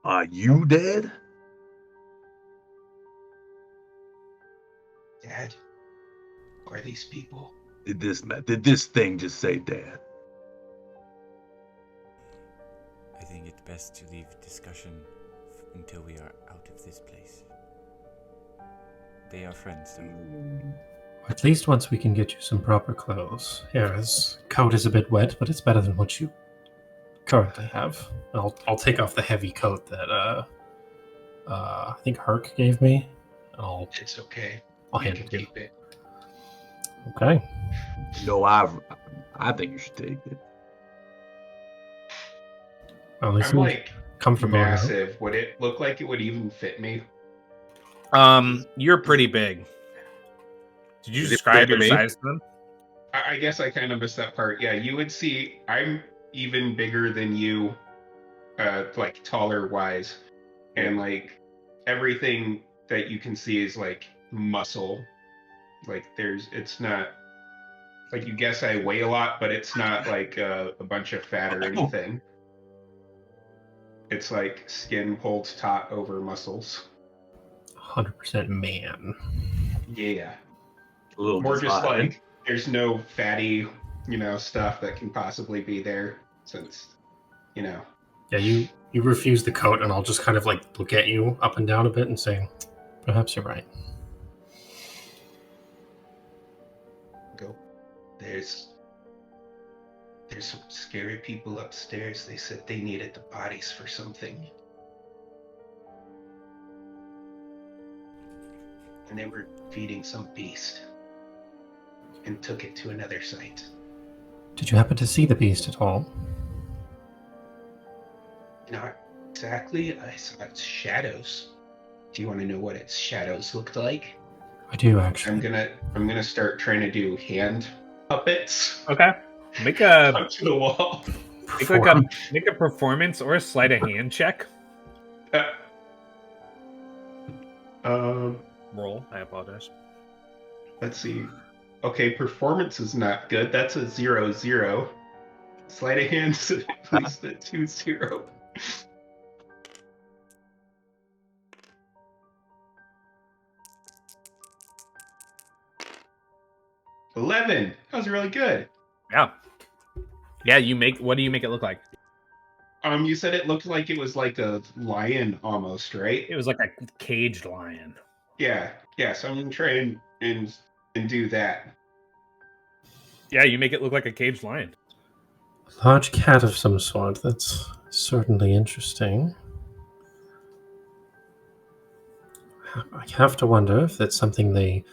Are you dead? Dead? Who are these people? Did this thing just say dead? I think it's best to leave discussion until we are out of this place. They are friends, though. At least once we can get you some proper clothes. Here, his coat is a bit wet, but it's better than what you currently have. I'll take off the heavy coat that I think Herc gave me. It's okay. I'll You hand can it to you. keep it. Okay. No, I think you should take it. Well, they I'm seem like comfortable enough. massive. Would it look like it would even fit me? You're pretty big. Did you Is it describe bigger your than me? size to them? I guess I kind of missed that part. Yeah, you would see I'm even bigger than you, like taller wise, and like everything that you can see is like muscle. Like it's not like you guess I weigh a lot, but it's not like a bunch of fat or anything. It's like skin holds taut over muscles. 100% man. Yeah. A little More just defined. like there's no fatty, stuff that can possibly be there since, Yeah, you refuse the coat, and I'll just kind of like look at you up and down a bit and say, perhaps you're right. go. There's some scary people upstairs. They said they needed the bodies for something. And they were feeding some beast and took it to another site. Did you happen to see the beast at all? Not exactly. I saw its shadows. Do you want to know what its shadows looked like? I do, actually. I'm gonna start trying to do hand puppets Okay. Make a onto the wall. make a performance or a sleight of hand check. Roll. I apologize. Let's see. Okay, performance is not good. That's a 0-0. Sleight of hand is at least a 2-0. 11. That was really good. Yeah. Yeah, what do you make it look like? You said it looked like it was like a lion almost, right? It was like a caged lion. Yeah. So I'm gonna try and do that. Yeah, you make it look like a caged lion. A large cat of some sort. That's certainly interesting. I have to wonder if that's something they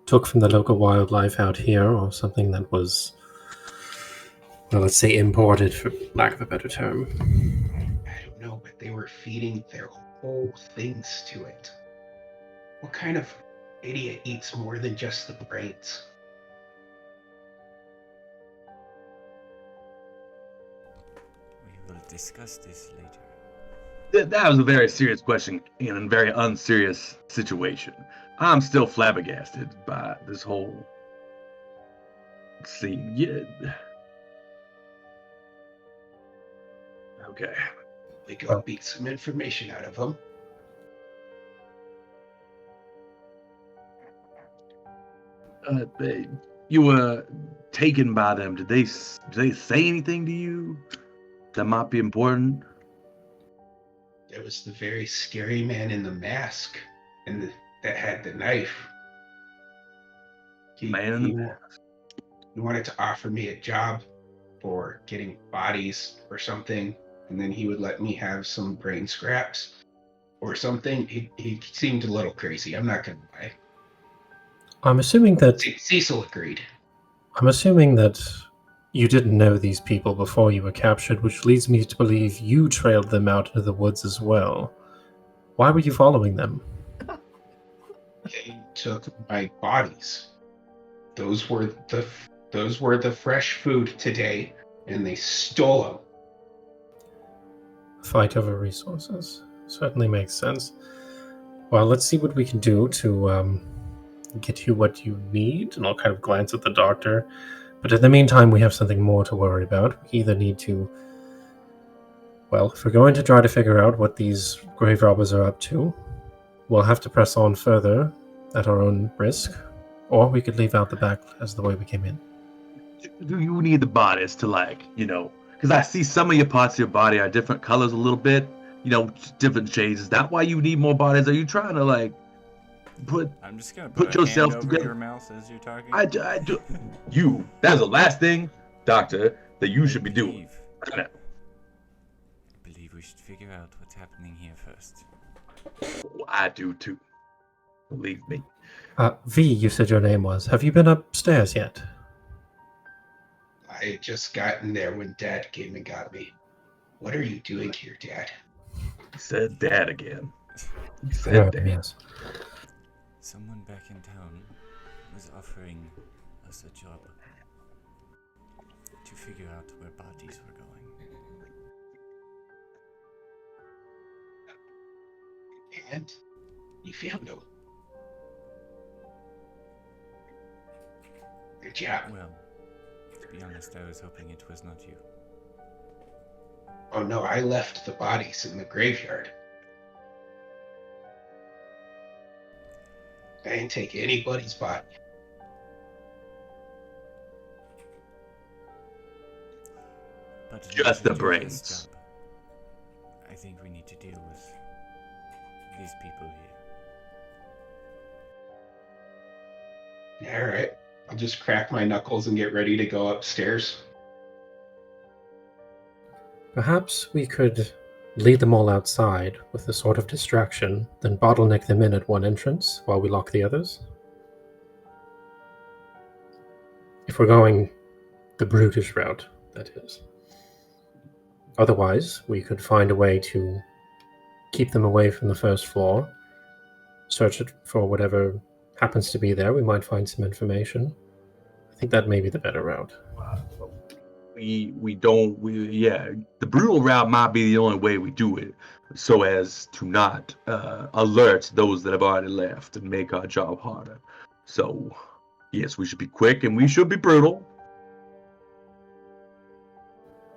took from the local wildlife out here, or something that was, well, let's say imported, for lack of a better term. I don't know, but they were feeding their whole things to it. What kind of idiot eats more than just the brains? We will discuss this later. That was a very serious question in a very unserious situation. I'm still flabbergasted by this whole scene. Yeah. Okay. We go beat some information out of them. You were taken by them. Did they say anything to you that might be important? There was the very scary man in the mask, and that had the knife. He wanted to offer me a job for getting bodies or something, and then he would let me have some brain scraps or something. He seemed a little crazy. I'm not gonna lie. I'm assuming that Cecil agreed. you didn't know these people before you were captured, which leads me to believe you trailed them out into the woods as well. Why were you following them? They took my bodies. Those were the fresh food today, and they stole them. Fight over resources. Certainly makes sense. Well, let's see what we can do to get you what you need, and I'll kind of glance at the doctor. But in the meantime, we have something more to worry about. We either need to... Well, if we're going to try to figure out what these grave robbers are up to, we'll have to press on further at our own risk, or we could leave out the back as the way we came in. Do you need the bodies to because I see some of your parts of your body are different colors a little bit, different shades. Is that why you need more bodies? Are you trying to I'm just gonna put put yourself a hand over together. your mouth as you're talking. I do. That's the last thing, doctor, that you should be doing. I believe we should figure out what's happening here first. I do too. Believe me. V, you said your name was. Have you been upstairs yet? I had just gotten there when Dad came and got me. What are you doing here, Dad? He said dad again. He I said heard, dad. yes. Someone back in town was offering us a job to figure out where bodies were going. And you found him. Good job. Well, to be honest, I was hoping it was not you. Oh no, I left the bodies in the graveyard. I didn't take anybody's body. But in Just order the to do this brains. job, I think we need to deal with these people here. Alright. I'll just crack my knuckles and get ready to go upstairs. Perhaps we could lead them all outside with a sort of distraction, then bottleneck them in at one entrance while we lock the others. If we're going the brutish route, that is. Otherwise, we could find a way to keep them away from the first floor, search it for whatever happens to be there. We might find some information. I think that may be the better route. The brutal route might be the only way we do it, so as to not alert those that have already left and make our job harder. So, yes, we should be quick and we should be brutal.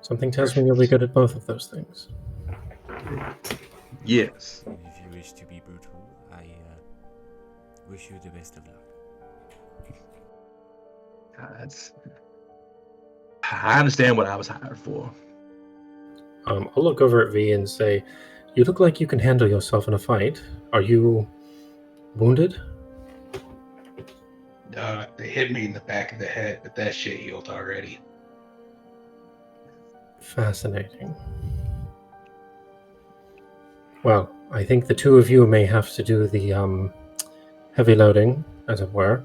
Something tells me you'll be good at both of those things. Yes. And if you wish to be brutal, I wish you the best of luck. I understand what I was hired for. I'll look over at V and say, "You look like you can handle yourself in a fight. Are you wounded?" They hit me in the back of the head, but that shit healed already. Fascinating. Well, I think the two of you may have to do the heavy loading, as it were.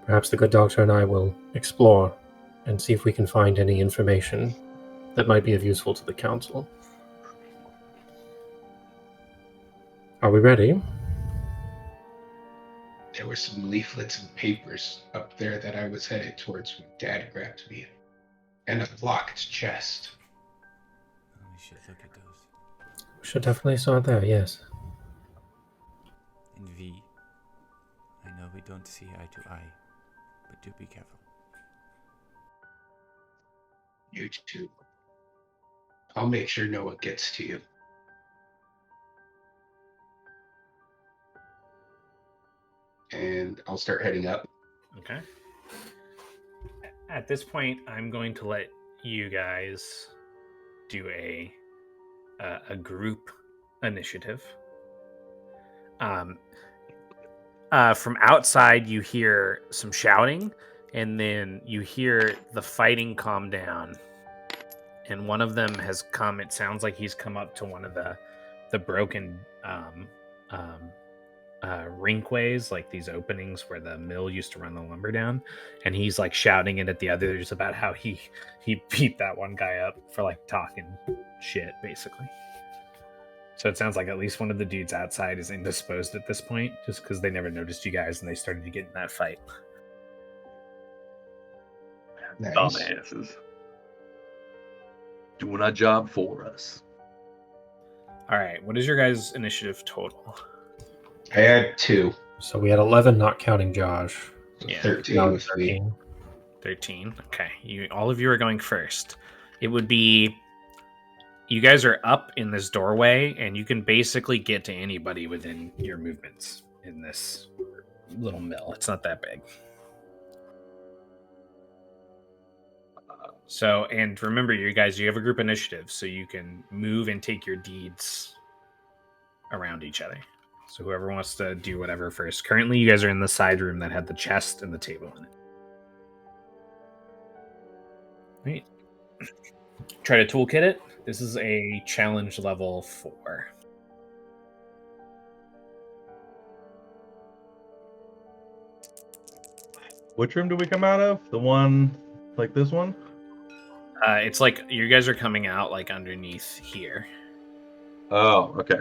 Perhaps the good doctor and I will explore and see if we can find any information that might be of useful to the council. Are we ready? There were some leaflets and papers up there that I was headed towards when Dad grabbed me. And a locked chest. Oh, we should look at those. We should definitely start there, yes. And V, I know we don't see eye to eye, but do be careful. You too. I'll make sure no one gets to you. And I'll start heading up. Okay. At this point, I'm going to let you guys do a group initiative. From outside, you hear some shouting, and then you hear the fighting calm down. And one of them has come. It sounds like he's come up to one of the broken rinkways, like these openings where the mill used to run the lumber down, and he's like shouting it at the others about how he beat that one guy up for like talking shit, basically. So it sounds like at least one of the dudes outside is indisposed at this point, just because they never noticed you guys and they started to get in that fight. Nice. Dumbasses. Doing our job for us. All right, what is your guys' initiative total? I had 2. So we had 11, not counting Josh. Yeah, 13 with me. 13. Okay, all of you are going first. It would be, you guys are up in this doorway, and you can basically get to anybody within your movements in this little mill. It's not that big. So, and remember, you guys, you have a group initiative, so you can move and take your deeds around each other. So whoever wants to do whatever first. Currently, you guys are in the side room that had the chest and the table in it. Right. Try to toolkit it. This is a challenge level 4. Which room do we come out of? The one like this one? It's like you guys are coming out like underneath here. Oh, okay.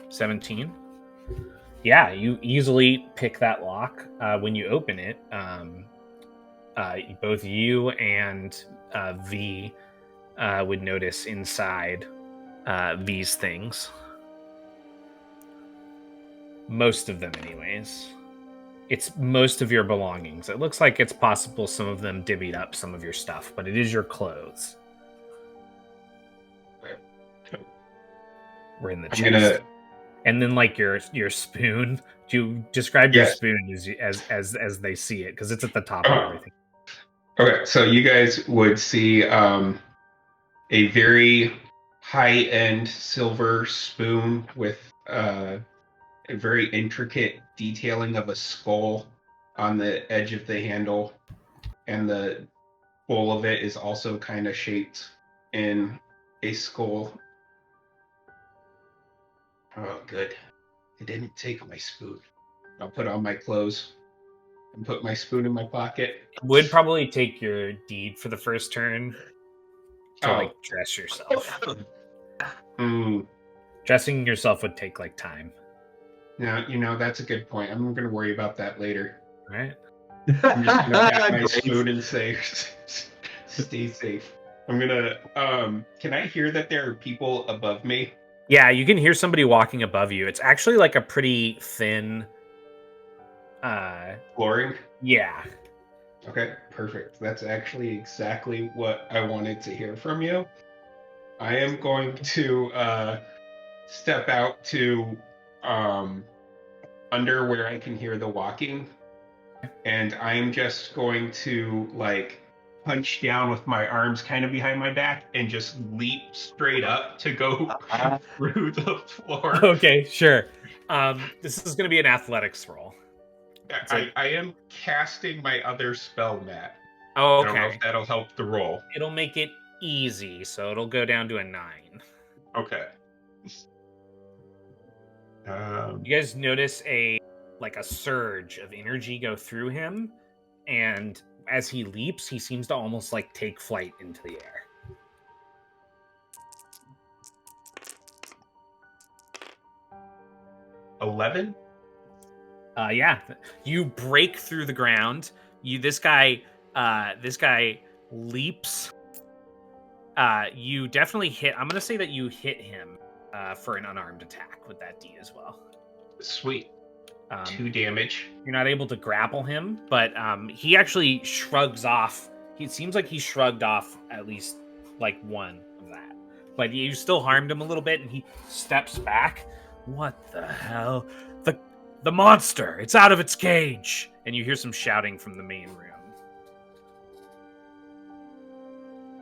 17. Yeah, you easily pick that lock when you open it. Both you and V would notice inside these things. Most of them, anyways. It's most of your belongings. It looks like it's possible some of them divvied up some of your stuff, but it is your clothes. We're in the chest. And then like your spoon. Do you describe your spoon as they see it? Because it's at the top of everything. Okay, so you guys would see a very high-end silver spoon with a very intricate detailing of a skull on the edge of the handle, and the bowl of it is also kind of shaped in a skull. Oh, good. I didn't take my spoon. I'll put on my clothes and put my spoon in my pocket. Would probably take your deed for the first turn to like dress yourself. Dressing yourself would take like time. Yeah, that's a good point. I'm going to worry about that later. All right. I'm just going to pat my spoon and say, stay safe. I'm going to, can I hear that there are people above me? Yeah, you can hear somebody walking above you. It's actually like a pretty thin... flooring? Yeah. Okay, perfect. That's actually exactly what I wanted to hear from you. I am going to step out to under where I can hear the walking, and I'm just going to like punch down with my arms kind of behind my back and just leap straight up to go through the floor. Okay, sure. This is going to be an athletics roll. I am casting my other spell, Matt. Oh, okay. I don't know if that'll help the roll. It'll make it easy, so it'll go down to a 9. Okay. You guys notice a surge of energy go through him, and as he leaps, he seems to almost like take flight into the air. $11? Yeah. You break through the ground. This guy leaps. You definitely hit. I'm gonna say that you hit him for an unarmed attack with that D as well. Sweet. 2 damage. You're not able to grapple him, but he actually shrugs off. It seems like he shrugged off at least like one of that. But you still harmed him a little bit, and he steps back. What the hell? The monster! It's out of its cage! And you hear some shouting from the main room.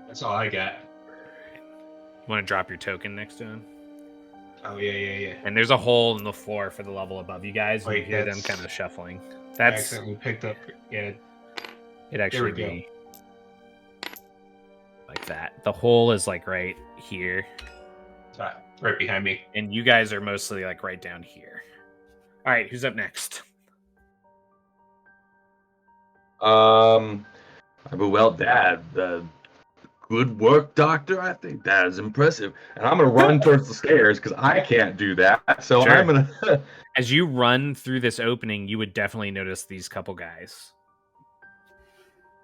That's all I got. You want to drop your token next to him? Oh, yeah. And there's a hole in the floor for the level above you guys. Wait, you hear them kind of shuffling. I That's accidentally picked up. Yeah. it. Actually, There we be like that. The hole is like right here, It's right behind me. and you guys are mostly like right down here. All right, who's up next? Well, Dad, good work, Doctor. I think that is impressive. And I'm gonna run towards the stairs because I can't do that. So Sure. I'm gonna. As you run through this opening, you would definitely notice these couple guys.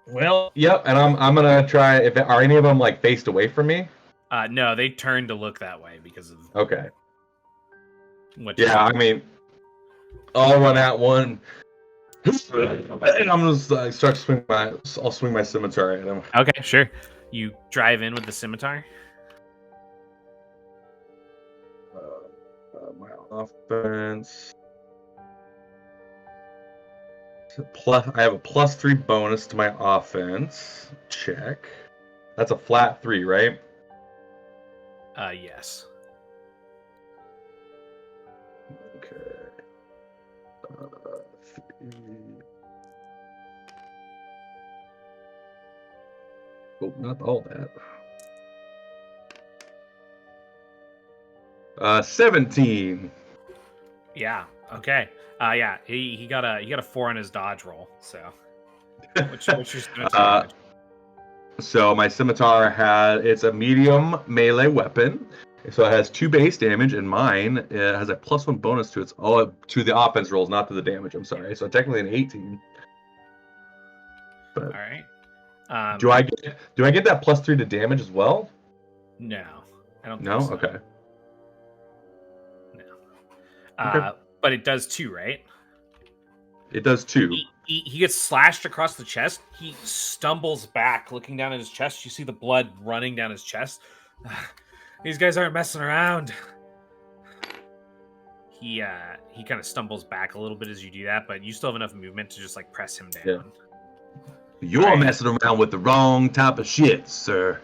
Well, yep. And I'm gonna try. If are any of them like faced away from me? No, they turned to look that way because of Okay. what. Yeah, I mean, I'll run at one. And I'm just start swing my. I'll swing my scimitar at him. Okay, sure. You drive in with the scimitar. My offense. Plus, I have a +3 bonus to my offense. Check. That's a flat 3, right? Yes. Okay. 3. Oh, not all that. 17. Yeah. Okay. Yeah. He got a 4 on his dodge roll. So. What's your scimitar Uh, damage? So my scimitar it's a medium melee weapon. So it has 2 base damage, and mine it has a +1 bonus to its to the offense rolls, not to the damage. I'm sorry. So technically an 18. But All right. do I get that +3 to damage as well? No, I don't No. think so. Okay. No. Okay. But it does too, right? It does 2. He gets slashed across the chest. He stumbles back, looking down at his chest. You see the blood running down his chest. These guys aren't messing around. He kind of stumbles back a little bit as you do that, but you still have enough movement to just like press him down. Yeah. You're Alright. messing around with the wrong type of shit, sir.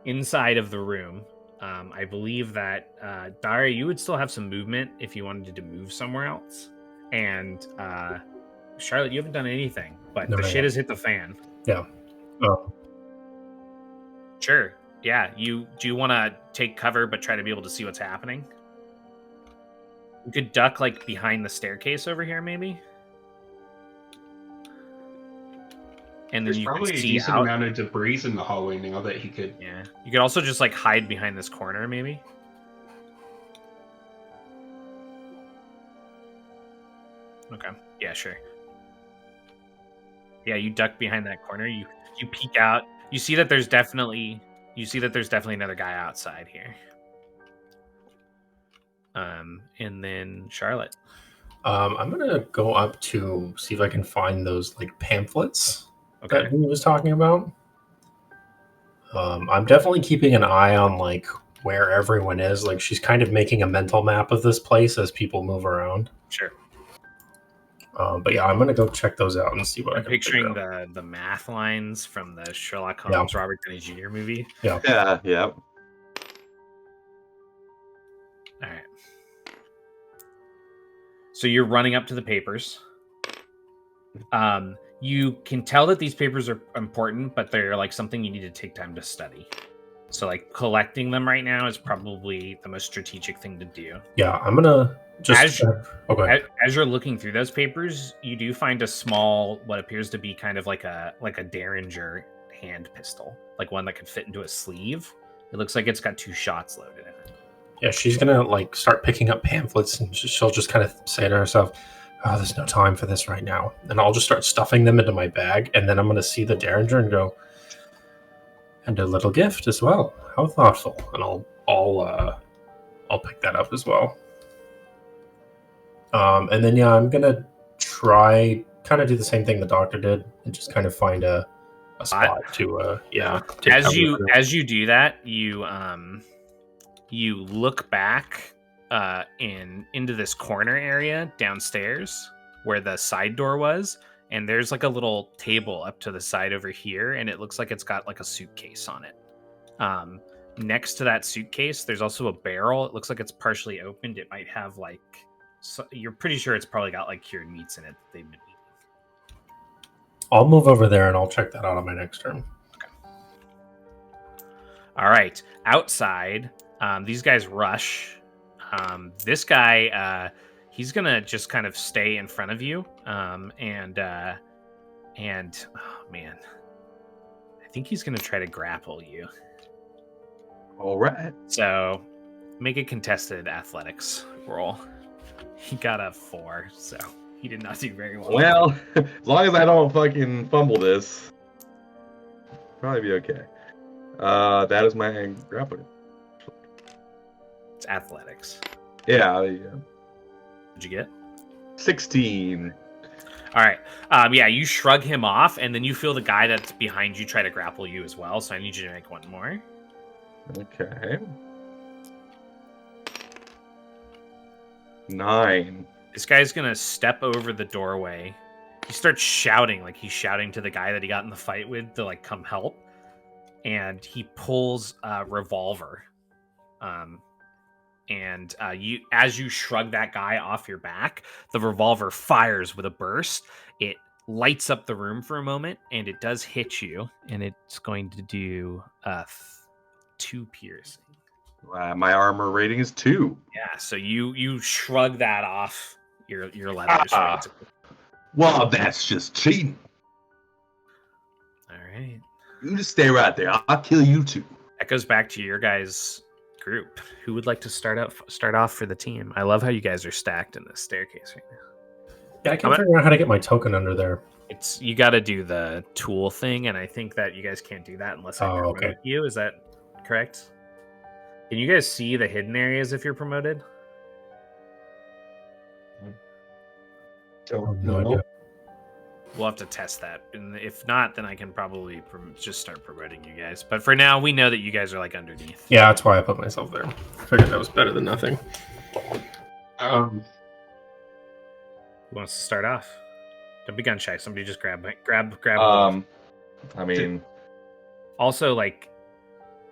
Inside of the room, I believe that Daria, you would still have some movement if you wanted to move somewhere else. And Charlotte, you haven't done anything, but No, the not shit yet. has hit the fan. Yeah. Sure. Yeah. Do you want to take cover but try to be able to see what's happening? You could duck like behind the staircase over here, maybe. And then There's you could probably a see decent out. amount of debris in the hallway now that he could. Yeah. You could also just like hide behind this corner, maybe. Okay. Yeah, sure. Yeah, you duck behind that corner. You peek out. You see that there's definitely another guy outside here. And then Charlotte. I'm gonna go up to see if I can find those like pamphlets Okay. that he was talking about. I'm definitely keeping an eye on like where everyone is. Like she's kind of making a mental map of this place as people move around. Sure. But yeah, I'm gonna go check those out and see what I I'm can picturing figure out. the math lines from the Sherlock Yeah. Holmes Robert Downey Jr. movie. Yeah. Yeah. All right. So you're running up to the papers. You can tell that these papers are important, but they're like something you need to take time to study. So like collecting them right now is probably the most strategic thing to do. Yeah, I'm gonna just. Okay. As you're looking through those papers, you do find a small, what appears to be kind of like a Derringer hand pistol, like one that could fit into a sleeve. It looks like it's got 2 shots loaded in it. Yeah, she's gonna like start picking up pamphlets, and she'll just kind of say to herself, "Oh, there's no time for this right now." And I'll just start stuffing them into my bag, and then I'm gonna see the Derringer and go, "And a little gift as well. How thoughtful!" And I'll pick that up as well. And then yeah, I'm gonna try kind of do the same thing the doctor did, and just kind of find a spot to take As cover you for. do that, you look back into this corner area downstairs where the side door was, and there's like a little table up to the side over here, and it looks like it's got like a suitcase on it. Next to that suitcase, there's also a barrel. It looks like it's partially opened. It might have like, you're pretty sure it's probably got like cured meats in it that they've been eating. I'll move over there and I'll check that out on my next turn. Okay. All right. Outside, these guys rush. This guy, he's gonna just kind of stay in front of you. And oh man, I think he's gonna try to grapple you. All right. So make a contested athletics roll. He got a 4, so he did not do very well. Well, as long as I don't fucking fumble this, probably be okay. That is my grappling. It's athletics. Yeah. What'd you get? 16. All right. Yeah, you shrug him off, and then you feel the guy that's behind you try to grapple you as well. So I need you to make one more. Okay. 9. This guy's gonna step over the doorway. He starts shouting, like he's shouting to the guy that he got in the fight with to like come help. And he pulls a revolver. You, as you shrug that guy off your back, the revolver fires with a burst. It lights up the room for a moment, and it does hit you, and it's going to do 2 piercing. My armor rating is 2. Yeah, so you shrug that off your leathers. Well, that's just cheating. All right. You just stay right there. I'll kill you too. That goes back to your guys' group. Who would like to start off for the team? I love how you guys are stacked in this staircase right now. Yeah, I can't figure out how to get my token under there. It's you got to do the tool thing, and I think that you guys can't do that unless I promote okay. you. Is that correct? Can you guys see the hidden areas if you're promoted? Don't No know. idea. We'll have to test that, and if not, then I can probably just start promoting you guys. But for now, we know that you guys are like underneath. Yeah, that's why I put myself there. I figured that was better than nothing. Who wants to start off? Don't be gun shy. Somebody just grab. I mean, Also, like,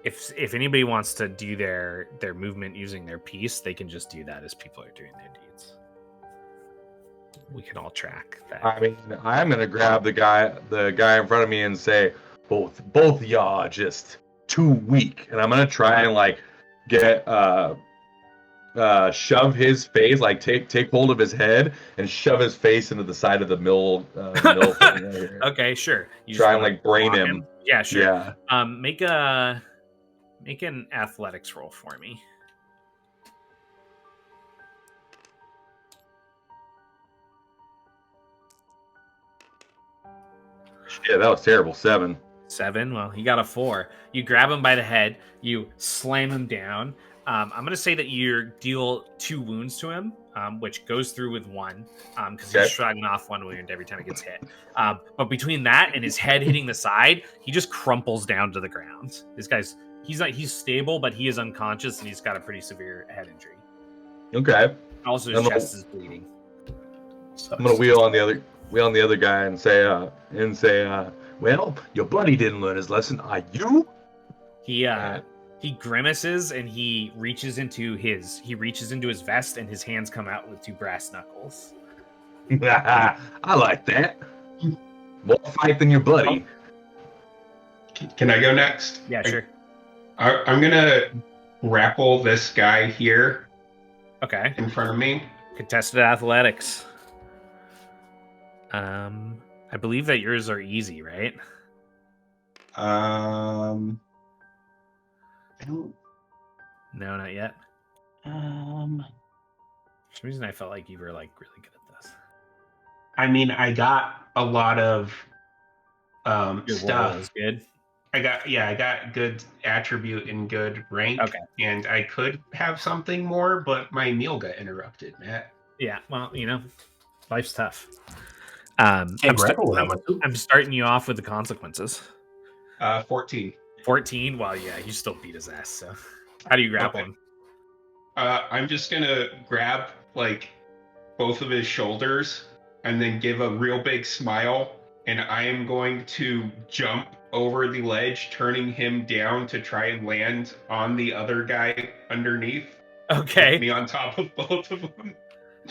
if anybody wants to do their movement using their piece, they can just do that as people are doing their deeds. We can all track that. I mean, I'm gonna grab the guy in front of me and say, both of y'all are just too weak, and I'm gonna try and like get shove his face, like take hold of his head and shove his face into the side of the mill thing right here. Okay, sure. You Try just and wanna like brain block him. Yeah, sure. Yeah. Make an athletics roll for me. Yeah, that was terrible. 7. 7. Well, you got a 4. You grab him by the head. You slam him down. I'm going to say that you deal 2 wounds to him, which goes through with 1 because he's shrugging off 1 wound every time it gets hit. But between that and his head hitting the side, he just crumples down to the ground. This guy's he's stable, but he is unconscious and he's got a pretty severe head injury. Okay. Also, his chest is bleeding. I'm gonna wheel on the other guy and say, well, your buddy didn't learn his lesson. Are you? He grimaces and he reaches into his vest and his hands come out with 2 brass knuckles. I like that. More fight than your buddy. Can I go next? Yeah, sure. I'm gonna grapple this guy here Okay. in front of me. Contested athletics. I believe that yours are easy, right? I don't. No, not yet. For some reason, I felt like you were like really good at this. I mean, I got a lot of Your roll stuff. is good. I got good attribute and good rank. Okay. And I could have something more, but my meal got interrupted, Matt. Yeah. Well, life's tough. Can't grapple without my token. I'm starting you off with the consequences. 14. 14. Well, yeah, you still beat his ass. So, how do you grapple him? I'm just gonna grab like both of his shoulders and then give a real big smile, and I am going to jump over the ledge, turning him down to try and land on the other guy underneath. Okay. Me on top of both of them.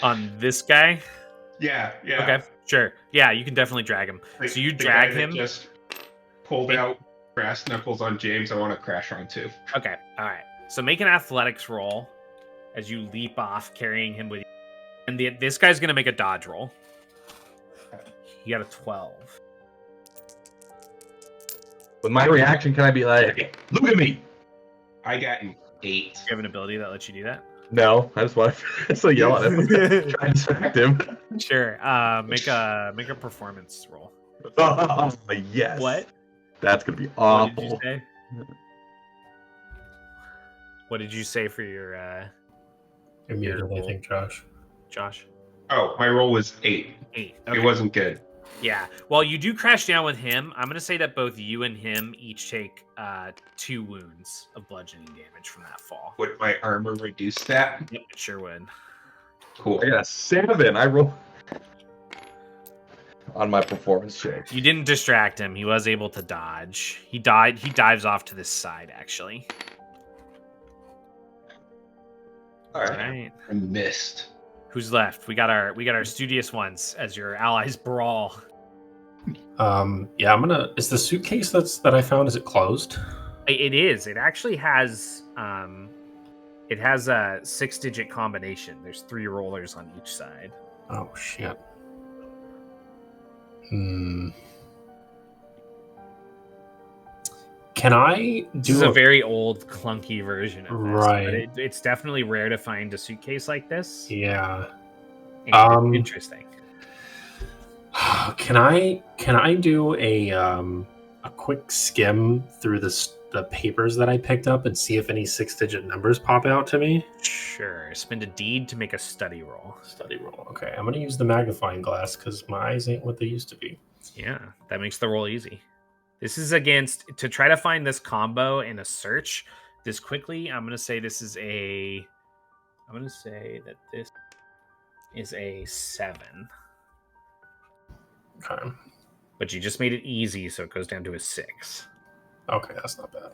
On this guy? Yeah. Okay, sure. Yeah, you can definitely drag him. Like, so you the drag guy that him. just pulled out brass knuckles on James. I want to crash onto. Okay, all right. So make an athletics roll as you leap off, carrying him with you. And this guy's going to make a dodge roll. He got a 12. With my reaction, can I be like, look at me? I got an 8. Do you have an ability that lets you do that? No, I just want to yell at him. Try and distract him. Sure. Make a performance roll. Oh, yes. What? That's going to be What did awful. you say? What did you say for your You're muted, I think, Josh? Oh, my roll was 8. 8. It wasn't good. Yeah. Well, you do crash down with him. I'm going to say that both you and him each take 2 wounds of bludgeoning damage from that fall. Would my armor reduce that? Yep, it sure would. Cool. I got a 7. I roll on my performance check. You didn't distract him. He was able to dodge. He dives off to this side, actually. All right. Right. I missed. Who's left? We got our studious ones as your allies brawl. Yeah, I'm gonna. Is the suitcase that I found, is it closed? It is. It actually has it has a 6-digit combination. There's 3 rollers on each side. Oh shit. Can I This do is a very old, clunky version of this. Right. But it's definitely rare to find a suitcase like this. Yeah. And it's interesting. Can I do a quick skim through the papers that I picked up and see if any 6-digit numbers pop out to me? Sure. Spend a deed to make a study roll. Study roll. Okay, I'm gonna use the magnifying glass because my eyes ain't what they used to be. Yeah, that makes the roll easy. This is against to try to find this combo in a search this quickly. I'm gonna say that this is a 7. Okay. But you just made it easy, so it goes down to a 6. Okay, that's not bad.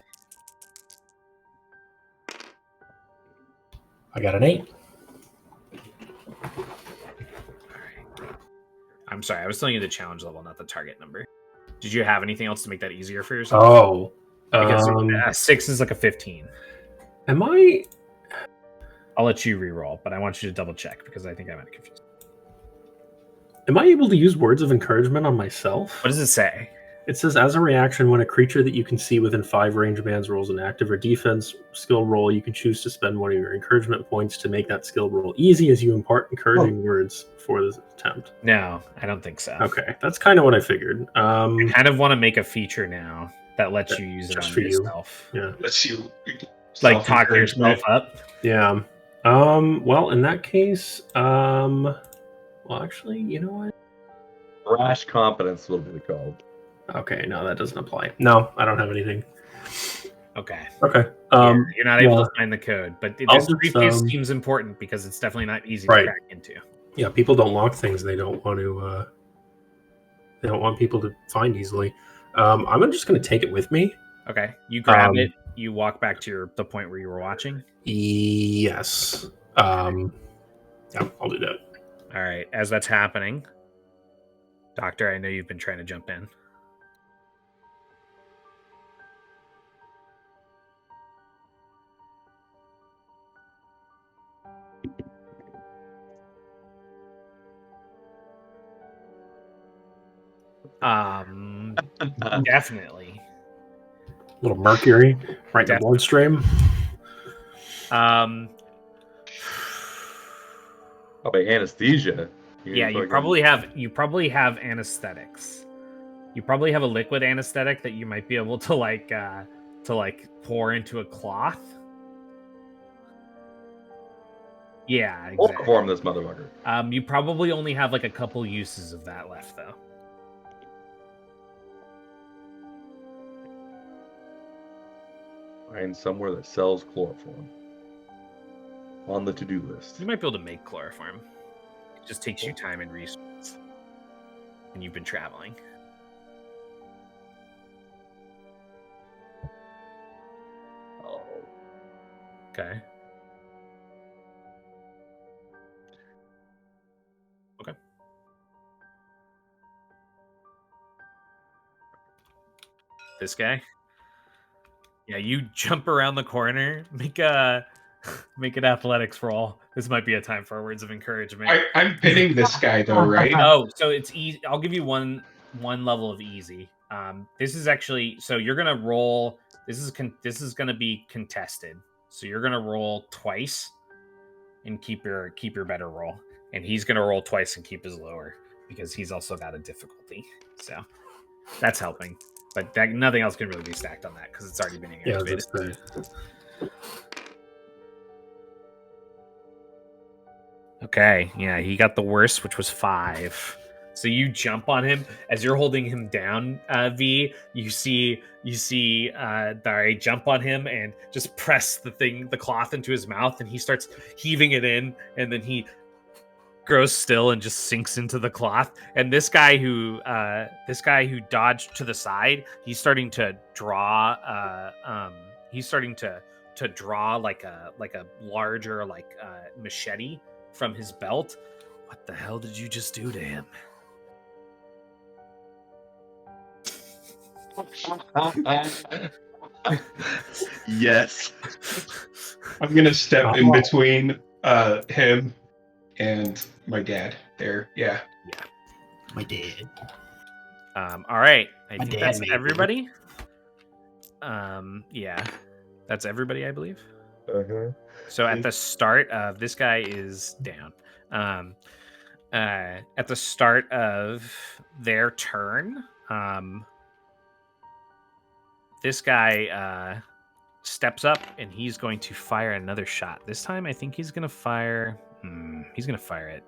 I got an 8. I'm sorry, I was telling you the challenge level, not the target number. Did you have anything else to make that easier for yourself? Because 6 is like a 15. Am I? I'll let you re-roll, but I want you to double check because I think I might have confused. Am I able to use words of encouragement on myself? What does it say? It says, as a reaction, when a creature that you can see within 5 range bands rolls an active or defense skill roll, you can choose to spend one of your encouragement points to make that skill roll easy as you impart encouraging words for this attempt. No, I don't think so. Okay, that's kind of what I figured. I kind of want to make a feature now that lets you use it just on for you. yourself. Yeah. Let's you Like talk yourself up. Yeah. Well, in that case, well, actually, you know what? Rash confidence will be called. Okay, no, that doesn't apply. No, I don't have anything. Okay. Okay. You're not able to find the code, but this briefcase seems important because it's definitely not easy to crack into. Yeah, people don't lock things they don't want to. They don't want people to find easily. I'm just going to take it with me. Okay. You grab it. You walk back to the point where you were watching. Yes. Yeah, I'll do that. All right. As that's happening, Doctor, I know you've been trying to jump in. Definitely. A little mercury right in the bloodstream. Probably anesthesia. You probably have anesthetics. You probably have a liquid anesthetic that you might be able to pour into a cloth. Yeah, exactly. Chloroform this motherfucker. You probably only have like a couple uses of that left though. Find somewhere that sells chloroform. On the to-do list. You might be able to make chloroform. It just takes you time and resources. And you've been traveling. Oh. Okay. Okay. This guy? Yeah, you jump around the corner. Make an athletics roll. This might be a time for words of encouragement. I'm pitting this guy though, right? Oh, so it's easy. I'll give you one level of easy. This is actually you're gonna roll. This is gonna be contested. So you're gonna roll twice and keep your better roll, and he's gonna roll twice and keep his lower because he's also got a difficulty. So that's helping. But nothing else can really be stacked on that because it's already been activated. Yeah, Okay, yeah, he got the worst, which was 5. So you jump on him as you're holding him down, V. You see, Dari jump on him and just press the cloth into his mouth, and he starts heaving it in, and then he grows still and just sinks into the cloth. And this guy who dodged to the side, he's starting to draw. He's starting to draw like a larger machete from his belt. What the hell did you just do to him? Yes. I'm gonna step in between him and my dad there. Yeah. My dad. All right. I My think dad that's made everybody. Yeah, that's everybody, I believe. Uh-huh. So at the start of this guy is down. At the start of their turn, this guy steps up and he's going to fire another shot. This time, I think he's going to fire. He's going to fire it.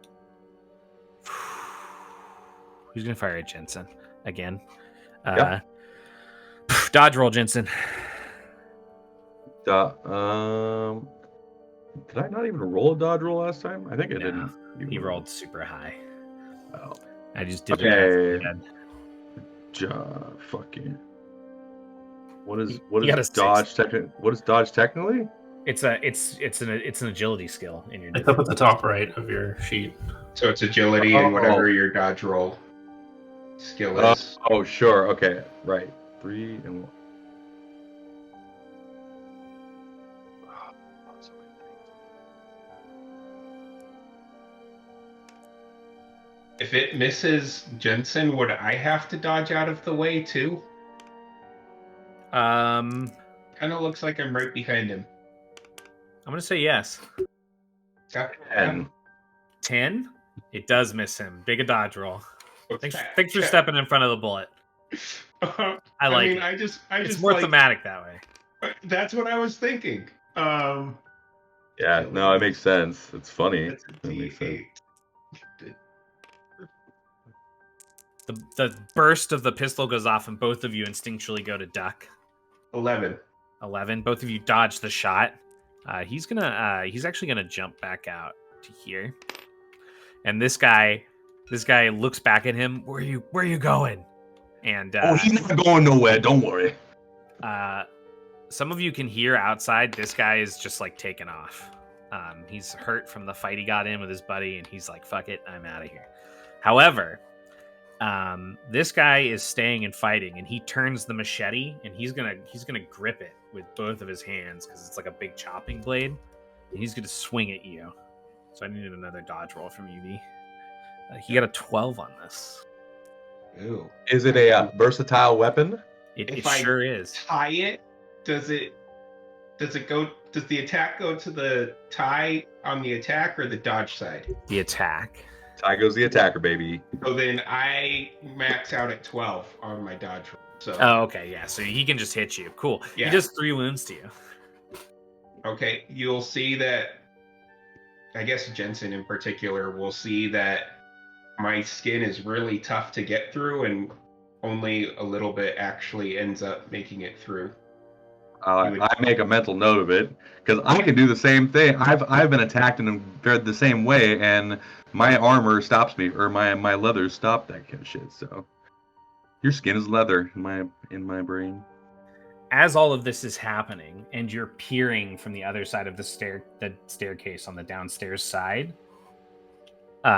He's going to fire at Jensen again. Yep. Dodge roll, Jensen. Did I not even roll a dodge roll last time? I think I No, didn't. he rolled super high. Oh. I just did Okay. it. Fucking. What is You got a dodge What is dodge technically? It's an agility skill in your. It's up at the top right of your sheet. So it's agility and whatever your dodge roll skill is. Oh, sure. Okay, right. 3 and 1. If it misses Jensen, would I have to dodge out of the way too? I'm Kind of looks like I'm right behind him. gonna say yes. Got 10. It does miss him. Big a dodge roll. Okay. Thanks for stepping in front of the bullet. I like mean, it. I just It's more thematic that way. That's what I was thinking. Yeah, no, it makes sense. It's funny. That's a That makes sense. D8. The burst of the pistol goes off, and both of you instinctually go to duck. 11. 11. Both of you dodge the shot. He's actually gonna jump back out to here, and this guy looks back at him. Where are you going? And He's not going nowhere. Don't worry. some of you can hear outside. This guy is just like taken off. He's hurt from the fight he got in with his buddy, and he's like, "Fuck it, I'm out of here." However, this guy is staying and fighting, and he turns the machete, and he's gonna grip it with both of his hands because it's like a big chopping blade, and he's gonna swing at you. So I needed another dodge roll from UV. He got a 12 on this. Ew. Is it a versatile weapon? It sure is. Tie it, does the attack go to the tie on the attack or the dodge side? The attack. Tie goes the attacker, baby. So then I max out at 12 on my dodge roll. So Oh, okay, yeah. So he can just hit you. Cool. Yeah. He does 3 wounds to you. okay, you'll see that. I guess Jensen in particular will see that my skin is really tough to get through, and only a little bit actually ends up making it through. I make a mental note of it because I can do the same thing. I've been attacked in the same way, and my armor stops me, or my leather stopped that kind of shit. So your skin is leather in my brain. As all of this is happening, and you're peering from the other side of the staircase on the downstairs side,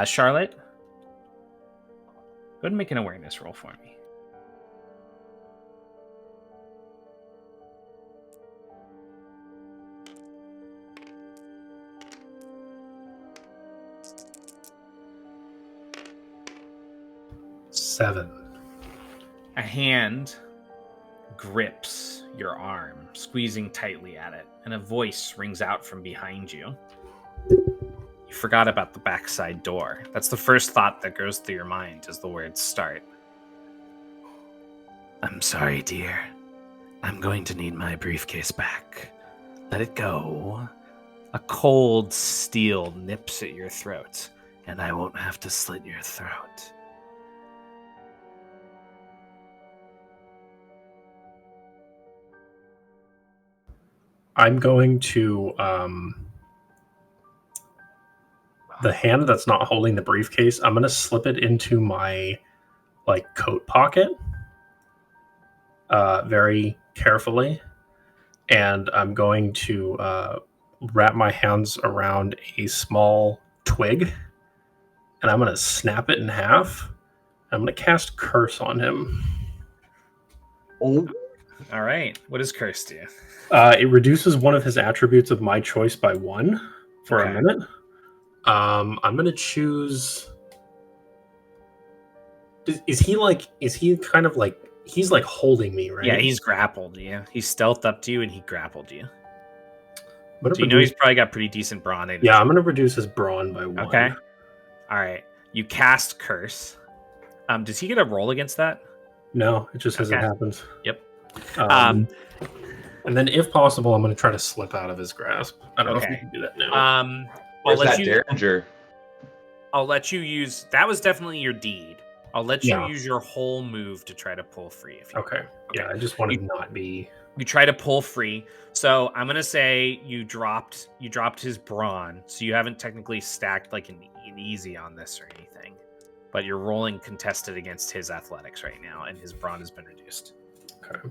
Charlotte, go ahead and make an awareness roll for me. Seven. A hand grips your arm, squeezing tightly at it, and a voice rings out from behind you. You forgot about the backside door. That's the first thought that goes through your mind as the words start. I'm sorry, dear. I'm going to need my briefcase back. Let it go. A cold steel nips at your throat, and I won't have to slit your throat. I'm going to the hand that's not holding the briefcase. I'm going to slip it into my coat pocket, very carefully, and I'm going to wrap my hands around a small twig, and I'm going to snap it in half. I'm going to cast Curse on him. Oh. All right. What does Curse do? It reduces one of his attributes of my choice by 1 for a minute. I'm going to choose... Is he kind of he's like holding me, right? Yeah, he's grappled you. He stealthed up to you and he grappled you. But So you know he's probably got pretty decent brawn. Yeah, I'm gonna reduce his brawn by 1. Okay. All right. You cast curse. Does he get a roll against that? No, it just says it Okay. happens. Yep. And then, if possible, I'm going to try to slip out of his grasp. I don't know if we Okay. can do that now. Where's that Derringer? I'll let you use. That was definitely your deed. I'll let you Yeah. use your whole move to try to pull free. If you Okay. Yeah, I just want to not be. You try to pull free. So I'm gonna say you dropped his brawn. So you haven't technically stacked like an easy on this or anything, but you're rolling contested against his athletics right now, and his brawn has been reduced. Okay.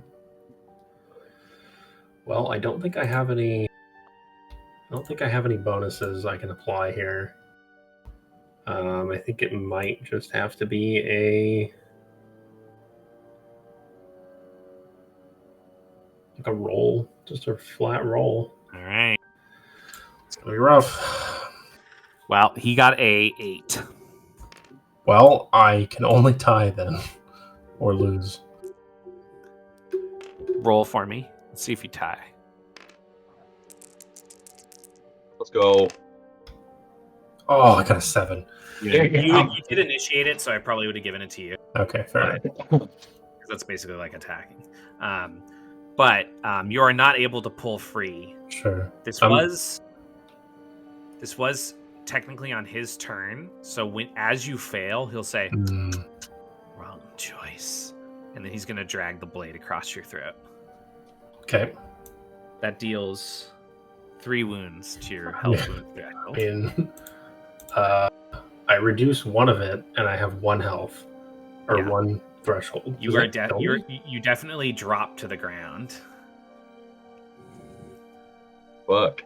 Well, I don't think I have any. I don't think I have any bonuses I can apply here. I think it might just have to be a roll, just a flat roll. All right. It's gonna be rough. Well, he got a 8. Well, I can only tie then, or lose. Roll for me. Let's see if you tie. Let's go. Oh, I got a 7. You did initiate it, so I probably would have given it to you. Okay, fair enough. Because that's basically like attacking. But you are not able to pull free. Sure. This was technically on his turn. So as you fail, he'll say, "Wrong choice," and then he's going to drag the blade across your throat. Okay. That deals 3 wounds to your health wound threshold. I reduce one of it, and I have 1 health, or 1 threshold. You definitely drop to the ground. Fuck.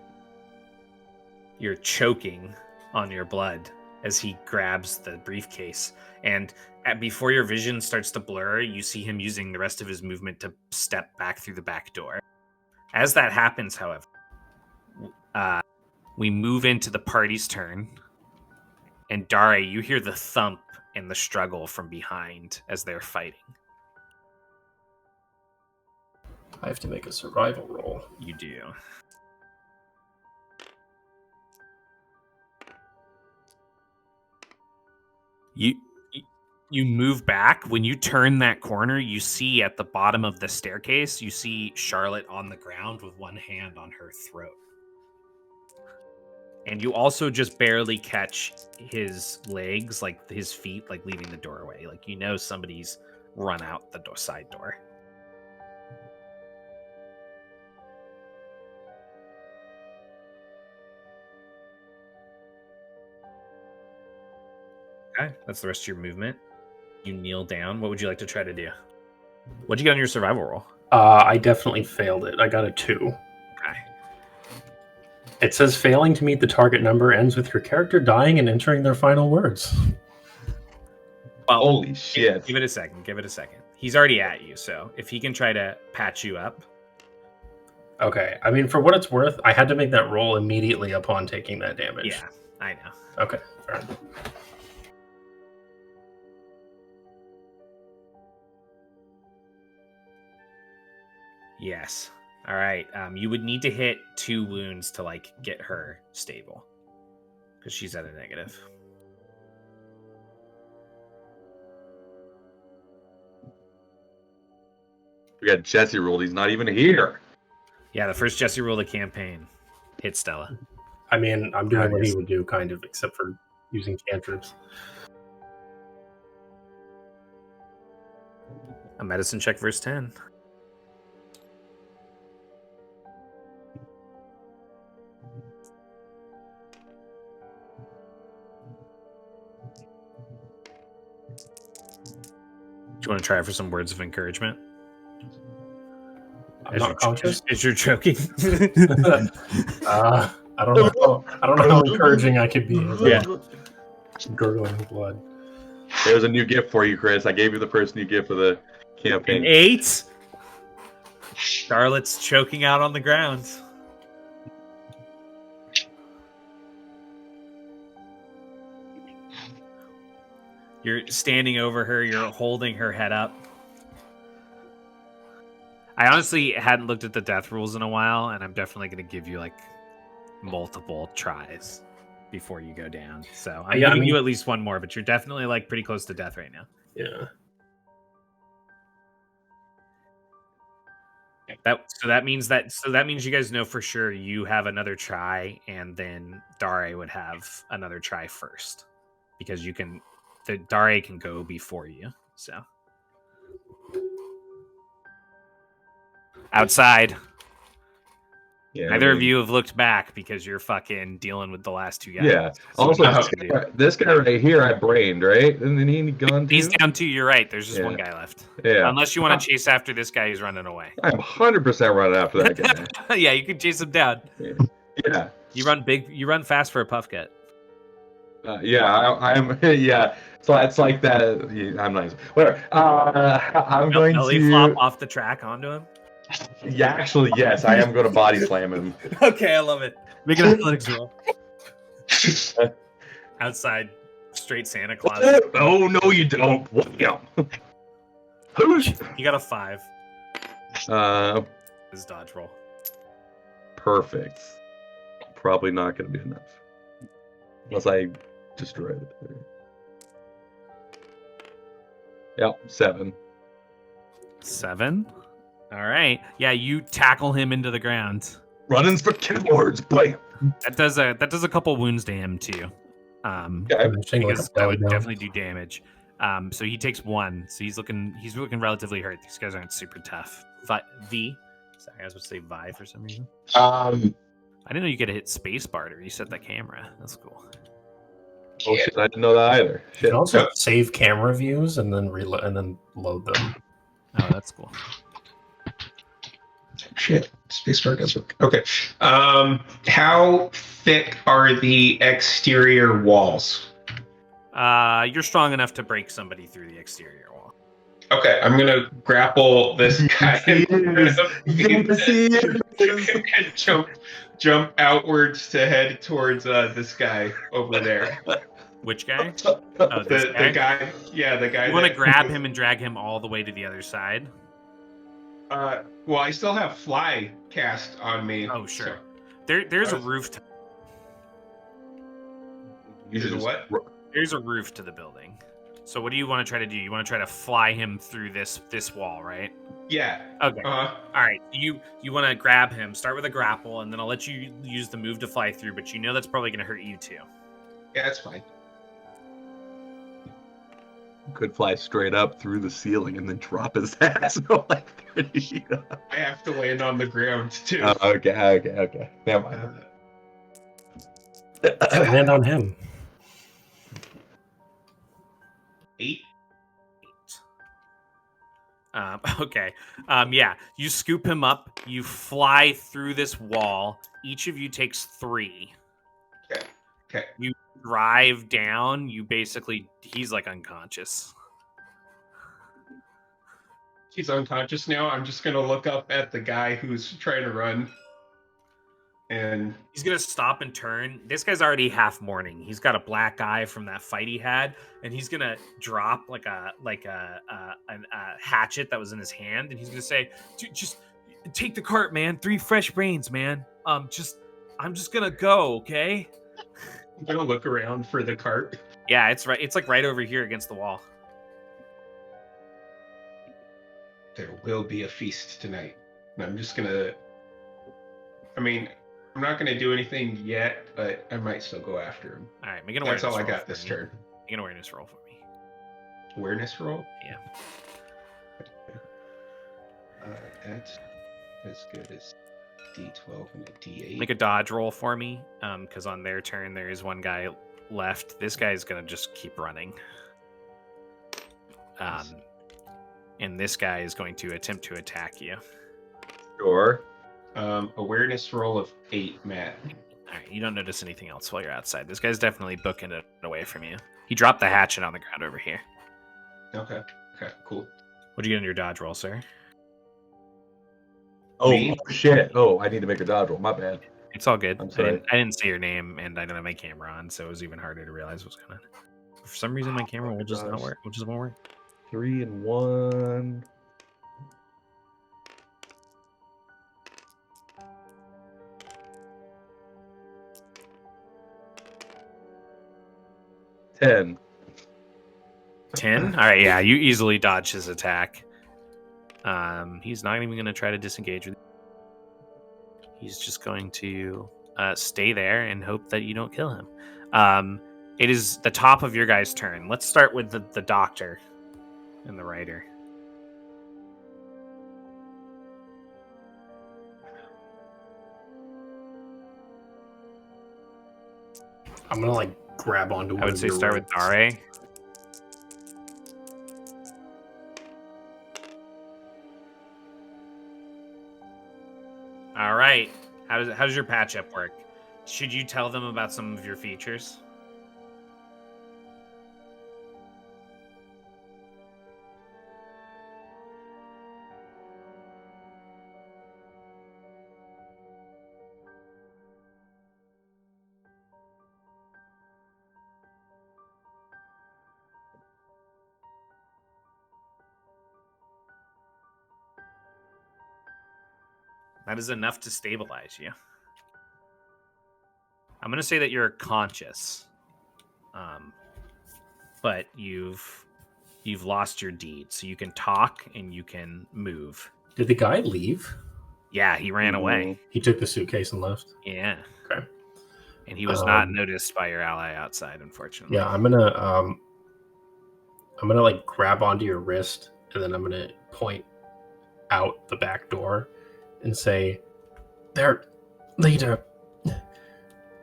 You're choking on your blood as he grabs the briefcase, and before your vision starts to blur, you see him using the rest of his movement to step back through the back door. As that happens, however, we move into the party's turn, and Dare, you hear the thump and the struggle from behind as they're fighting. I have to make a survival roll. You do. You move back. When you turn that corner, you see at the bottom of the staircase, you see Charlotte on the ground with one hand on her throat. And you also just barely catch his legs, like his feet, like leaving the doorway. Like, you know somebody's run out the side door. Okay, that's the rest of your movement. You kneel down. What would you like to try to do? What'd you get on your survival roll? I definitely failed it. I got a 2. Okay. It says failing to meet the target number ends with your character dying and entering their final words. Well, holy shit. Give it a second. He's already at you, so if he can try to patch you up. Okay. I mean, for what it's worth, I had to make that roll immediately upon taking that damage. Yeah, I know. Okay, fair enough. Yes. All right. You would need to hit 2 wounds to like get her stable, because she's at a negative. We got Jesse rolled. He's not even here. Yeah, the first Jesse roll of the campaign hit Stella. I mean, I'm doing what he would do, kind of, except for using cantrips. A medicine check versus 10. Do you want to try for some words of encouragement? I'm not conscious. As you're choking. I don't know. I don't know how encouraging I could be. Yeah. Gurgling blood. There's a new gift for you, Chris. I gave you the first new gift for the campaign. An 8. Charlotte's choking out on the ground. You're standing over her. You're holding her head up. I honestly hadn't looked at the death rules in a while, and I'm definitely going to give you like multiple tries before you go down. So I'm giving you at least one more, but you're definitely like pretty close to death right now. Yeah. That means you guys know for sure you have another try, and then Dare would have another try first, because Dare can go before you. So outside. Yeah, Neither of you have looked back because you're fucking dealing with the last two guys. Yeah. So Also, what you do? this guy right here, I brained, right? And then he gone too. He's down two. You're right. There's just one guy left. Yeah. Unless you want to chase after this guy who's running away. I'm 100% running after that guy. Yeah, you can chase him down. Yeah. You run big. You run fast for a puff gut. I'm. Yeah. So it's like that. I'm nice. Whatever. I'm going belly to flop off the track onto him. Yeah, actually, yes, I am going to body slam him. Okay, I love it. Make an athletics roll. Outside, straight Santa Claus. Oh no, you don't. You got a 5. His dodge roll. Perfect. Probably not going to be enough, unless I destroy it. Yep, 7. 7. All right. Yeah, you tackle him into the ground. Run-ins for keyboards, bam. That does a couple wounds to him too. Because that would definitely do damage. So he takes 1. So he's looking relatively hurt. These guys aren't super tough. V. Sorry, I was supposed to say Vi for some reason. I didn't know you could hit spacebar to reset the camera. That's cool. Oh shit, I didn't know that either. You Shit. can also save camera views and then load them. Oh, that's cool. Shit, spacebar does work. Okay. How thick are the exterior walls? You're strong enough to break somebody through the exterior wall. Okay, I'm gonna grapple this guy and jump outwards to head towards this guy over there. Which guy? The guy. Yeah, the guy. You want to grab him and drag him all the way to the other side? Well, I still have fly cast on me. Oh, sure. There's a roof. There's a what? There's a roof to the building. So what do you want to try to do? You want to try to fly him through this wall, right? Yeah. Okay. All right. You want to grab him. Start with a grapple, and then I'll let you use the move to fly through. But you know that's probably going to hurt you too. Yeah, that's fine. Could fly straight up through the ceiling and then drop his ass like 30 feet up. I have to land on the ground too. Okay. Never mind. Land on him. 8. Okay. Yeah. You scoop him up. You fly through this wall. Each of you takes 3. Okay. You drive down. He's like unconscious. He's unconscious now. I'm just gonna look up at the guy who's trying to run. And he's gonna stop and turn. This guy's already half mourning. He's got a black eye from that fight he had, and he's gonna drop like a hatchet that was in his hand, and he's gonna say, "Just take the cart, man. 3 fresh brains, man. I'm just gonna go, okay?" I'm gonna look around for the cart. Yeah, it's right. It's like right over here against the wall. There will be a feast tonight. And I'm just gonna. I'm not gonna do anything yet, but I might still go after him. All right, make an awareness. That's all I roll got for this me. turn. Make an awareness roll for me. Awareness roll? Yeah. That's as good as D12 and a D8. Make a dodge roll for me, because on their turn there is one guy left. This guy's gonna just keep running. And this guy is going to attempt to attack you. Sure. Awareness roll of 8, Matt. All right, you don't notice anything else while you're outside. This guy's definitely booking it away from you. He dropped the hatchet on the ground over here. Okay, cool. What'd you get in your dodge roll, sir? Oh, shit. Oh, I need to make a dodge roll. My bad. It's all good. I'm sorry. I didn't see your name, and I didn't have my camera on, so it was even harder to realize what's going on. For some reason, my camera will just not work. 3 and 1. 10. 10? All right, yeah, you easily dodge his attack. He's not even going to try to disengage with you. He's just going to stay there and hope that you don't kill him. It is the top of your guys' turn. Let's start with the doctor and the writer. I'm gonna like grab onto one I would of say your start with ropes. Dare. All right. How does your patch up work? Should you tell them about some of your features? That is enough to stabilize you. I'm going to say that you're conscious, but you've lost your deed, so you can talk and you can move. Did the guy leave? Yeah, he ran away. He took the suitcase and left. Yeah. Okay. And he was not noticed by your ally outside, unfortunately. Yeah, I'm gonna like grab onto your wrist and then I'm gonna point out the back door and say, "Their leader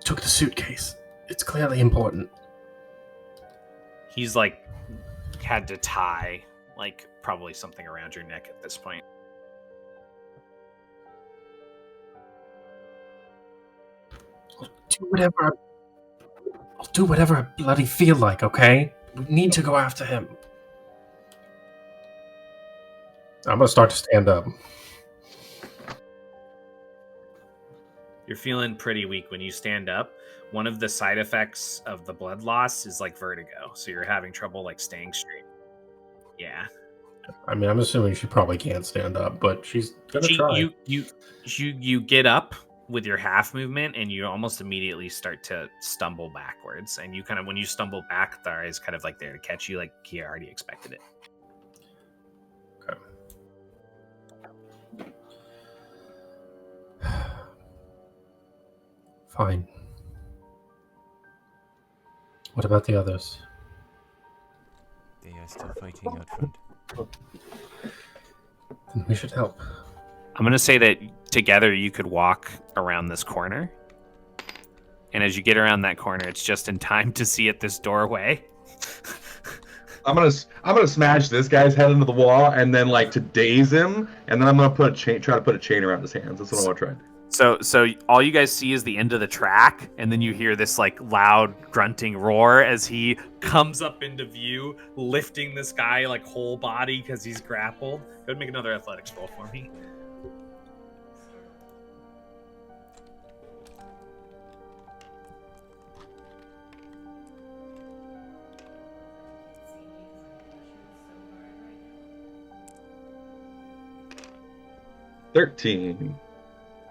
took the suitcase. It's clearly important." He's like had to tie like probably something around your neck at this point. I'll do whatever I bloody feel like, okay? We need to go after him. I'm gonna start to stand up. You're feeling pretty weak when you stand up. One of the side effects of the blood loss is like vertigo, so you're having trouble like staying straight. Yeah. I mean, I'm assuming she probably can't stand up, but she's gonna try. You get up with your half movement, and you almost immediately start to stumble backwards. And you kind of, when you stumble back, Thar is kind of like there to catch you, like he already expected it. Okay. Fine. What about the others? They are still fighting out front. Then we should help. I'm going to say that together you could walk around this corner. And as you get around that corner, it's just in time to see at this doorway. I'm gonna smash this guy's head into the wall, and then like to daze him, and then I'm gonna try to put a chain around his hands. That's what I want to try. So all you guys see is the end of the track, and then you hear this like loud grunting roar as he comes up into view, lifting this guy like whole body because he's grappled. Go ahead and make another athletics roll for me. $13.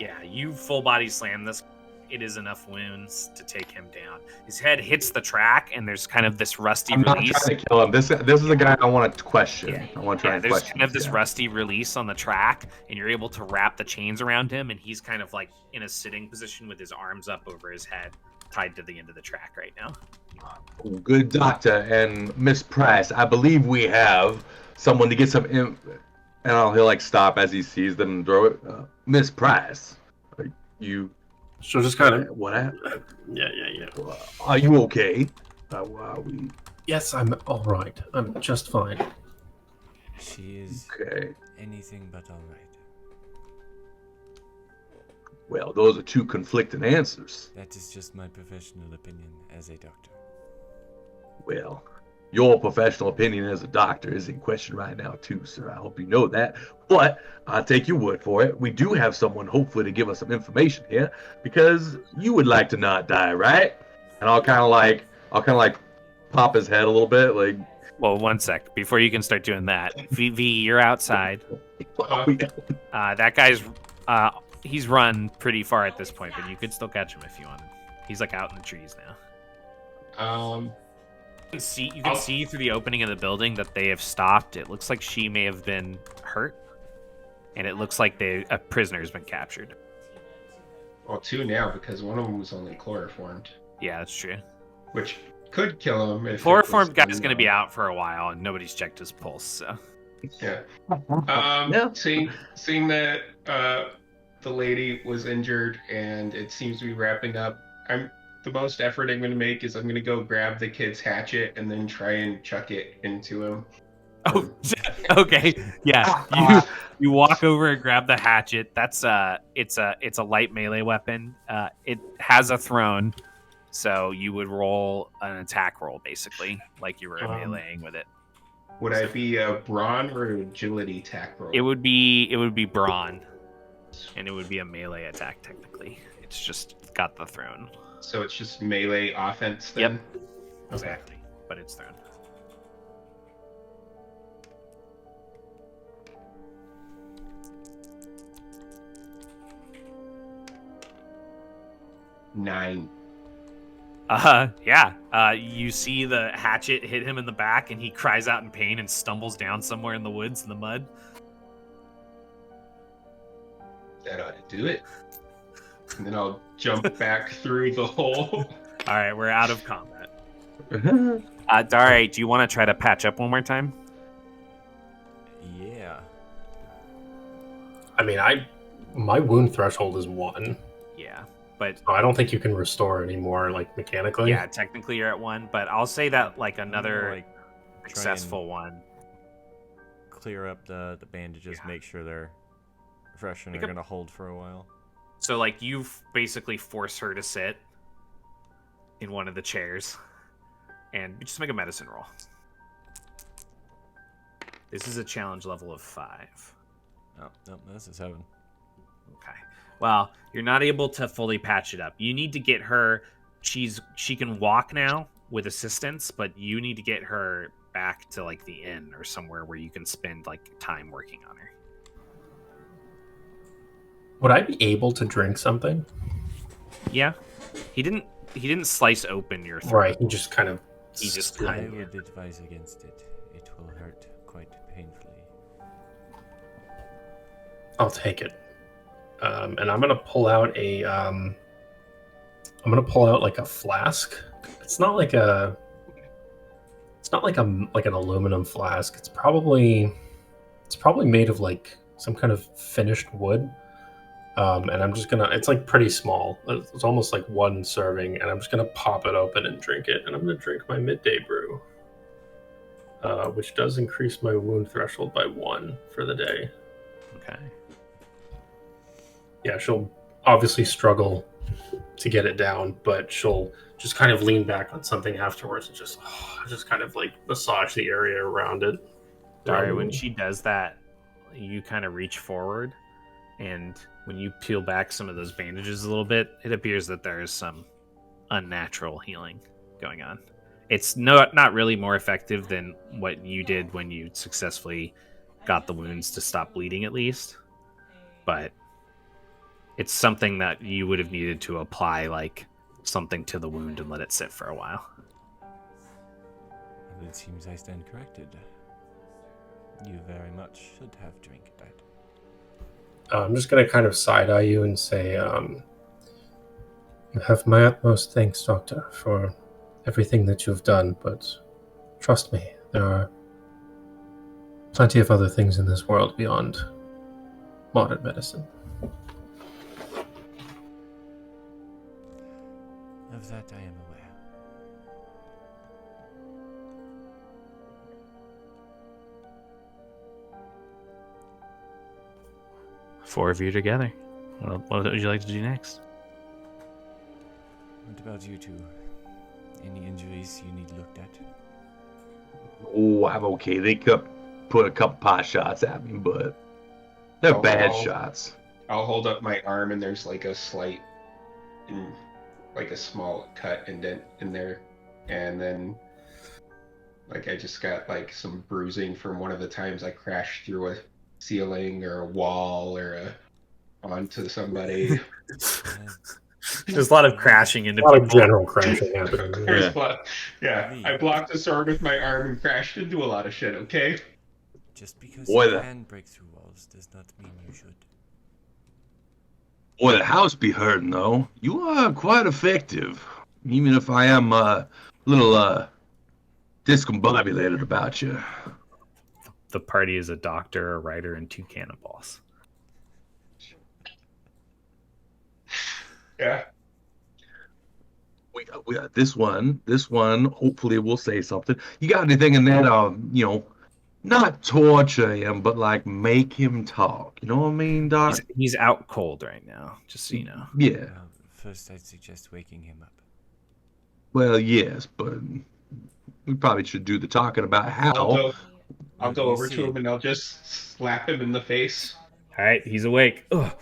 Yeah, you full body slam this. It is enough wounds to take him down. His head hits the track, and there's kind of this rusty I'm not release. trying to kill him. This is a guy I want to question. Yeah. I want to try and there's question. kind of this rusty release on the track, and you're able to wrap the chains around him, and he's kind of like in a sitting position with his arms up over his head, tied to the end of the track right now. Good doctor and Miss Price. I believe we have someone to get some. And he'll like stop as he sees them and throw it. Miss Price, are you? So just kind of What happened? yeah. Are you okay? Are we Yes, I'm all right. I'm just fine. She is okay? anything but alright. Well, those are two conflicting answers. That is just my professional opinion as a doctor. Well, your professional opinion as a doctor is in question right now too, sir. I hope you know that. But I'll take your word for it. We do have someone hopefully to give us some information here, because you would like to not die, right? And I'll kind of like pop his head a little bit, like. Well, one sec. Before you can start doing that, VV, you're outside. That guy's he's run pretty far at this point, but you could still catch him if you wanted. He's like out in the trees now. You can see through the opening of the building that they have stopped. It looks like she may have been hurt, and it looks like a prisoner has been captured. Well, 2 now because one of them was only chloroformed, Yeah, that's true. which could kill him. If Chloroformed guy's going to be out for a while, and nobody's checked his pulse. So Yeah. Yeah. Seeing that the lady was injured and it seems to be wrapping up, the most effort I'm going to make is I'm going to go grab the kid's hatchet and then try and chuck it into him. Oh, okay. Yeah. You walk over and grab the hatchet. That's it's a light melee weapon. It has a thrown, so you would roll an attack roll basically, like you were meleeing with it. Would I be a brawn or agility attack roll? It would be brawn, and it would be a melee attack technically. It's just got the thrown. So it's just melee offense then? Yep. Exactly. But it's thrown. Nine. Yeah. You see the hatchet hit him in the back, and he cries out in pain and stumbles down somewhere in the woods in the mud. That ought to do it. And then I'll jump back through the hole. All right, we're out of combat. Dare, do you want to try to patch up one more time? Yeah. I mean, my wound threshold is 1. Yeah, but So I don't think you can restore anymore, like mechanically. yeah, technically you're at 1. But I'll say that like another Like, successful one. Clear up the bandages, Yeah. make sure they're fresh and Make are a- gonna hold for a while. So like you basically force her to sit in one of the chairs, and just make a medicine roll. This is a challenge level of 5. Oh, no, that's a 7. Okay. Well, you're not able to fully patch it up. You need to get her. She can walk now with assistance, but you need to get her back to like the inn or somewhere where you can spend like time working on her. Would I be able to drink something? Yeah. He didn't slice open your throat. Right. He just kind of. He just I kind would advise against it. It will hurt quite painfully. I'll take it. And I'm gonna pull out a. I'm gonna pull out like a flask. It's not like a. It's not like an aluminum flask. It's probably made of like some kind of finished wood. And I'm just gonna. It's like pretty small. It's almost like 1 serving, and I'm just gonna pop it open and drink it. And I'm gonna drink my midday brew, which does increase my wound threshold by 1 for the day. Okay. Yeah, she'll obviously struggle to get it down, but she'll just kind of lean back on something afterwards and just kind of like massage the area around it. Sorry, when she does that, you kind of reach forward, and when you peel back some of those bandages a little bit, it appears that there is some unnatural healing going on. It's not really more effective than what you did when you successfully got the wounds to stop bleeding, at least. But it's something that you would have needed to apply like something to the wound and let it sit for a while. And it seems I stand corrected. You very much should have drank that. I'm just going to kind of side-eye you and say, you have my utmost thanks, Doctor, for everything that you've done, but trust me, there are plenty of other things in this world beyond modern medicine. Of that I am aware. 4 of you together. What would you like to do next? What about you two? Any injuries you need looked at? Oh, I'm okay. They could put a couple pot shots at me, but they're bad shots. I'll hold up my arm and there's like a slight, like a small cut indent in there, and then like I just got like some bruising from one of the times I crashed through a ceiling or a wall or onto somebody. There's a lot of crashing into A lot of people. general crashing happening. There's yeah, Me. I blocked a sword with my arm and crashed into a lot of shit, okay? Just because Boy, you that- can break through walls does not mean you should. Boy, the house be hurting, though. You are quite effective. Even if I am a little discombobulated about you. The party is a doctor, a writer, and 2 cannonballs. Yeah. We got this one. This one, hopefully, will say something. You got anything in there to, not torture him, but like make him talk? You know what I mean, Doc? He's out cold right now, just so you know. Yeah. Well, first I'd suggest waking him up. Well, yes, but we probably should do the talking about how. I'll go You over see to it. him and I'll just slap him in the face. All right, he's awake. Ugh.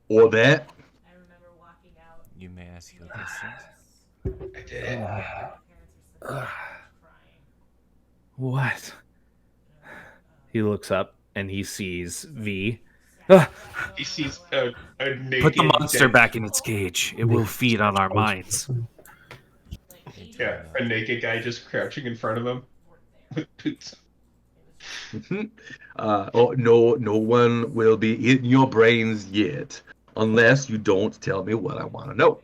Or that. You may ask your questions. I did it. What? He looks up and he sees V. Ugh. He sees a naked Put the monster dead- back in its cage. It will feed on our minds. Yeah, a naked guy just crouching in front of him with boots. No one will be in your brains yet, unless you don't tell me what I want to know.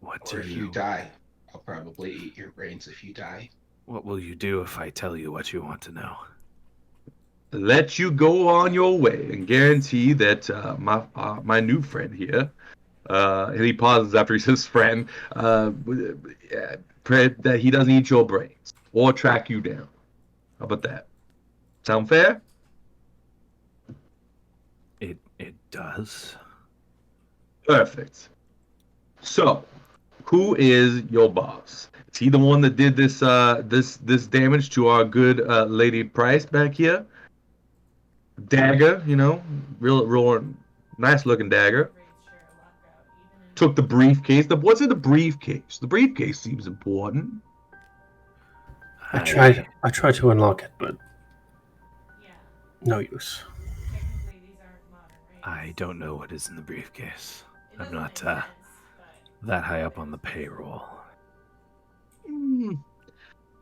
What Or do if you? you die, I'll probably eat your brains if you die. What will you do if I tell you what you want to know? Let you go on your way and guarantee that my new friend here, and he pauses after he says friend, that he doesn't eat your brains or track you down. How about that? Sound fair? It does. Perfect. So, who is your boss? Is he the one that did this this damage to our good Lady Price back here? Dagger, real nice looking dagger. Took the briefcase. What's in the briefcase? The briefcase seems important. I tried to unlock it, but no use. I don't know what is in the briefcase. I'm not that high up on the payroll.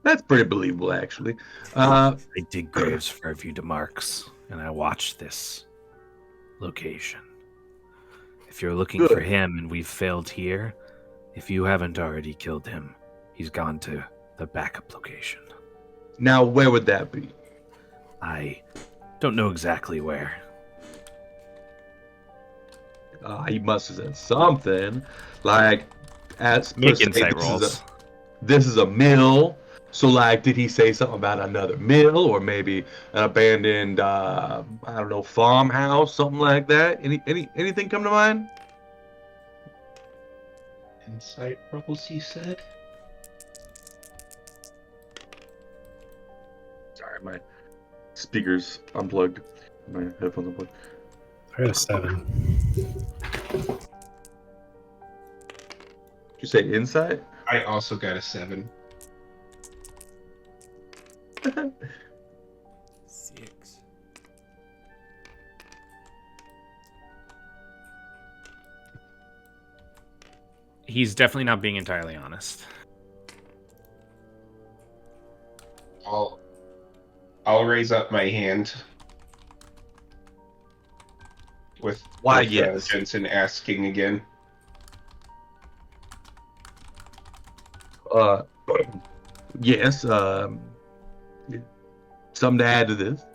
That's pretty believable, actually. I dig graves for a few demarks, and I watch this location. If you're looking Good. for him and we've failed here, if you haven't already killed him, he's gone to the backup location. Now, where would that be? I don't know exactly where. He must have said something, like, Make insight rolls. This is a mill. So, like, did he say something about another mill, or maybe an abandoned, farmhouse, something like that? Anything come to mind? Insight rolls, you said? Sorry, my speakers unplugged. My headphones unplugged. I got a 7. Did you say insight? I also got a 7. 6. He's definitely not being entirely honest. I'll raise up my hand with Why, with, yes. Jensen asking again. Yes. Something to add to this?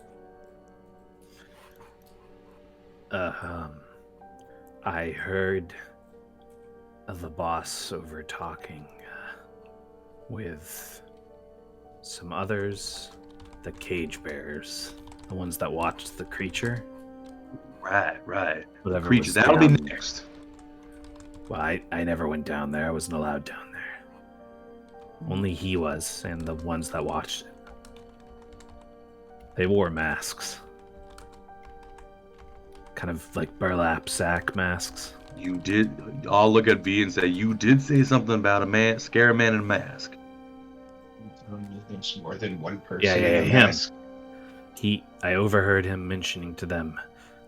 I heard the boss over talking with some others, the cage bearers, the ones that watched the creature. Right. Whatever Creature. was That'll be down- next. Well, I never went down there. I wasn't allowed down there. Only he was, and the ones that watched it. They wore masks. Kind of like burlap sack masks. You did. I'll look at V and say, you did say something about scare a man in a mask. There's more than one person Yeah, in a him. mask. I overheard him mentioning to them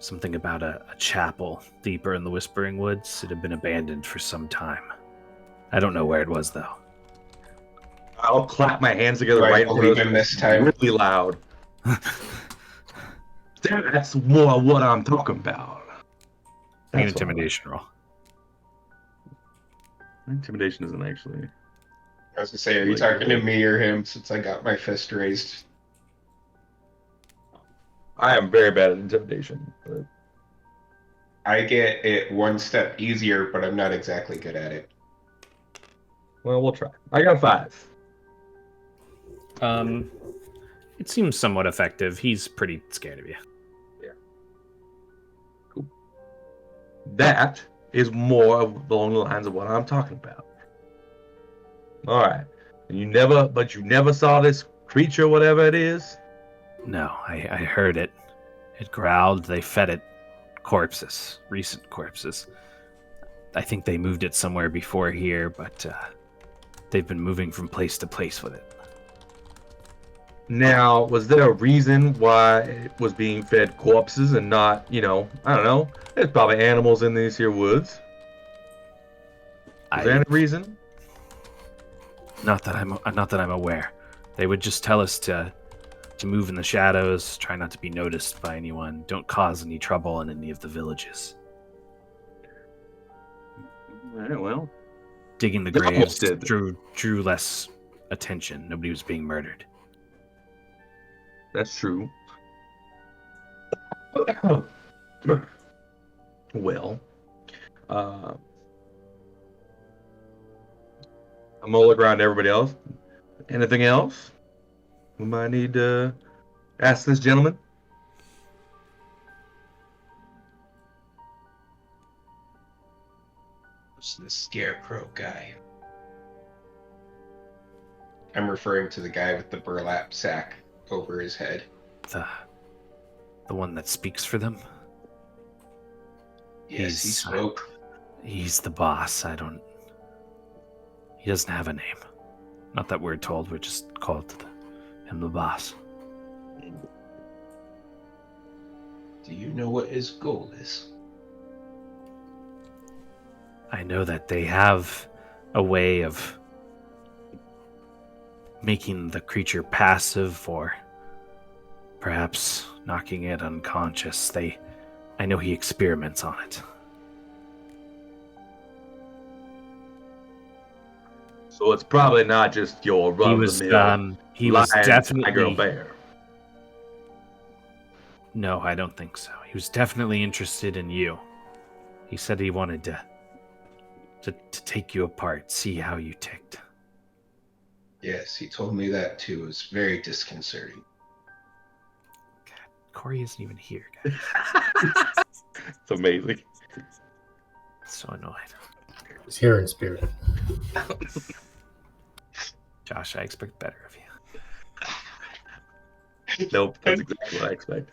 Something about a chapel deeper in the Whispering Woods. It had been abandoned for some time. I don't know where it was, though. I'll clap my hands together Do I right in front believe of him this time? really loud. That's more what I'm talking about. Make an That's what I like. intimidation roll. Intimidation isn't actually. I was gonna say, are you talking to me or him? Since I got my fist raised. I am very bad at intimidation. But I get it one step easier, but I'm not exactly good at it. well, we'll try. I got 5. It seems somewhat effective. He's pretty scared of you. That is more along the lines of what I'm talking about. All right. And you never saw this creature, whatever it is. No, I heard it. It growled. They fed it corpses, recent corpses. I think they moved it somewhere before here, but they've been moving from place to place with it. Now, was there a reason why it was being fed corpses and not, I don't know. There's probably animals in these here woods. Is there any reason? Not that I'm aware. They would just tell us to move in the shadows, try not to be noticed by anyone, don't cause any trouble in any of the villages. All right, well, Digging the They graves almost did. drew less attention. Nobody was being murdered. that's true. Well, I'm gonna look around to everybody else. Anything else we might need to ask this gentleman? Who's the scarecrow guy? I'm referring to the guy with the burlap sack over his head. The one that speaks for them? Yes, he He's- spoke. He's the boss. He doesn't have a name. Not that we're told, we're just called him the boss. Do you know what his goal is? I know that they have a way of making the creature passive or perhaps knocking it unconscious. I know he experiments on it. So it's probably not just your He was lion, definitely tiger, or bear. No, I don't think so. He was definitely interested in you. He said he wanted to take you apart, see how you ticked. Yes, he told me that too. It was very disconcerting. Corey isn't even here, guys. It's amazing. So annoyed. He's here in spirit. Josh, I expect better of you. Nope, that's exactly what I expect.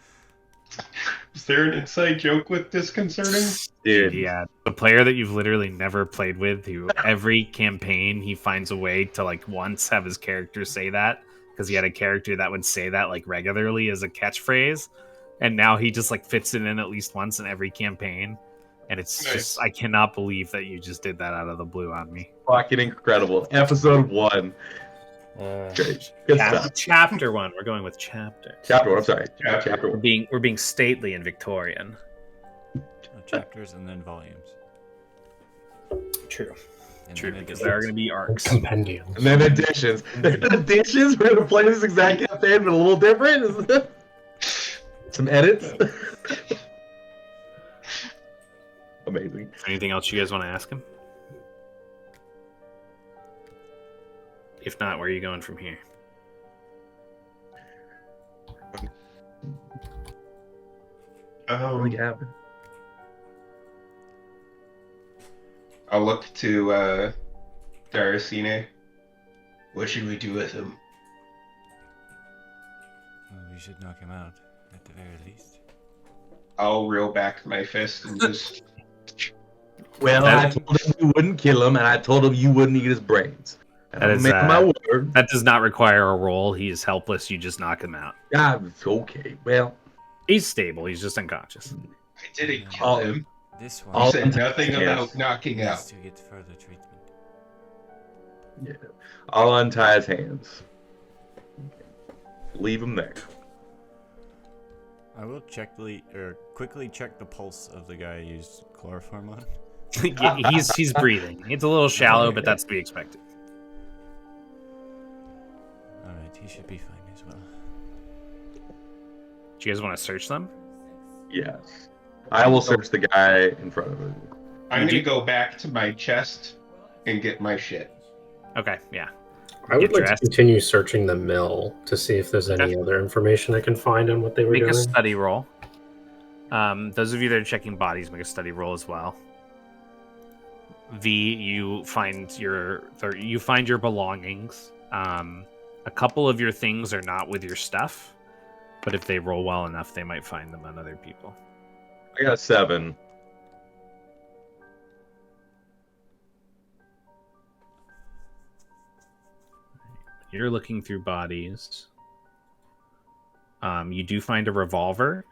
Is there an inside joke with disconcerting? Dude, Yeah, the player that you've literally never played with, who every campaign he finds a way to once have his character say that, because he had a character that would say that regularly as a catchphrase, and now he just fits it in at least once in every campaign, and it's Nice. just I cannot believe that you just did that out of the blue on me. fucking incredible. Episode 1. Great. Good stuff. Chapter 1. We're going with chapter. Chapter 1, I'm sorry. Chapter. Chapter 1. We're being stately and Victorian. Chapters and then volumes. True. And True, then because there are going to be arcs. Compendium. And then additions. Additions? We're going to play this exact campaign, but a little different? Some edits? Amazing. Anything else you guys want to ask him? If not, where are you going from here? What do we have? I'll look to Daracine. What should we do with him? Well, we should knock him out at the very least. I'll reel back my fist and just. Well, I told him you wouldn't kill him, and I told him you wouldn't eat his brains. And That I'm is, making my word. That does not require a roll. He is helpless. You just knock him out. God, it's okay. Well, He's stable. He's just unconscious. I didn't No. kill him. This You one All said untie nothing his about hands. knocking needs out. to get further treatment. Yeah. I'll untie his hands. Leave him there. I will quickly check the pulse of the guy I used chloroform on. he's breathing. It's a little shallow, but that's to be expected. Alright, he should be fine as well. Do you guys want to search them? Yes. I will search the guy in front of him. I'm You gonna do- go back to my chest and get my shit. Okay, yeah. I would Get like dressed. to continue searching the mill to see if there's any Okay. other information I can find on what they were Make a doing. study roll. Those of you that are checking bodies, make a study roll as well. V, you find your belongings. A couple of your things are not with your stuff, but if they roll well enough, they might find them on other people. I got 7. You're looking through bodies. You do find a revolver.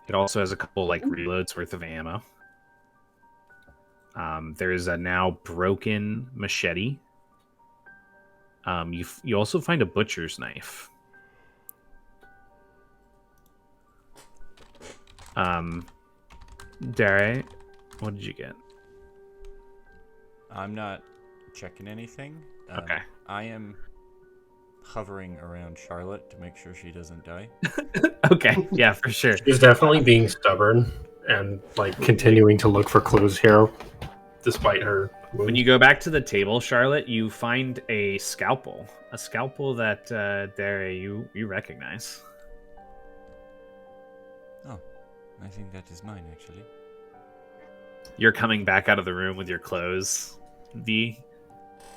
It also has a couple like reloads worth of ammo. There is a now broken machete. You also find a butcher's knife. Dare, what did you get? I'm not checking anything. Okay. I am hovering around Charlotte to make sure she doesn't die. Okay, yeah, for sure. She's definitely being stubborn and like continuing to look for clues here, despite her. When you go back to the table, Charlotte, you find a scalpel that Dare you recognize. Oh, I think that is mine actually. You're coming back out of the room with your clothes, V,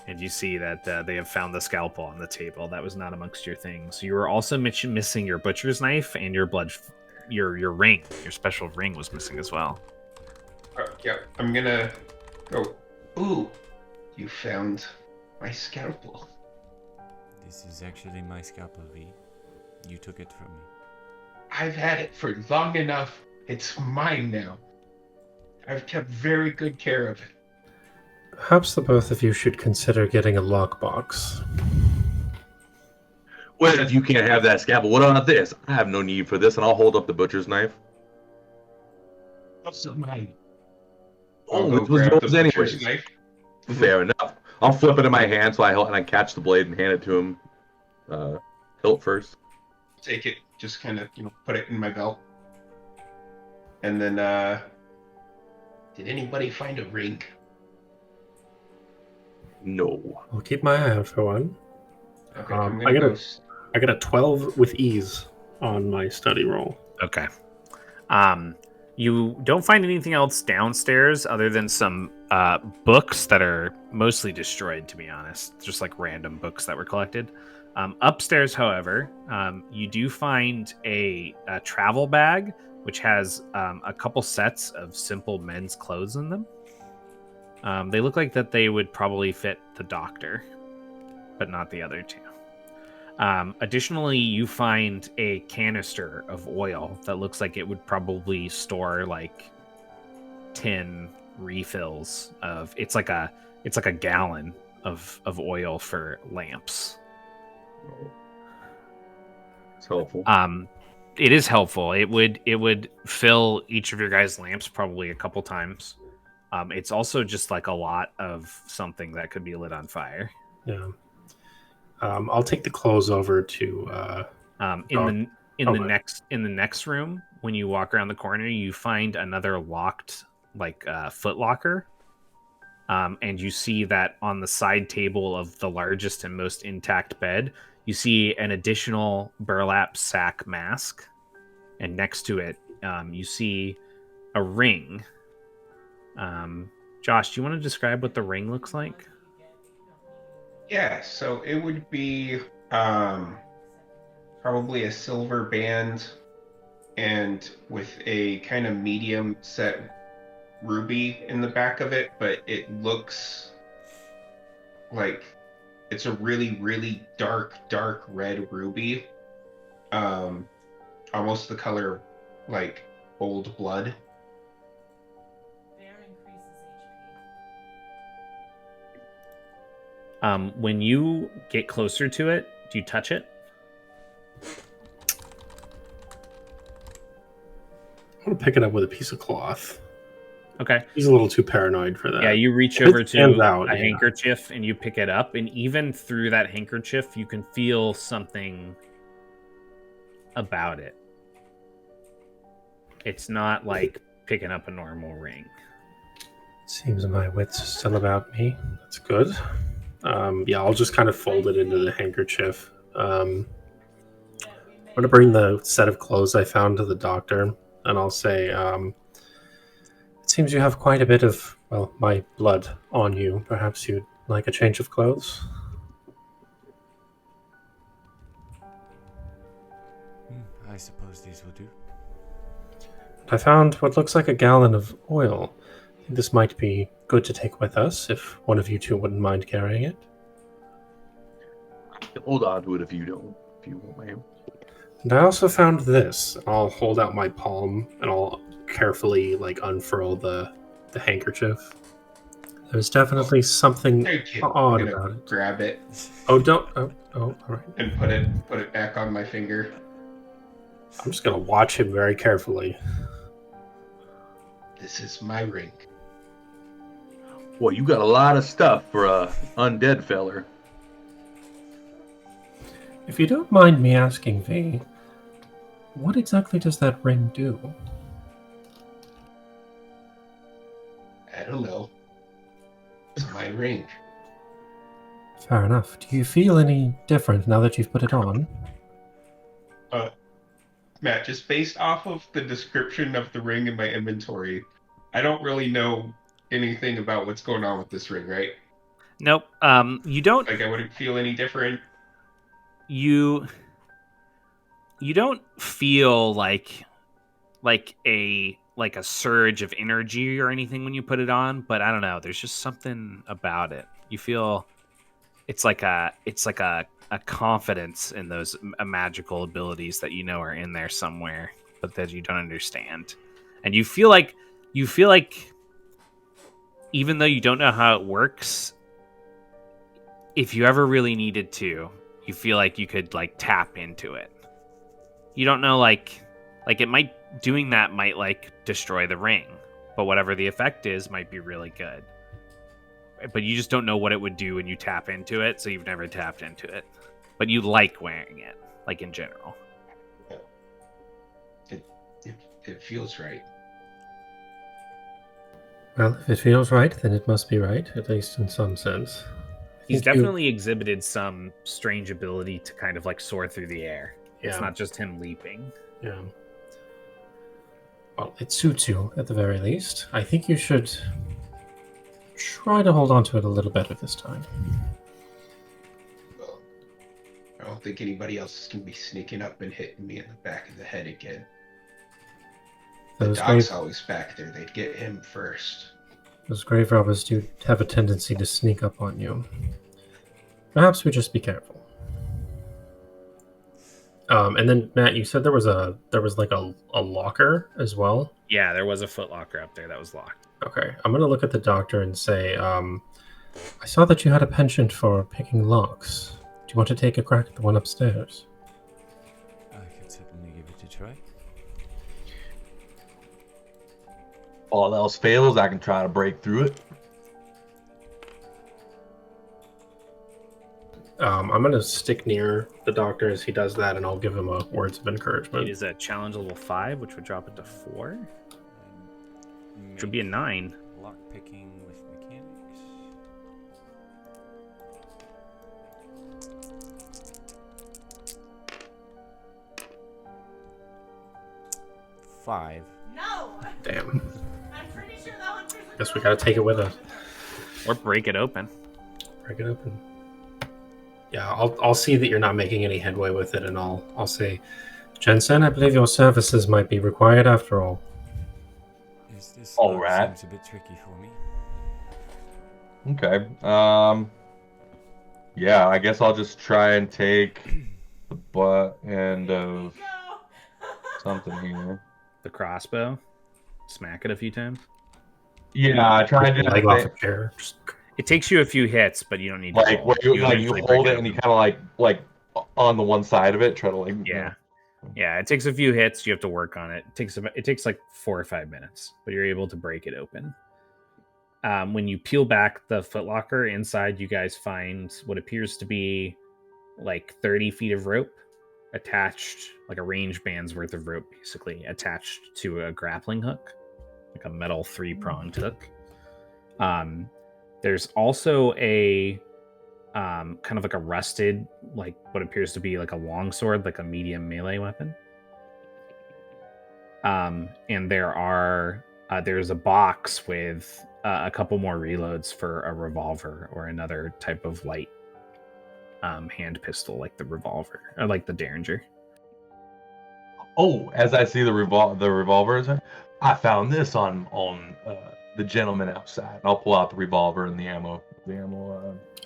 and you see that they have found the scalpel on the table. That was not amongst your things. You were also missing your butcher's knife and your your ring. Your special ring was missing as well. Yeah, I'm gonna go. Ooh, you found my scalpel. This is actually my scalpel, V. You took it from me. I've had it for long enough. It's mine now. I've kept very good care of it. Perhaps the both of you should consider getting a lockbox. Well, if you can't have that scalpel, what about this? I have no need for this, and I'll hold up the butcher's knife. Also mine. Oh, I'll it go was grab yours the anyways. butcher's knife. Fair enough. I'll flip it in my hand, so I catch the blade and hand it to him. Hilt first. Take it, just kind of, put it in my belt. And then, did anybody find a ring? No. I'll keep my eye out for one. Okay, Um, I'm I gonna got go. I got a 12 with ease on my study roll. Okay. You don't find anything else downstairs other than some books that are mostly destroyed, to be honest. Just like random books that were collected. Upstairs, however, you do find a travel bag, which has a couple sets of simple men's clothes in them. They look like that they would probably fit the doctor, but not the other two. Additionally, you find a canister of oil that looks like it would probably store like 10 refills of. It's like a gallon of oil for lamps. It's helpful. It is helpful. It would fill each of your guys' lamps probably a couple times. It's also just like a lot of something that could be lit on fire. Yeah. I'll take the clothes over to. In the next room, when you walk around the corner, you find another locked foot locker, and you see that on the side table of the largest and most intact bed, you see an additional burlap sack mask, and next to it, you see a ring. Josh, do you want to describe what the ring looks like? Yeah, so it would be probably a silver band and with a kind of medium set ruby in the back of it, but it looks like it's a really, really dark red ruby. Almost the color like old blood. When you get closer to it, do you touch it? I'm gonna pick it up with a piece of cloth. Okay. He's a little too paranoid for that. Yeah, you reach If it over stands to out, a yeah. handkerchief and you pick it up, and even through that handkerchief, you can feel something about it. It's not like picking up a normal ring. Seems my wits are still about me. That's good. Yeah, I'll just kind of fold it into the handkerchief. I'm gonna bring the set of clothes I found to the doctor, and I'll say, It seems you have quite a bit of, well, my blood on you. Perhaps you'd like a change of clothes? I suppose these will do. I found what looks like a gallon of oil. I think this might be good to take with us, if one of you two wouldn't mind carrying it. Hold on to it if you won't, ma'am. And I also found this. I'll hold out my palm and I'll carefully unfurl the handkerchief. There's definitely something Thank you. odd I'm gonna about it. grab it Oh, don't. Oh, all right. and put it back on my finger. I'm just gonna watch him very carefully. This is my ring. Well, you got a lot of stuff for a undead feller. If you don't mind me asking, V, what exactly does that ring do? I don't know. It's my ring. Fair enough. Do you feel any different now that you've put it on? Matt, just based off of the description of the ring in my inventory, I don't really know anything about what's going on with this ring, right? Nope. You don't. Like, I wouldn't feel any different. You don't feel like a surge of energy or anything when you put it on, but I don't know. There's just something about it. You feel it's like a confidence in those magical abilities that you know are in there somewhere, but that you don't understand. And you feel like even though you don't know how it works, if you ever really needed to, you feel like you could tap into it. You don't know it might doing that might destroy the ring, but whatever the effect is might be really good. But you just don't know what it would do when you tap into it, so you've never tapped into it. But you like wearing it, in general. It feels right. Well, if it feels right, then it must be right, at least in some sense. He's Think you- definitely exhibited some strange ability to kind of soar through the air. It's Yeah. not just him leaping. Yeah. Well, it suits you, at the very least. I think you should try to hold on to it a little better this time. Well, I don't think anybody else is going to be sneaking up and hitting me in the back of the head again. The Those dog's grave, always back there. They'd get him first. those grave robbers do have a tendency to sneak up on you. Perhaps we just be careful. And then Matt, you said there was a locker as well. Yeah, there was a footlocker up there that was locked. Okay, I'm gonna look at the doctor and say, I saw that you had a penchant for picking locks. Do you want to take a crack at the one upstairs? I could certainly give it a try. All else fails, I can try to break through it. I'm gonna stick near the doctor as he does that, and I'll give him a words of encouragement. It is a challenge level 5, which would drop it to 4. Which would be a 9. Lock picking with mechanics. Five. No! Damn. I'm pretty sure that one's Guess we gotta take it with us. Or break it open. Break it open. Yeah, I'll see that you're not making any headway with it, and I'll say, Jensen, I believe your services might be required after all. This All lock right. seems a bit tricky for me. Okay. Yeah, I guess I'll just try and take the butt end of something here. the crossbow. Smack it a few times. Yeah, I tried to. Leg off a chair. Just It takes you a few hits, but you don't need to Like roll. where you eventually break hold it and you open. kind of like on the one side of it, try to like. Yeah. Yeah, it takes a few hits. You have to work on it. It takes like 4 or 5 minutes, but you're able to break it open. When you peel back the footlocker inside, you guys find what appears to be like 30 feet of rope attached, like a range band's worth of rope, basically attached to a grappling hook, like a metal 3-pronged hook. There's also a kind of like a rusted, like what appears to be like a longsword, like a medium melee weapon. And there's a box with a couple more reloads for a revolver or another type of light hand pistol, like the revolver or like the Derringer. Oh, as I see the revolvers, I found this on the gentleman outside. And I'll pull out the revolver and the ammo.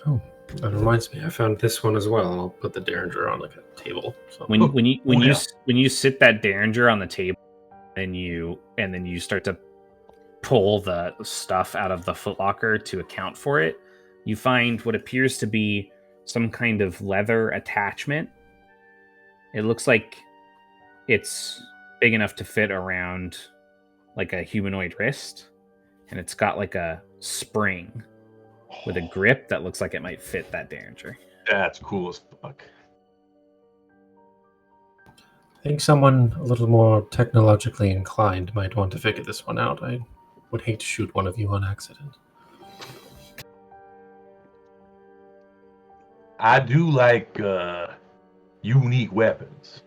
oh, that reminds me. I found this one as well, and I'll put the Derringer on like a table. So. When you sit that Derringer on the table, and then you start to pull the stuff out of the footlocker to account for it, you find what appears to be some kind of leather attachment. It looks like it's big enough to fit around like a humanoid wrist, and it's got like a spring with a grip that looks like it might fit that Derringer. That's cool as fuck. I think someone a little more technologically inclined might want to figure this one out. I would hate to shoot one of you on accident. I do like unique weapons,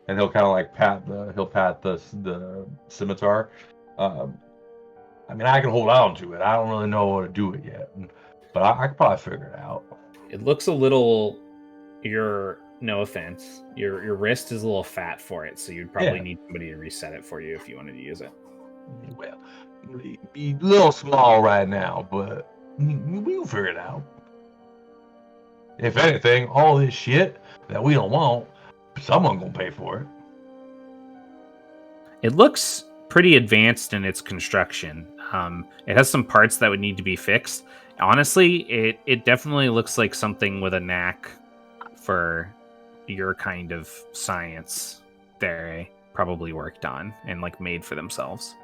and he'll kind of like pat the scimitar. I mean, I can hold on to it. I don't really know how to do it yet, but I could probably figure it out. It looks a little. No offense, your wrist is a little fat for it, so you'd probably need somebody to reset it for you if you wanted to use it. Well, be a little small right now, but we'll figure it out. If anything, all this shit that we don't want, someone gonna pay for it. It looks pretty advanced in its construction. It has some parts that would need to be fixed. Honestly, it definitely looks like something with a knack for your kind of science they probably worked on and like made for themselves.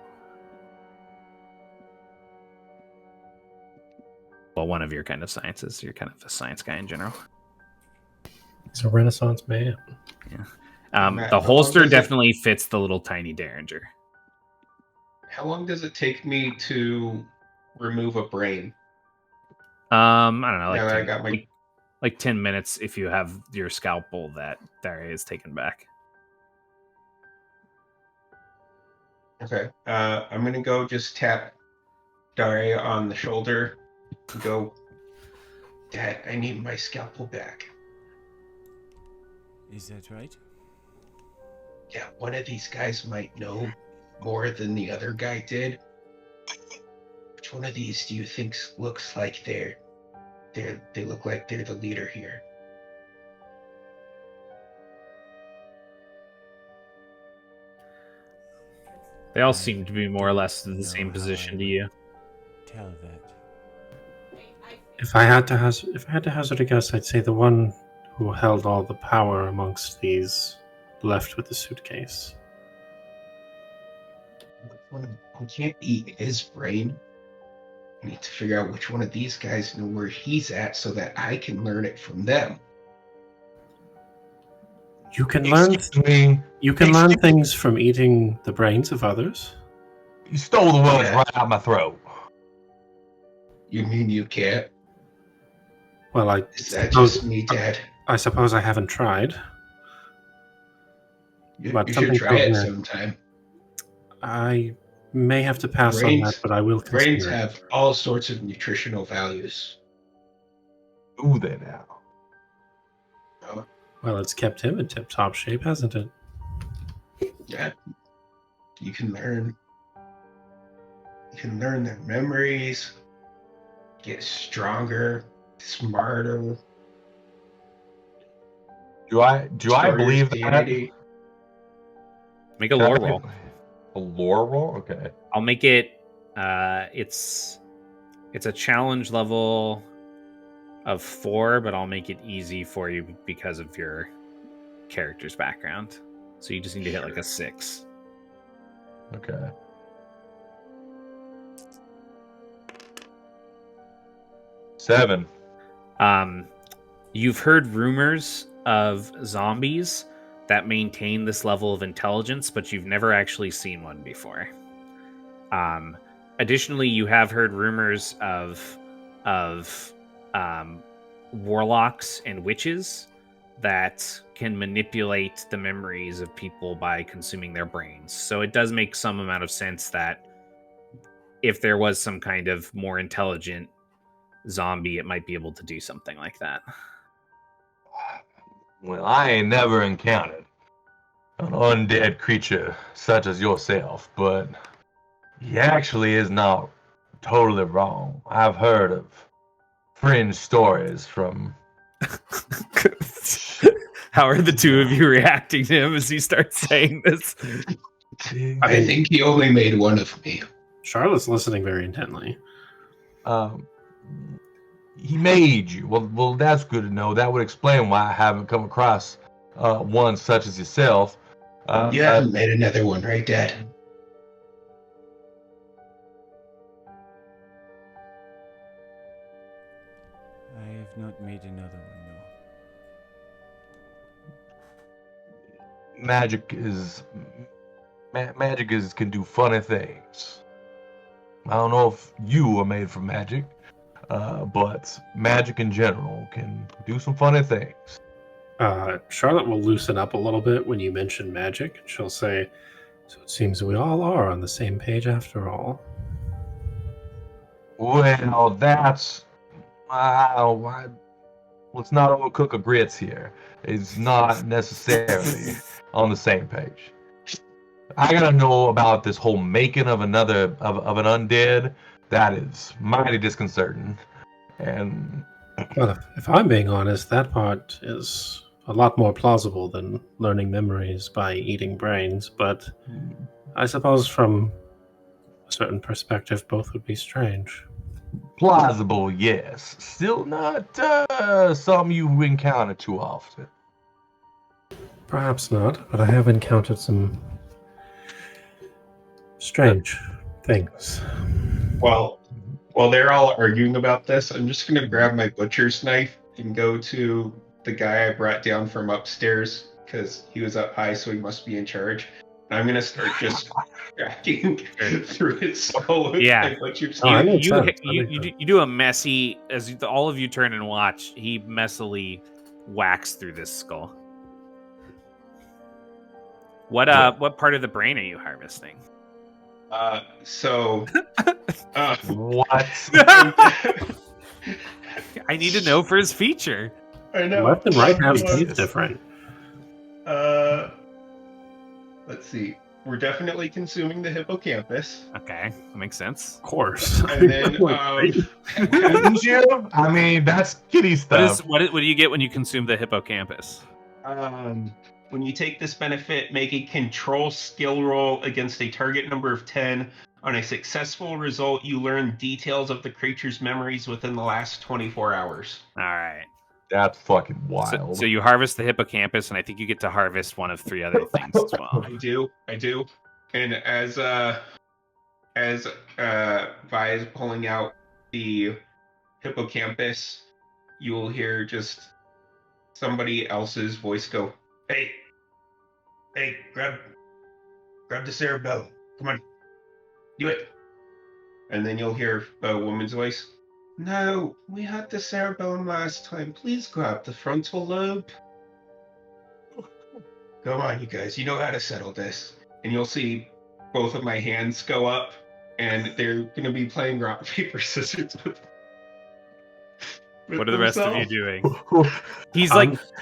Well, one of your kind of sciences. You're kind of a science guy in general. He's a Renaissance man. Yeah. The holster definitely fits the little tiny Derringer. How long does it take me to remove a brain? I don't know, like Now that I 10, got my- like 10 minutes if you have your scalpel that is taken back. Okay. I'm gonna go just tap Daria on the shoulder and go, Dad, I need my scalpel back. Is that right? Yeah, one of these guys might know more than the other guy did. Which one of these do you think looks like they look like they're the leader here? They all seem to be more or less in the same position to you. Tell that. If I had to hazard a guess, I'd say the one who held all the power amongst these left with the suitcase. We can't eat his brain. We need to figure out which one of these guys know where he's at so that I can learn it from them. You can learn. You can learn things from eating the brains of others. You stole the words right out my throat. You mean you can't? Well, Is that just me, Dad? I suppose I haven't tried. You But should something try it tells me- sometime. I may have to pass on that, but I will consider Brains it. have all sorts of nutritional values. Ooh, they now. Well, it's kept him in tip-top shape, hasn't it? Yeah. You can learn their memories, get stronger, smarter. Do I store your believe that? sanity. Make a lore roll. A lore roll? Okay. I'll make it. It's a challenge level of 4, but I'll make it easy for you because of your character's background. So you just need to hit like a 6. Okay. Seven. You've heard rumors of zombies that maintain this level of intelligence, but you've never actually seen one before. Additionally, you have heard rumors of warlocks and witches that can manipulate the memories of people by consuming their brains. So it does make some amount of sense that if there was some kind of more intelligent zombie, it might be able to do something like that. Well, I ain't never encountered an undead creature such as yourself, but he actually is not totally wrong. I've heard of fringe stories from... How are the two of you reacting to him as he starts saying this? I think he only made one of me. Charlotte's listening very intently. He made you. Well, that's good to know. That would explain why I haven't come across one such as yourself. You haven't made another one, right, Dad? I have not made another one, no. Magic can do funny things. I don't know if you are made for magic, but magic in general can do some funny things. Charlotte will loosen up a little bit when you mention magic. She'll say, "So it seems we all are on the same page after all." Well, that's... let's not overcook a grits here. It's not necessarily on the same page. I gotta know about this whole making of another of an undead. That is mighty disconcerting. And Well, if I'm being honest, that part is a lot more plausible than learning memories by eating brains, but I suppose from a certain perspective, both would be strange. plausible, yes. Still not something you encounter too often. Perhaps not, but I have encountered some strange things. Well, while they're all arguing about this, I'm just going to grab my butcher's knife and go to the guy I brought down from upstairs, because he was up high, so he must be in charge. And I'm going to start just cracking through his skull with my butcher's Oh, that knife. makes sense. You do a messy, as all of you turn and watch, he messily whacks through this skull. What part of the brain are you harvesting? What? I need to know for his feature. I know. Left and right have teeth different. Let's see. We're definitely consuming the hippocampus. Okay, that makes sense. Of course. And then, Couldn't you? I mean, that's kitty stuff. What do you get when you consume the hippocampus? When you take this benefit, make a control skill roll against a target number of 10. On a successful result, you learn details of the creature's memories within the last 24 hours. All right. That's fucking wild. So you harvest the hippocampus, and I think you get to harvest one of 3 other things as well. I do. And as Vi is pulling out the hippocampus, you will hear just somebody else's voice go, Hey, grab the cerebellum. Come on, do it. And then you'll hear a woman's voice. No, we had the cerebellum last time. Please grab the frontal lobe. Come on, you guys. You know how to settle this. And you'll see both of my hands go up, and they're going to be playing rock, paper, scissors with What are the rest of you themselves. doing?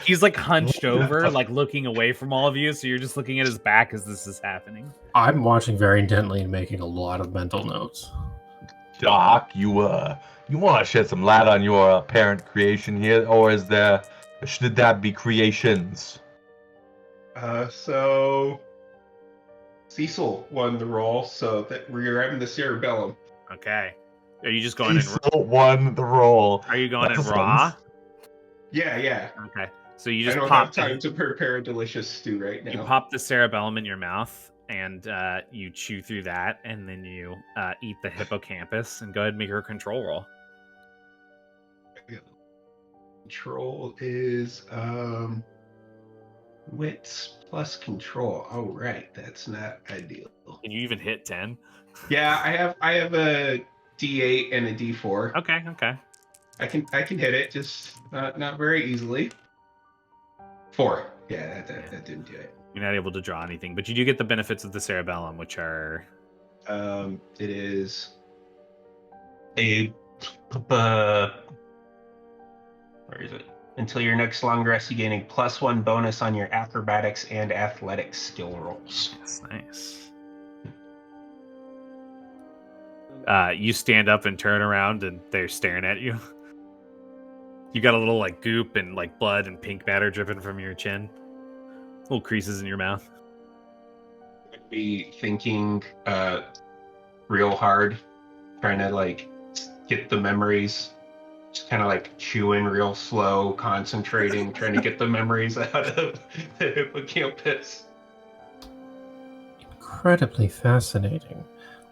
He's like hunched over, like looking away from all of you, so you're just looking at his back as this is happening. I'm watching very intently and making a lot of mental notes. Doc, you want to shed some light on your apparent creation here, or should that be creations? So Cecil won the roll, so that we're grabbing the cerebellum. Okay. Are you just going in? Cecil won the roll. Are you going in That's raw? Yeah. Okay. So you I just don't pop have time to prepare a delicious stew right now. You pop the cerebellum in your mouth, and you chew through that, and then you eat the hippocampus, and go ahead and make your control roll. Control is wits plus control. Oh right, that's not ideal. Can you even hit 10? Yeah, I have a D8 and a D4. Okay. I can hit it, just not very easily. 4. Yeah, that didn't do it. You're not able to draw anything, but you do get the benefits of the cerebellum, which are... It is a where is it? Until your next long rest, you gain a +1 bonus on your acrobatics and athletics skill rolls. That's nice. You stand up and turn around, and they're staring at you. You got a little like goop and like blood and pink matter dripping from your chin. Little creases in your mouth. I'd be thinking real hard, trying to like get the memories. Just kind of like chewing real slow, concentrating, trying to get the memories out of the hippocampus. Incredibly fascinating.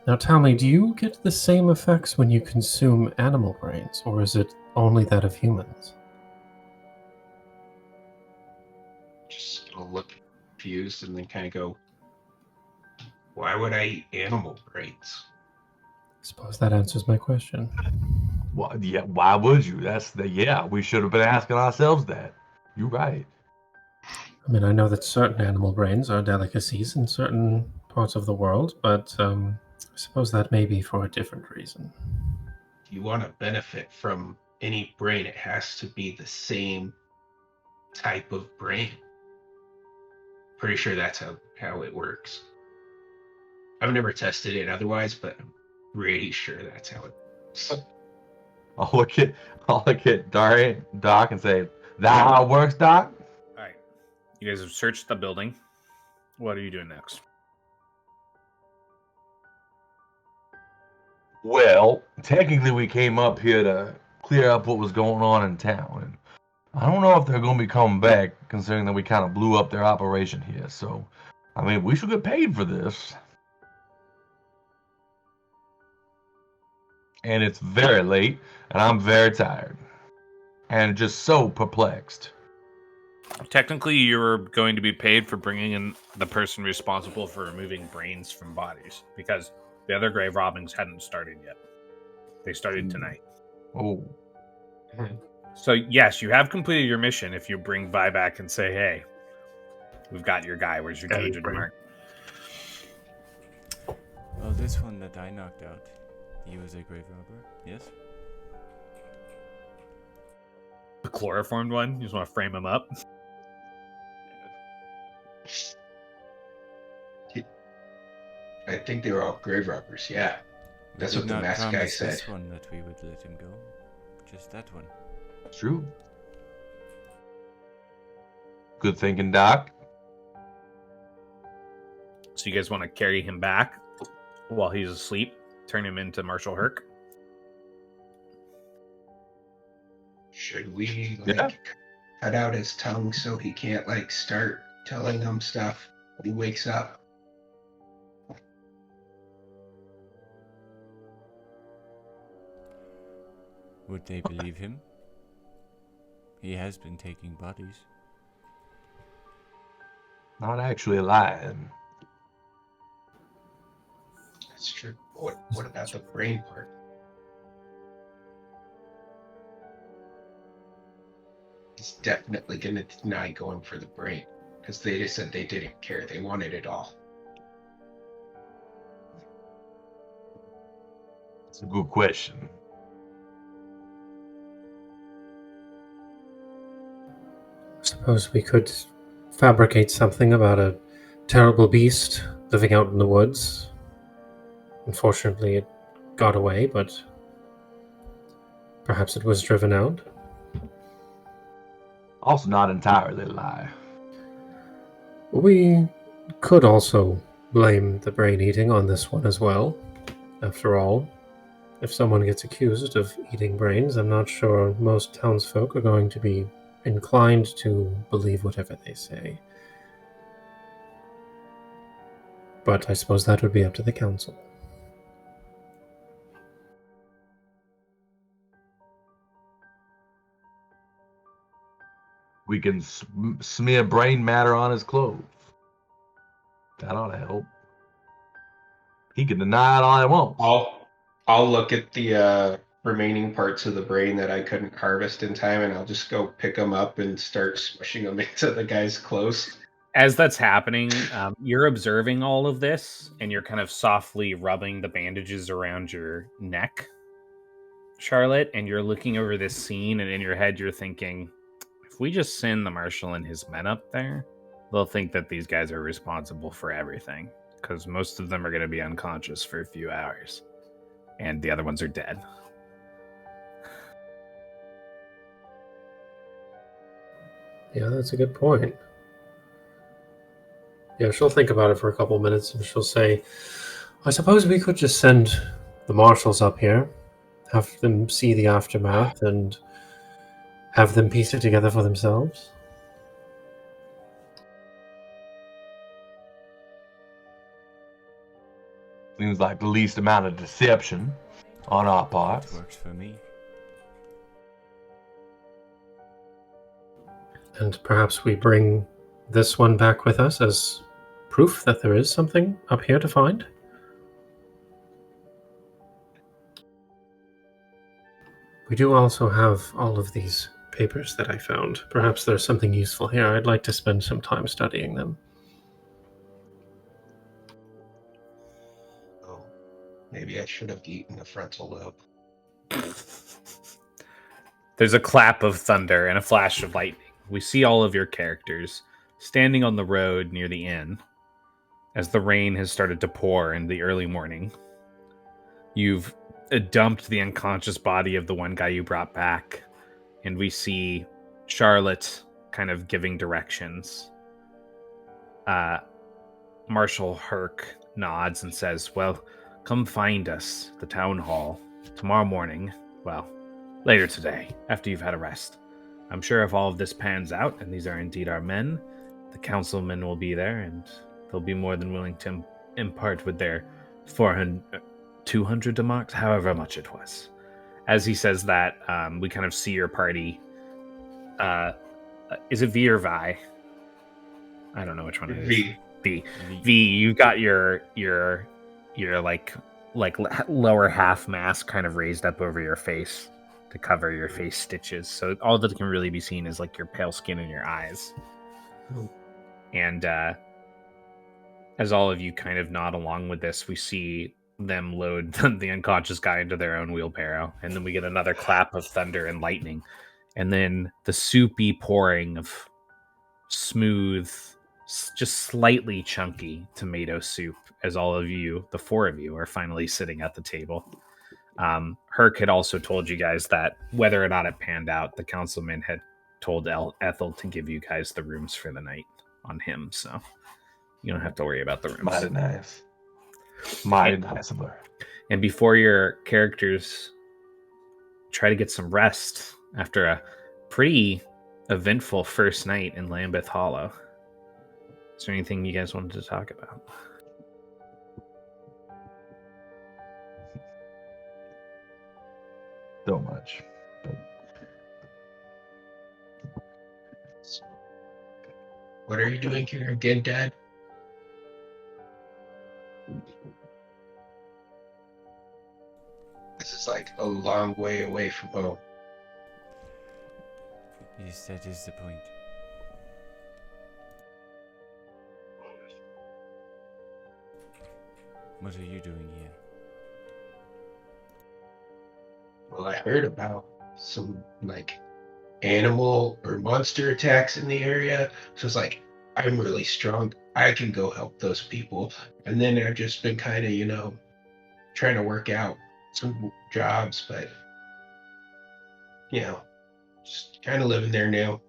Now tell me, do you get the same effects when you consume animal brains, or is it only that of humans? Just gonna look confused and then kind of go, why would I eat animal brains? I suppose that answers my question. Well, yeah, why would you? We should have been asking ourselves that. You're right. I mean, I know that certain animal brains are delicacies in certain parts of the world, but I suppose that may be for a different reason. If you want to benefit from any brain, it has to be the same type of brain. Pretty sure that's how it works. I've never tested it otherwise, but I'm pretty sure that's how it works. I'll look at Doc and say, "That how it works, Doc?" All right. You guys have searched the building. What are you doing next? Well, technically we came up here to clear up what was going on in town. And I don't know if they're going to be coming back, considering that we kind of blew up their operation here. So, I mean, we should get paid for this. And it's very late, and I'm very tired. And just so perplexed. Technically, you're going to be paid for bringing in the person responsible for removing brains from bodies, because the other grave robbings hadn't started yet. They started tonight. Oh. So, yes, you have completed your mission if you bring Vi back and say, hey, we've got your guy. Where's your diligent mark? Oh, this one that I knocked out. He was a grave robber, yes? The chloroformed one? You just want to frame him up? I think they were all grave robbers, yeah. That's what the masked guy said. This one that we would let him go. Just that one. True. Good thinking, Doc. So you guys want to carry him back while he's asleep? Turn him into Marshal Herc? Should we cut out his tongue so he can't start telling them stuff when he wakes up? Would they believe him? He has been taking bodies. Not actually lying. That's true. What about the brain part? He's definitely going to deny going for the brain, because they just said they didn't care. They wanted it all. It's a good question. I suppose we could fabricate something about a terrible beast living out in the woods. Unfortunately, it got away, but perhaps it was driven out. Also not entirely lie. We could also blame the brain eating on this one as well. After all, if someone gets accused of eating brains, I'm not sure most townsfolk are going to be inclined to believe whatever they say. But I suppose that would be up to the council. We can smear brain matter on his clothes. That ought to help. He can deny it all he wants. I'll look at the remaining parts of the brain that I couldn't harvest in time, and I'll just go pick them up and start smushing them into the guy's clothes. As that's happening, you're observing all of this, and you're kind of softly rubbing the bandages around your neck, Charlotte, and you're looking over this scene, and in your head you're thinking, if we just send the marshal and his men up there, they'll think that these guys are responsible for everything, because most of them are going to be unconscious for a few hours, and the other ones are dead. Yeah, that's a good point. Yeah, she'll think about it for a couple minutes, and she'll say, I suppose we could just send the marshals up here, have them see the aftermath, and have them piece it together for themselves. Seems like the least amount of deception on our part. Works for me. And perhaps we bring this one back with us as proof that there is something up here to find. We do also have all of these papers that I found. Perhaps there's something useful here. I'd like to spend some time studying them. Oh, maybe I should have eaten a frontal lobe. There's a clap of thunder and a flash of lightning. We see all of your characters standing on the road near the inn as the rain has started to pour in the early morning. You've dumped the unconscious body of the one guy you brought back, and we see Charlotte kind of giving directions. Marshal Herc nods and says, well, come find us at the town hall tomorrow morning. Well, later today, after you've had a rest. I'm sure if all of this pans out, and these are indeed our men, the councilmen will be there, and they'll be more than willing to impart with their 200 demarks, however much it was. As he says that, we kind of see your party. Is it V or Vi? I don't know which one it is. V. V. You've got your like lower half mask kind of raised up over your face to cover your face stitches. So all that can really be seen is like your pale skin and your eyes. And as all of you kind of nod along with this, we see them load the unconscious guy into their own wheelbarrow, and then we get another clap of thunder and lightning, and then the soupy pouring of smooth, just slightly chunky tomato soup as all of you, the four of you, are finally sitting at the table. Herc had also told you guys that whether or not it panned out, the councilman had told Ethel to give you guys the rooms for the night on him, so you don't have to worry about the rooms. Mighty nice. Mighty nice of her. And before your characters try to get some rest after a pretty eventful first night in Lambeth Hollow, is there anything you guys wanted to talk about? So much. But What are you doing here again, Dad? This is like a long way away from home. Yes, that is the point. What are you doing here? Well, I heard about some like animal or monster attacks in the area. So it's like, I'm really strong. I can go help those people. And then I've just been kind of, trying to work out some jobs, but, just kind of living there now.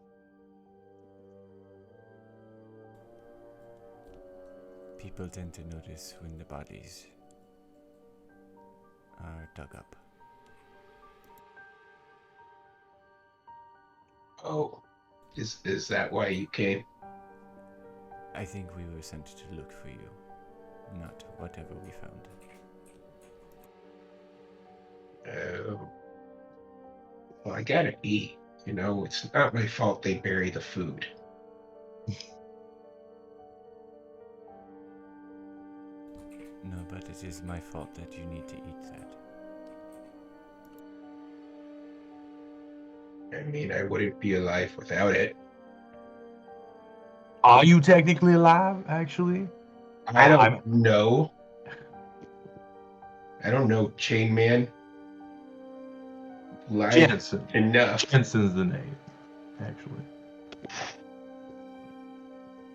people tend to notice when the bodies are dug up. Oh, is that why you came? I think we were sent to look for you, not whatever we found. Well, I gotta eat. You know, it's not my fault they bury the food. No, but it is my fault that you need to eat that. I mean, I wouldn't be alive without it. Are you technically alive, actually? I don't know. I don't know, Chain Man. Live Jensen. enough. Jensen's the name, actually.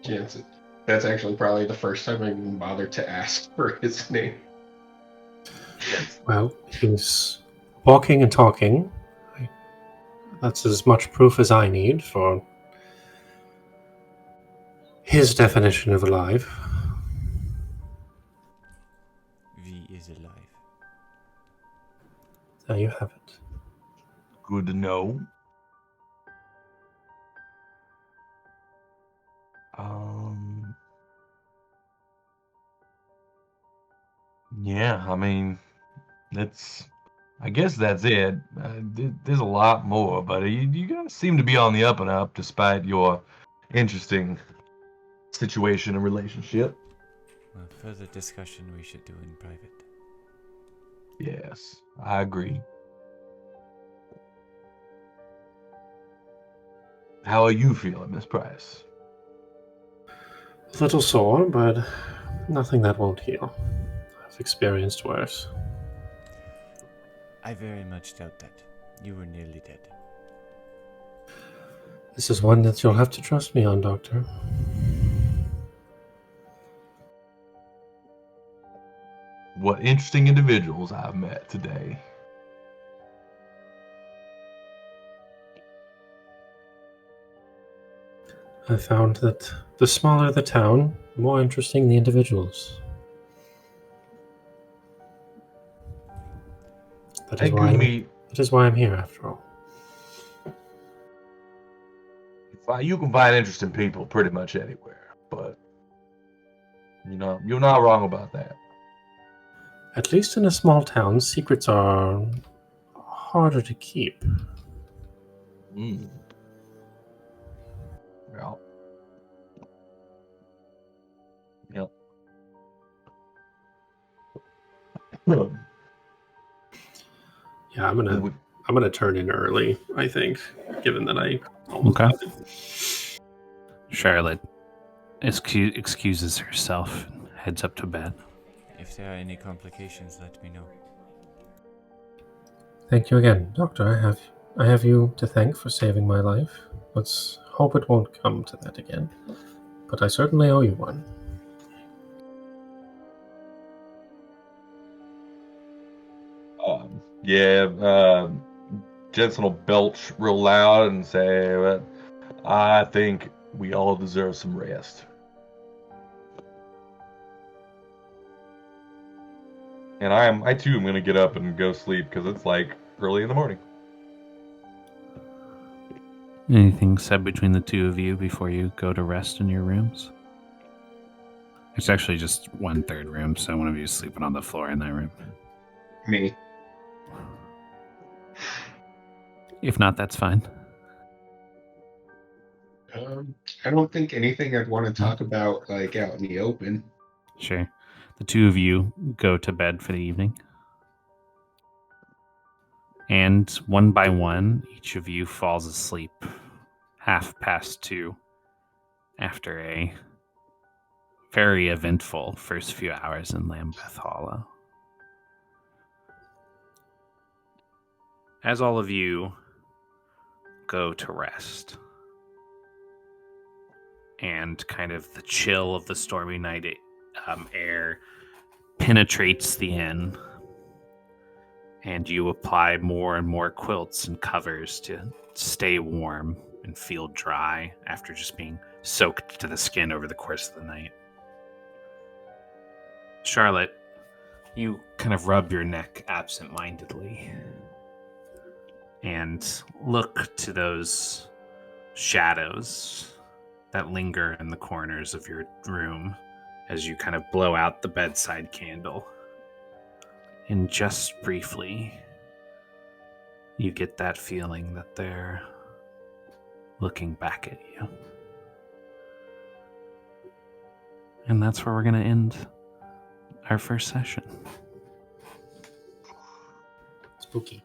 Jensen. That's actually probably the first time I even bothered to ask for his name. Well, he's walking and talking. That's as much proof as I need for his definition of alive. V is alive. There you have it. Good to know. Yeah, I mean, I guess that's it. There's a lot more, but you guys seem to be on the up and up despite your interesting situation and relationship. Well, further discussion we should do in private. Yes, I agree. How are you feeling, Miss Price? A little sore, but nothing that won't heal. I've experienced worse. I very much doubt that. You were nearly dead. This is one that you'll have to trust me on, Doctor. What interesting individuals I've met today. I found that the smaller the town, the more interesting the individuals. That is why I'm here, after all. You can find interesting people pretty much anywhere, but you're not wrong about that. At least in a small town, secrets are harder to keep. Well. Yep. Yeah, I'm gonna turn in early, I think, given that I almost Okay. died. Charlotte excuses herself and heads up to bed. If there are any complications, let me know. Thank you again, Doctor. I have you to thank for saving my life. Let's hope it won't come to that again. But I certainly owe you one. Jensen will belch real loud and say, well, I think we all deserve some rest. And I too am going to get up and go sleep because it's like early in the morning. Anything said between the two of you before you go to rest in your rooms? It's actually just 1/3 room, so one of you is sleeping on the floor in that room. Me. If not, that's fine. I don't think anything I'd want to talk about, like, out in the open. Sure. The two of you go to bed for the evening. And one by one, each of you falls asleep 2:30 after a very eventful first few hours in Lambeth Hollow. As all of you go to rest, and kind of the chill of the stormy night air penetrates the inn, and you apply more and more quilts and covers to stay warm and feel dry after just being soaked to the skin over the course of the night. Charlotte, you kind of rub your neck absent-mindedly and look to those shadows that linger in the corners of your room as you kind of blow out the bedside candle. And just briefly, you get that feeling that they're looking back at you. And that's where we're going to end our first session. Spooky.